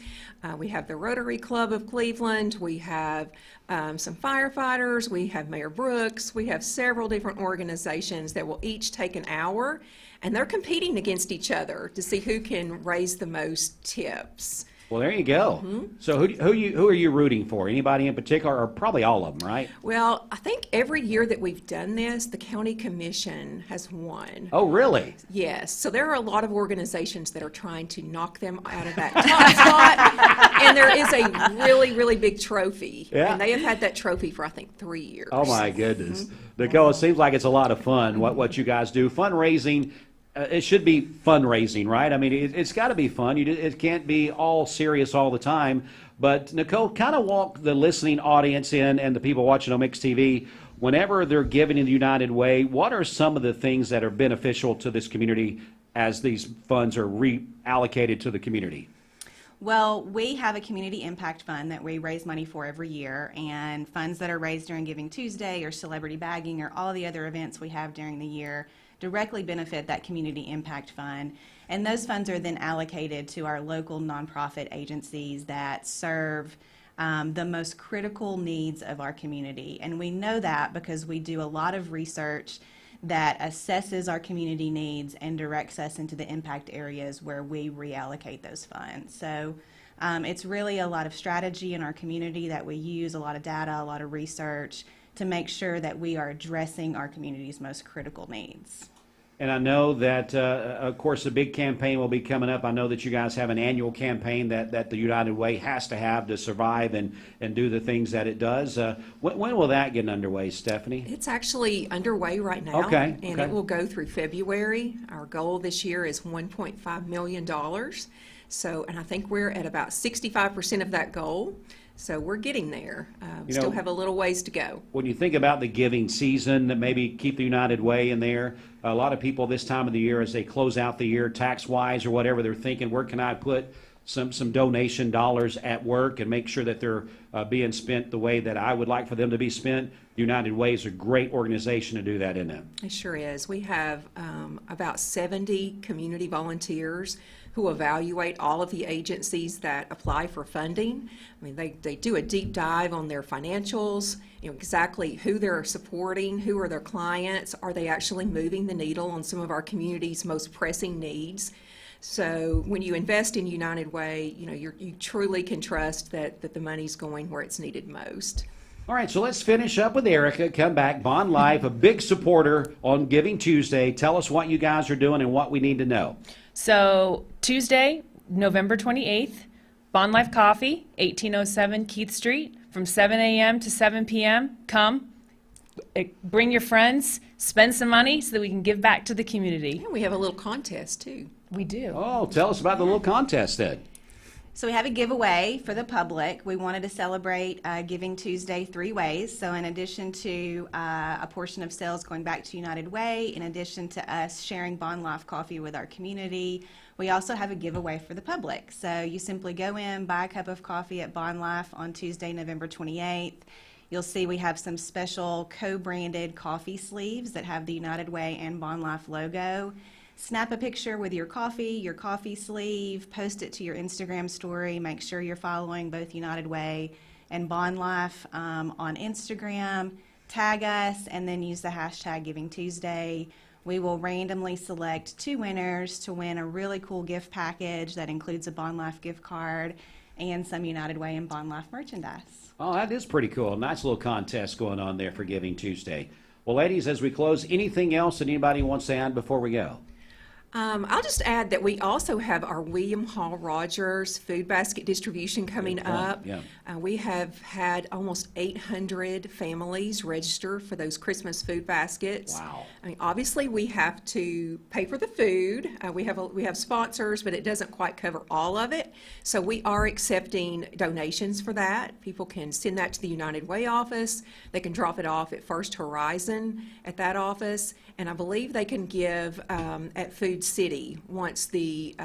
We have the Rotary Club of Cleveland. We have some firefighters. We have Mayor Brooks. We have several different organizations that will each take an hour, and they're competing against each other to see who can raise the most tips. Well, there you go. So who are you rooting for? Anybody in particular, or probably all of them, right? Well, I think every year that we've done this, the county commission has won. Oh, really? Yes. So there are a lot of organizations that are trying to knock them out of that top spot, and there is a really, really big trophy. Yeah. And they have had that trophy for, I think, 3 years. Oh, my goodness. Nicole, it seems like it's a lot of fun, what you guys do. Fundraising, it should be fundraising, right? I mean, it's got to be fun. It can't be all serious all the time. But, Nicole, kind of walk the listening audience in and the people watching on Mix TV, whenever they're giving in the United Way, what are some of the things that are beneficial to this community as these funds are reallocated to the community? Well, we have a community impact fund that we raise money for every year, and funds that are raised during Giving Tuesday or celebrity bagging or all the other events we have during the year directly benefit that community impact fund. And those funds are then allocated to our local nonprofit agencies that serve the most critical needs of our community. And we know that because we do a lot of research that assesses our community needs and directs us into the impact areas where we reallocate those funds. So it's really a lot of strategy in our community that we use, a lot of data, a lot of research to make sure that we are addressing our community's most critical needs. And I know that, of course, a big campaign will be coming up. I know that you guys have an annual campaign that the United Way has to have to survive and do the things that it does. When will that get underway, Stephanie? It's actually underway right now. Okay. And it will go through February. Our goal this year is $1.5 million. So, and I think we're at about 65% of that goal. So we're getting there. Still have a little ways to go. When you think about the giving season, that maybe keep the United Way in there, a lot of people this time of the year as they close out the year tax-wise or whatever, they're thinking, where can I put some donation dollars at work and make sure that they're being spent the way that I would like for them to be spent? United Way is a great organization to do that, isn't it? It sure is. We have about 70 community volunteers who evaluate all of the agencies that apply for funding. I mean, they do a deep dive on their financials, exactly who they're supporting, who are their clients, are they actually moving the needle on some of our community's most pressing needs. So when you invest in United Way, you truly can trust that the money's going where it's needed most. All right, so let's finish up with Erica. Come back. Bond Life, a big supporter on Giving Tuesday. Tell us what you guys are doing and what we need to know. So Tuesday, November 28th, Bond Life Coffee, 1807 Keith Street, from 7 a.m. to 7 p.m. Come, bring your friends, spend some money so that we can give back to the community. Yeah, we have a little contest too. We do. Oh, tell us about the little contest then. So we have a giveaway for the public. We wanted to celebrate Giving Tuesday 3 ways. So in addition to a portion of sales going back to United Way, in addition to us sharing Bond Life coffee with our community, we also have a giveaway for the public. So you simply go in, buy a cup of coffee at Bond Life on Tuesday, November 28th. You'll see we have some special co-branded coffee sleeves that have the United Way and Bond Life logo. Snap a picture with your coffee sleeve, post it to your Instagram story. Make sure you're following both United Way and Bond Life on Instagram. Tag us and then use the hashtag Giving Tuesday. We will randomly select 2 winners to win a really cool gift package that includes a Bond Life gift card and some United Way and Bond Life merchandise. Oh, that is pretty cool. Nice little contest going on there for Giving Tuesday. Well, ladies, as we close, anything else that anybody wants to add before we go? I'll just add that we also have our William Hall Rogers food basket distribution coming up. Yeah. We have had almost 800 families register for those Christmas food baskets. Wow. I mean, obviously we have to pay for the food. We have sponsors, but it doesn't quite cover all of it. So we are accepting donations for that. People can send that to the United Way office. They can drop it off at First Horizon at that office. And I believe they can give at Food City once the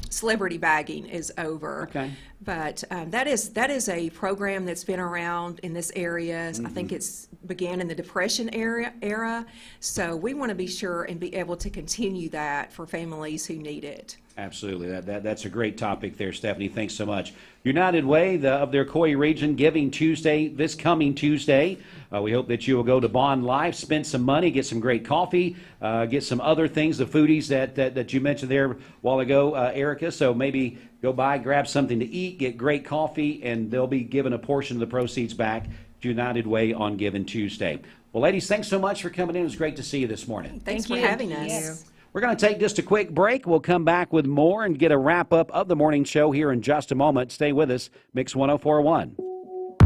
celebrity bagging is over. Okay. But that is a program that's been around in this area. I think it's began in the Depression era. So we want to be sure and be able to continue that for families who need it. Absolutely. That's a great topic there, Stephanie. Thanks so much. United Way of their Coy region, Giving Tuesday, this coming Tuesday. We hope that you will go to Bond Life, spend some money, get some great coffee, get some other things, the foodies that you mentioned there a while ago, Erica. So maybe Go by, grab something to eat, get great coffee, and they'll be giving a portion of the proceeds back to United Way on Giving Tuesday. Well, ladies, thanks so much for coming in. It was great to see you this morning. Thanks for having us. We're going to take just a quick break. We'll come back with more and get a wrap-up of the morning show here in just a moment. Stay with us. Mix 104.1.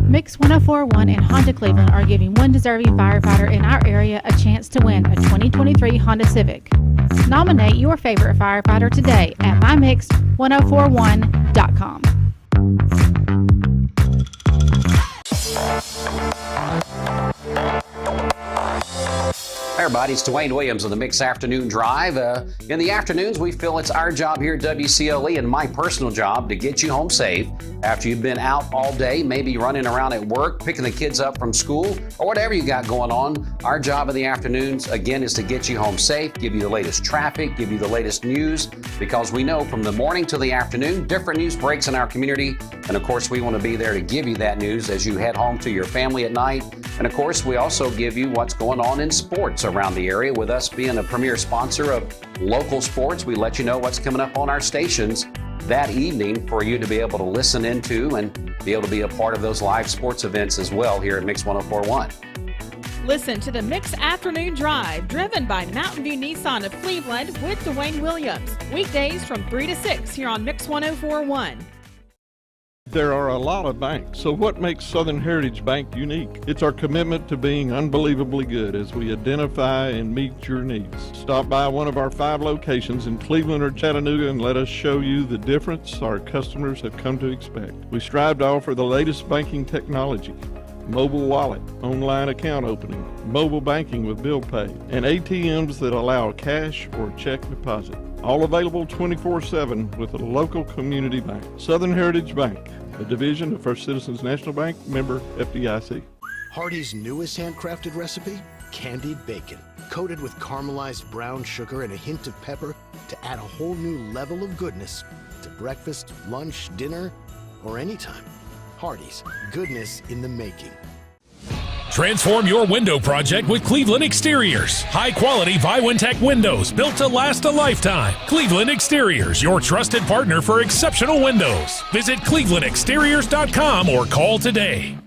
Mix 104.1 and Honda Cleveland are giving one deserving firefighter in our area a chance to win a 2023 Honda Civic. Nominate your favorite firefighter today at mymix1041.com. Hey everybody, it's Dwayne Williams on the Mix Afternoon Drive. In the afternoons, we feel it's our job here at WCLE and my personal job to get you home safe after you've been out all day, maybe running around at work, picking the kids up from school, or whatever you got going on. Our job in the afternoons, again, is to get you home safe, give you the latest traffic, give you the latest news, because we know from the morning to the afternoon, different news breaks in our community. And of course, we want to be there to give you that news as you head home to your family at night. And of course, we also give you what's going on in sports around the area. With us being a premier sponsor of local sports, we let you know what's coming up on our stations that evening for you to be able to listen into and be able to be a part of those live sports events as well here at Mix 104.1. Listen to the Mix Afternoon Drive, driven by Mountain View Nissan of Cleveland with Dwayne Williams. Weekdays from 3 to 6 here on Mix 104.1. There are a lot of banks, so what makes Southern Heritage Bank unique? It's our commitment to being unbelievably good as we identify and meet your needs. Stop by one of our 5 locations in Cleveland or Chattanooga and let us show you the difference our customers have come to expect. We strive to offer the latest banking technology, mobile wallet, online account opening, mobile banking with bill pay, and ATMs that allow cash or check deposit. All available 24/7 with a local community bank. Southern Heritage Bank, a division of First Citizens National Bank, member FDIC. Hardee's newest handcrafted recipe? Candied bacon, coated with caramelized brown sugar and a hint of pepper to add a whole new level of goodness to breakfast, lunch, dinner, or anytime. Hardee's, goodness in the making. Transform your window project with Cleveland Exteriors. High-quality Viwintech windows built to last a lifetime. Cleveland Exteriors, your trusted partner for exceptional windows. Visit clevelandexteriors.com or call today.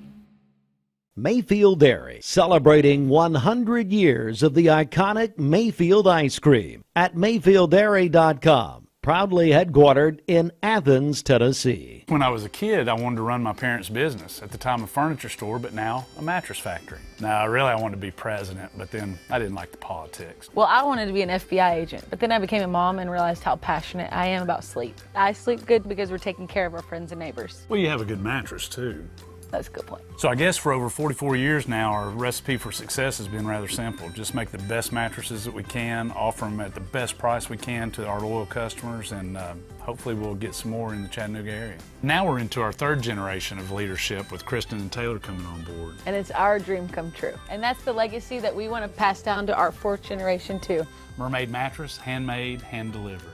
Mayfield Dairy, celebrating 100 years of the iconic Mayfield ice cream at mayfielddairy.com. Proudly headquartered in Athens, Tennessee. When I was a kid, I wanted to run my parents' business. At the time, a furniture store, but now a mattress factory. Now, really, I wanted to be president, but then I didn't like the politics. Well, I wanted to be an FBI agent, but then I became a mom and realized how passionate I am about sleep. I sleep good because we're taking care of our friends and neighbors. Well, you have a good mattress, too. That's a good point. So I guess for over 44 years now, our recipe for success has been rather simple. Just make the best mattresses that we can, offer them at the best price we can to our loyal customers, and hopefully we'll get some more in the Chattanooga area. Now we're into our 3rd generation of leadership with Kristen and Taylor coming on board. And it's our dream come true. And that's the legacy that we want to pass down to our 4th generation too. Mermaid mattress, handmade, hand-delivered.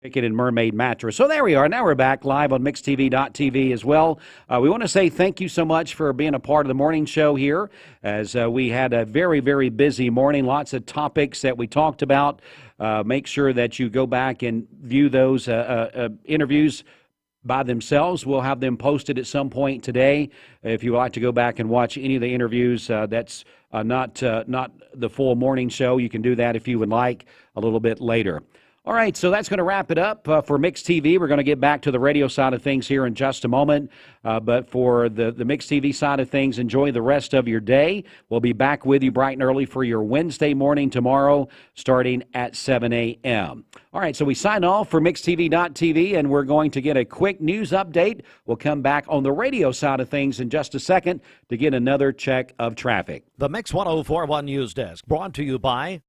Chicken and Mermaid Mattress. So there we are. Now we're back live on MixTV.tv as well. We want to say thank you so much for being a part of the morning show here, as we had a very, very busy morning. Lots of topics that we talked about. Make sure that you go back and view those interviews by themselves. We'll have them posted at some point today. If you would like to go back and watch any of the interviews, that's not the full morning show. You can do that if you would like a little bit later. All right, so that's going to wrap it up for Mix TV. We're going to get back to the radio side of things here in just a moment. But for the Mix TV side of things, enjoy the rest of your day. We'll be back with you bright and early for your Wednesday morning tomorrow, starting at 7 a.m. All right, so we sign off for MixTV.tv, and we're going to get a quick news update. We'll come back on the radio side of things in just a second to get another check of traffic. The Mix 104.1 News Desk, brought to you by